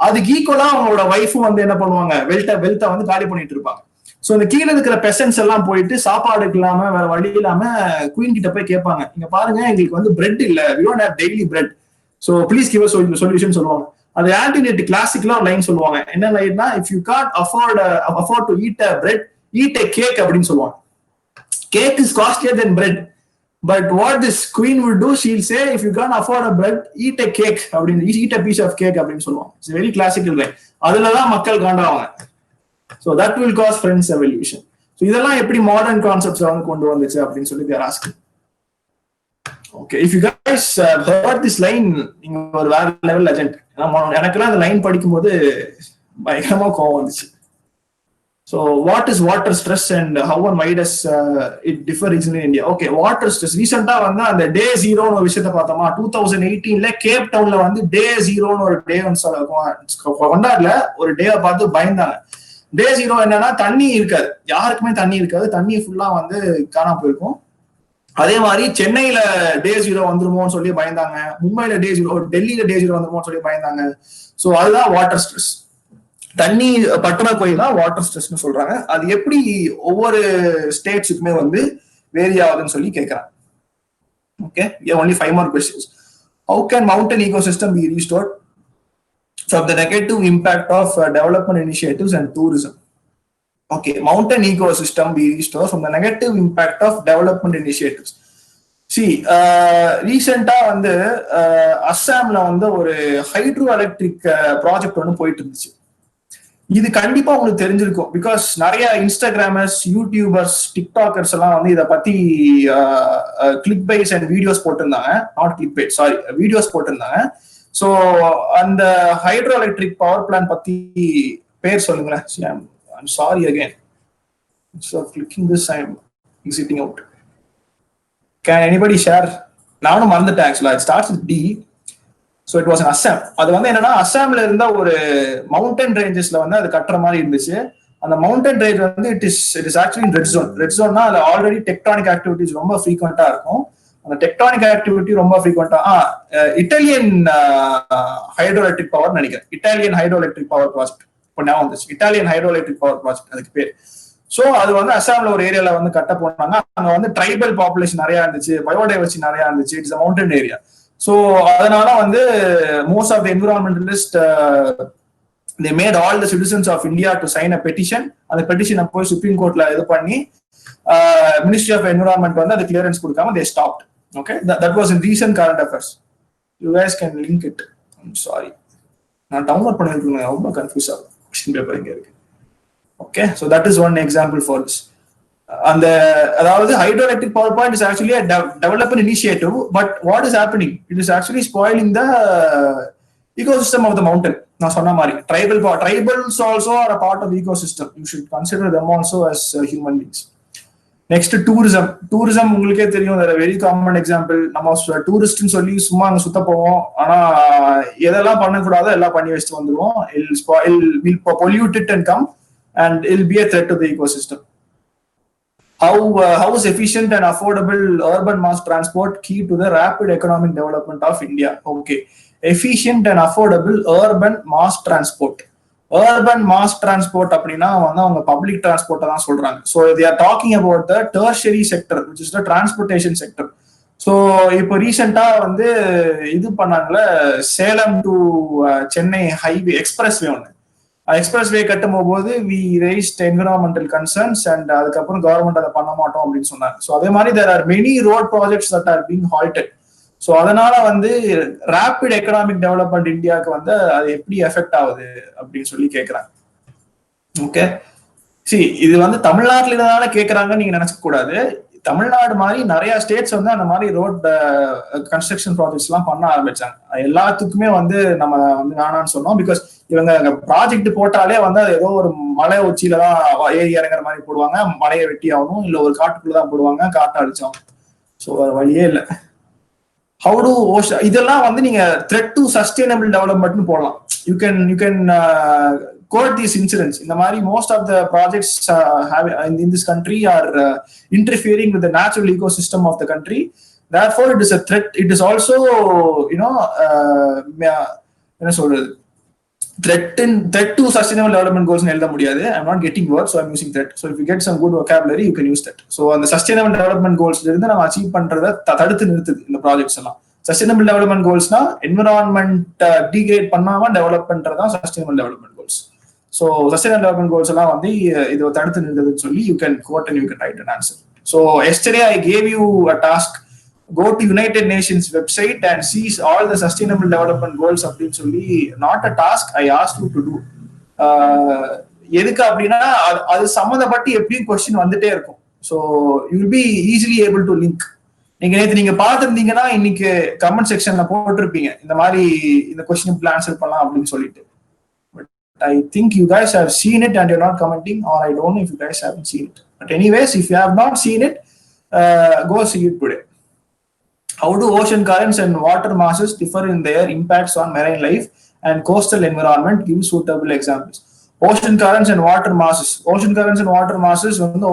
அதுக்கு ஈக்குவலா அவங்களோட ஒய்ஃபும் வந்து என்ன பண்ணுவாங்க, வெல்த்தை வந்து காலி பண்ணிட்டு இருப்பாங்க. சோ இந்த கீழே இருக்கிற பெசன்ஸ் எல்லாம் போயிட்டு சாப்பாடுக்கு இல்லாம வேற வழி இல்லாம குயின் கிட்ட போய் கேட்பாங்க, இங்க பாருங்க எங்களுக்கு வந்து பிரெட் இல்ல, we don't have daily bread, so please give us solution சொல்லுவாங்க. அது ஆன்டினெட் கிளாசிக்கலா ஒரு லைன் சொல்லுவாங்க. என்ன லைன்னா, if you can't afford to eat a bread, eat a cake அப்படின்னு சொல்லுவாங்க. Cake is costlier than bread, but what this queen will do, she'll say, if you can't afford a bread, eat a cake அப்படின்னு, eat a piece of cake அப்படின்னு சொல்லுவாங்க. It's a very classical line. அதுலதான் மக்கள் காண்டாவாங்க. So that will cause French Revolution. So இதெல்லாம் எப்படி modern concepts வந்து கொண்டு வந்துச்சு அப்படின்னு சொல்லி they are asking. Okay, if you guys heard this line, நீங்க ஒரு வேற லெவல் லெஜெண்ட். எனக்கெல்லாம் அந்த லைன் படிக்கும்போது பயங்கரமா கோவம் வந்துச்சு. So what is water stress and how and why does it differ regionally in India? Okay, water stress ரீசெண்டா வந்து அந்த டே ஜீரோன்னு ஒரு விஷயத்த பார்த்தோமா. 2018ல கேப் டவுன்ல வந்து டே ஜீரோன்னு ஒரு டே கொண்டாடல, ஒரு டேவை பார்த்து பயந்தாங்க. டே ஜீரோ என்னன்னா, தண்ணி இருக்காது, யாருக்குமே தண்ணி இருக்காது, தண்ணி ஃபுல்லா வந்து காணாம போயிருக்கும். அதே மாதிரி சென்னையில டே ஜீரோ வந்துருமோன்னு சொல்லி பயந்தாங்க, மும்பைல டே ஜீரோ, டெல்லியில டே ஜீரோ வந்துருமோன்னு சொல்லி பயந்தாங்க. சோ அதுதான் வாட்டர் ஸ்ட்ரெஸ். தண்ணி பற்றாக்குறை தான் வாட்டர் ஸ்ட்ரெஸ்ன்னு சொல்றாங்க. அது எப்படி ஒவ்வொரு ஸ்டேட்ஸுக்குமே வந்து வேரி ஆகுதுன்னு சொல்லி கேட்கறாங்க. Okay, only 5 more questions. How can mountain ecosystem be restored from the negative impact of development initiatives and tourism? Okay, mountain ecosystem be restored from the negative impact of development initiatives. See, ரீசெண்டா வந்து அஸ்ஸாம்ல வந்து ஒரு hydro electric project ஒன்று போயிட்டு இருந்துச்சு. இது கண்டிப்பா உங்களுக்கு தெரிஞ்சிருக்கும், பிகாஸ் நிறைய இன்ஸ்டாகிராமர்ஸ், யூடியூபர்ஸ், டிக்டாக்கர்ஸ் எல்லாம் வந்து இதை பத்தி கிளிக் பைட்ஸ் அண்ட் வீடியோஸ் போட்டிருந்தாங்க. Not click byte, sorry, videos போட்டிருந்தாங்க. சோ அந்த ஹைட்ரோ எலக்ட்ரிக் பவர் பிளான் பத்தி பேர் சொல்லுங்களேன். I'm sorry again. So clicking this, I'm exiting out. Can anybody share? நானும் மறந்துட்டேன் ஆக்சுவலா. It starts with D. So it was in Assam. அது வந்து என்னன்னா, அஸ்ஸாம்ல இருந்த ஒரு மவுண்டன் ரேஞ்சஸ்ல வந்து அது கட்டுற மாதிரி இருந்துச்சு. அந்த மவுண்டன் ரேஞ்ச் வந்து it is actually red zone. Red ஜோன்னா அது ஆல்ரெடி டெக்டானிக் ஆக்டிவிட்டிஸ் ரொம்ப ஃப்ரீக்வெண்டா இருக்கும். அந்த டெக்டானிக் ஆக்டிவிட்டி ரொம்ப ஃப்ரீக்வெண்டா இட்டாலியன் ஹைட்ரோ எலக்ட்ரிக் பவர் நினைக்கிறேன். Italian hydro electric power project இப்போ ஞாபகம் வந்துச்சு. Italian hydro electric power project அதுக்கு பேர். சோ அது வந்து அஸ்ஸாம்ல ஒரு ஏரியால வந்து கட்ட போனாங்க. அங்க வந்து ட்ரைபல் பாப்புலேஷன் நிறைய இருந்துச்சு, பயோடைவர்சிட்டி நிறைய இருந்துச்சு. It's mountain area. ஸோ அதனால வந்து most of the environmentalist they made all the citizens of India to sign a petition. அந்த பெட்டிஷனை போய் சுப்ரீம் கோர்ட்ல இது பண்ணி மினிஸ்ட்ரி ஆஃப் என்விரான்மெண்ட் வந்து அது கிளியரன்ஸ் கொடுக்காம they stopped. Okay, that was in recent current affairs. You guys can link it. I'm sorry, நான் download பண்ணிருக்கேன், ரொம்ப கன்ஃபியூஸ் ஆகும். கொஸ்டின் பேப்பர் இங்க இருக்கு. Okay, so that is one example for this. அந்த அதாவது hydroelectric power plant is actually a development initiative, but what is happening? It is actually spoiling the ecosystem of the mountain. நான் சொன்ன மாதிரி tribals also are a part of the ecosystem. You should consider them also as human beings. Next, tourism உங்களுக்கே தெரியும், very common example. நம்ம டூரிஸ்ட்னு சொல்லி சும்மா அங்க சுத்த போவோம், ஆனா எதெல்லாம் பண்ணக்கூடாதோ எல்லாம் பண்ணி வச்சுட்டு வந்துருவோம். Will pollute it and come and it will be a threat to the ecosystem. How is efficient and affordable urban mass transport key to the rapid economic development of India? Okay, efficient and affordable urban mass transport. Urban mass transport அப்படின்னா வந்து அவங்க public டிரான்ஸ்போர்ட்டை தான் சொல்றாங்க. So they are talking about the tertiary sector, which is the transportation sector. So இப்போ ரீசெண்டா வந்து இது பண்ணாங்கல்ல, Salem to Chennai highway expressway ஒன்று. எக்ஸ்பிரஸ் வே கட்டும் போது we raised environmental concerns and அதுக்கப்புறம் கவர்மெண்ட் அதை பண்ண மாட்டோம் அப்படின்னு சொன்னாங்க. ஸோ அதே மாதிரி there are many road projects that are being halted. So அதனால வந்து ரேபிட் எக்கனாமிக் டெவலப்மெண்ட் இந்தியாவுக்கு வந்து அது எப்படி எஃபெக்ட் ஆகுது அப்படின்னு சொல்லி கேட்குறாங்க. ஓகே, இது வந்து தமிழ்நாட்டில இருந்தனால கேட்கறாங்கன்னு நீங்க நினைச்ச கூடாது. தமிழ்நாடு மாதிரி நிறைய ஸ்டேட்ஸ் வந்து அந்த மாதிரி ரோட் கன்ஸ்ட்ரக்ஷன் ப்ராஜெக்ட்ஸ் எல்லாம் பண்ண ஆரம்பிச்சாங்க. எல்லாத்துக்குமே வந்து நம்ம வந்து வேணான்னு சொன்னோம். பிகாஸ் இவங்க ப்ராஜெக்ட் போட்டாலே வந்து அது ஏதோ ஒரு மலை உச்சியில தான் ஏறி இறங்குற மாதிரி போடுவாங்க, மலையை வெட்டி ஆகணும், இல்லை ஒரு காட்டுக்குள்ளதான் போடுவாங்க, காட்டை அடிச்சோம். ஸோ அது வழியே இல்லை. How do இதெல்லாம் வந்து நீங்க threat to sustainable development போடலாம். You can quote these incidents. இந்த மாதிரி most of the projects in this country are interfering with the natural ecosystem of the country. Therefore, it is a threat. It is also, என்ன சொல்றது, threat to sustainable development goals எழுத முடியாது. I'm not getting words, so I'm using threat. So if you get some good vocabulary, you can use that. So அந்த sustainable development goals இருந்து நம்ம achieve பண்றதை தடுத்து நிறுத்துது இந்த ப்ராஜெக்ட்ஸ் எல்லாம். சஸ்டைனபிள் டெவலப்மெண்ட் கோல்ஸ்னா என்விரான்மெண்ட் டிகிரேட் பண்ணாம டெவலப் பண்றதுதான் sustainable development goals. So sustainable development goals எல்லாம் வந்து இதை தடுத்து நிறுத்துதுன்னு சொல்லி you can quote and you can write an answer. So yesterday I gave you a task. Go to United Nations website and see all the sustainable development goals அப்படின்னு சொல்லி, not a task, I asked you to do. எதுக்கு அப்படின்னா அது சம்மந்தப்பட்டு எப்படியும் question வந்துட்டே இருக்கும். So you will be easily able to link. நீங்க பார்த்துருந்தீங்கன்னா இன்னைக்கு கமெண்ட் செக்ஷன்ல போட்டிருப்பீங்க இந்த மாதிரி இந்த கொஸ்டின் இப்படி ஆன்சர் பண்ணலாம் அப்படின்னு சொல்லிட்டு. But I think you guys have seen it and you're not commenting, or I don't know if you guys haven't seen it. But anyways, if you have not seen it, go see it today. How do ocean currents and water masses differ in their impacts on marine life and coastal environment? Give suitable examples. Ocean currents and water masses. Ocean currents and water masses வந்து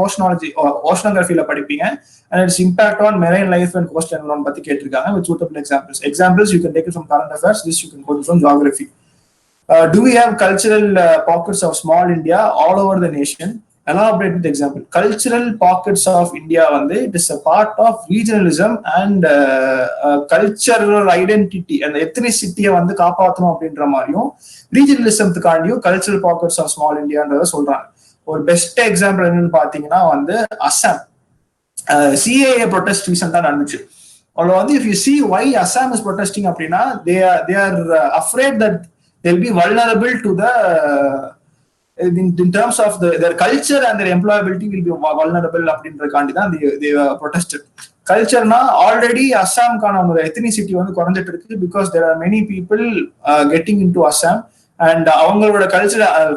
oceanography-ல படிப்பீங்க, and its impact on marine life and coastal environment பத்தி கேட்டிருக்காங்க with suitable examples. Examples you can take it from current affairs. This you can go from geography. Do we have cultural pockets of small India all over the nation? Elaborate with example. Cultural pockets of India வந்து it is a part of regionalism and cultural identity and ethnicity-ய வந்து காப்பாற்றணும் அப்படின்ற மாதிரியும் ரீஜனலிசத்துக்காண்டியும் cultural pockets of small இந்தியான்றத சொல்றாங்க. ஒரு best example என்னன்னு பாத்தீங்கன்னா வந்து அசாம் சிஏஏ ப்ரொடெஸ்ட் ரீசெண்டா நடந்துச்சு. அதுல வந்து if you see why Assam is protesting அப்படின்னா they are afraid that they'll be vulnerable to the in terms of their culture and their employability will be vulnerable அப்படின்றதுக்காண்டி தான் they protested. கல்ச்சர்னா already அஸ்ஸாம்கான ஒரு ethnicity வந்து குறைஞ்சிட்டு இருக்கு because there are many people getting into Assam and அவங்களோட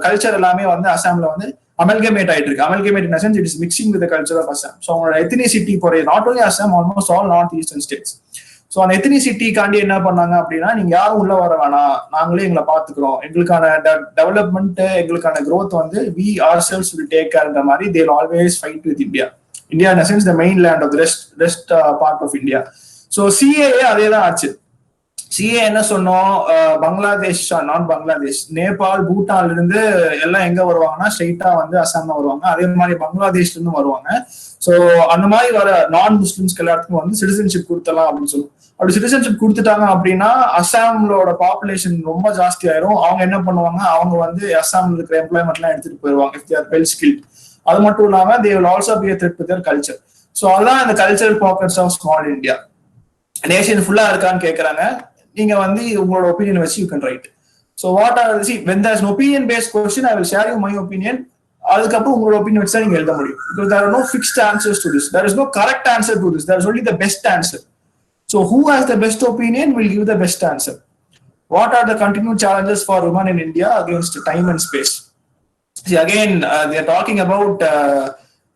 culture எல்லாமே வந்து அஸ்ஸாம்ல வந்து அமல்கமேட் ஆயிட்டு இருக்கு. Amalgamate in sense it is mixing with culture of Assam. So அவங்களோட எத்னிசிட்டி போற not only Assam, almost all north eastern states. So அந்த எத்னிசிட்டிக்காண்டி என்ன பண்ணாங்க அப்படின்னா, நீங்க யாரும் உள்ள வர வேணாம், நாங்களே எங்களை பாத்துக்கிறோம், எங்களுக்கான டெவலப்மெண்ட் எங்களுக்கான growth வந்து we ourselves will take care அந்த மாதிரி they will always fight with India. India in a sense the mainland of the rest part of India. So CAA அதே தான் ஆச்சு. சிஏ என்ன சொன்னோம், பங்களாதேஷ் நாட் பங்களாதேஷ், நேபாள், பூட்டான்ல இருந்து எல்லாம் எங்க வருவாங்கன்னா ஸ்ட்ரெயிட்டா வந்து அசாம் தான் வருவாங்க. அதே மாதிரி பங்களாதேஷ்ல இருந்து வருவாங்க. ஸோ அந்த மாதிரி வர நான் முஸ்லிம்ஸ்க்கு எல்லாத்துக்கும் வந்து சிட்டிசன்ஷிப் கொடுத்தலாம் அப்படின்னு சொல்லுவோம். அப்படி சிட்டிசன்ஷிப் கொடுத்துட்டாங்க அப்படின்னா அசாமோட பாப்புலேஷன் ரொம்ப ஜாஸ்தி ஆயிரும். அவங்க என்ன பண்ணுவாங்க, அவங்க வந்து அசாம்ல இருக்கிற எம்ப்ளாய்மெண்ட் எல்லாம் எடுத்துட்டு போயிருவாங்க if they are well skilled. அது மட்டும் இல்லாம they will also be a threat to their culture. So அதான் இந்த cultural pockets of small India. Nation ஃபுல்லா இருக்கான்னு கேட்கறாங்க. நீங்க வந்து உங்களோட ஒப்பீனியன் வச்சு you can write. So what are see when there is an opinion based question I will share you my opinion. அதுக்கப்புறம் உங்களோட ஒப்பீனியன் வச்சு தான் நீங்க எழுத முடியும். Because there are no fixed answers to this. There is no correct answer to this. There is only the best answer. So who has the best opinion will give the best answer. What are the continued challenges for women in India against time and space? See again they are talking about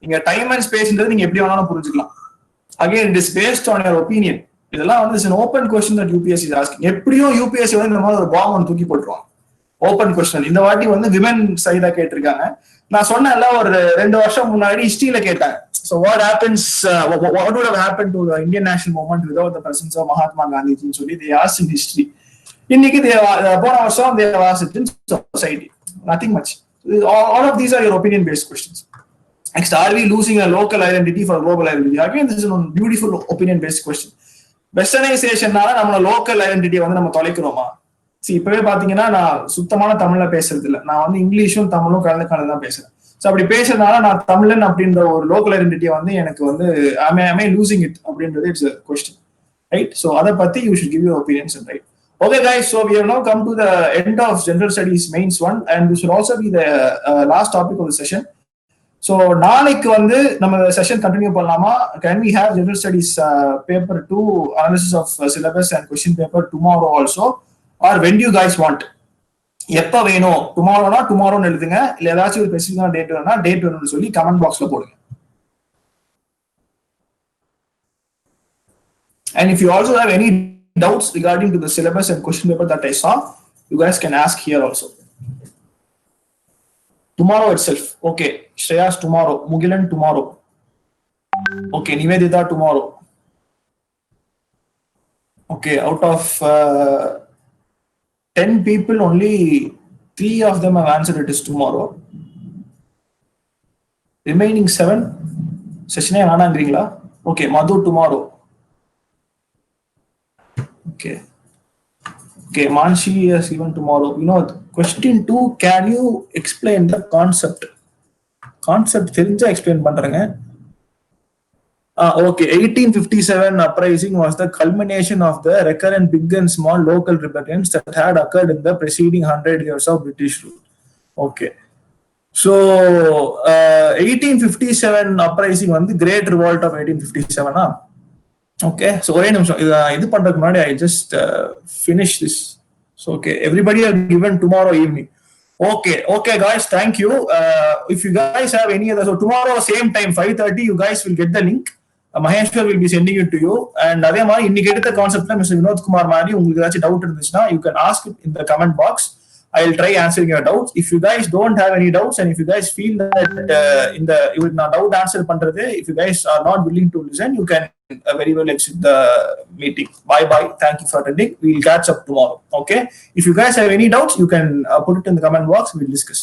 இங்க time and space ன்றது நீங்க எப்படி வேணாலும் புரிஞ்சுக்கலாம். Again it is based on your opinion. இதெல்லாம் வந்து is an open question that UPSC is asking. எப்படியும் UPSC வந்து இந்த மாதிரி ஒரு பாம் ஒன்று தூக்கி போட்டுருவாங்க. Open question. இந்த வாட்டி வந்து விமன் சைடா கேட்டிருக்காங்க. நான் சொன்னேன்ல ஒரு 2 வருஷம் முன்னாடி ஹிஸ்டரியில கேட்டாங்க. So what happens, what would have happened to the Indian national movement without the presence of Mahatma Gandhi ன்னு சொல்லி they asked in history. இன்னைக்கு போன வருஷம் they have asked it in society. Nothing much. All of these are your opinion based questions. Next, are we losing a local identity for global identity? Again, this is a beautiful opinion based question. வெஸ்டர்னைசேஷன்னால நம்மளோட local ஐடென்டிட்டியை வந்து நம்ம தொலைக்கிறோமா? இப்பவே பாத்தீங்கன்னா நான் சுத்தமான தமிழ்ல பேசுறது இல்லை. நான் வந்து இங்கிலீஷும் தமிழும் கலந்து தான் பேசுறேன். ஸோ அப்படி பேசுறதுனால நான் தமிழன் அப்படின்ற ஒரு லோக்கல் ஐடென்டிட்டியை வந்து எனக்கு வந்து am I losing it அப்படின்றது இட்ஸ் கொஸ்டின், ரைட்? ஸோ அதை பத்தி you should give your opinions, right? Okay guys, so we have now come to the end of general studies mains 1 and this will also be the last topic of the session. So நாளைக்கு வந்து நம்ம session continue பண்ணலாமா? Can we have general studies paper 2 analysis of syllabus and question paper tomorrow also, or when do you guys want? எப்ப வேணும்? டுமாரோனா டுமாரோன்னு எழுதுங்க. இல்ல ஏதாச்சும் ஒரு ஸ்பெசிஃபிக்கான டேட் வேணும்னா டேட் வேணும்னு சொல்லி கமெண்ட் பாக்ஸ்ல போடுங்க. And if you also have any doubts regarding to the syllabus and question paper that I saw, you guys can ask here also. Tomorrow itself. Okay, Shreyas tomorrow, Mugilan tomorrow. Okay, Nivedita tomorrow. Okay, out of 10 people, only 3 of them have answered it is tomorrow. Remaining 7, session வேணாங்கிறீங்களா? Okay, Madhu tomorrow. Okay. Okay, Manshi is even tomorrow. You know, question 2, can you explain the concept? Concept தெரிஞ்சா explain பண்றேங்க. Okay, 1857 uprising was the culmination of the recurrent big and small local rebellions that had occurred in the preceding 100 years of British rule. Okay. So, 1857 uprising வந்து Great Revolt of 1857. Okay, so ஒரே நிமிஷம் இது பண்றதுக்கு முன்னாடி I just finish this. So okay, everybody are given tomorrow evening. Okay guys, thank you. If you guys have any other, so tomorrow same time 5:30 you guys will get the link. Maheshwar will be sending it to you. And அதே மாதிரி இன்னைக்கு எடுத்த கான்செப்ட்ல mister Vinod Kumar மாதிரி உங்களுக்கு ஏதாச்சும் doubt இருந்துச்சுன்னா you can ask it in the comment box. I'll try answering your doubts. If you guys don't have any doubts and if you guys feel that you will not doubt answer பண்றது, if you guys are not willing to listen, you can very well exit the meeting. Bye. Thank you for attending. We'll catch up tomorrow. Okay. If you guys have any doubts, you can put it in the comment box. We'll discuss.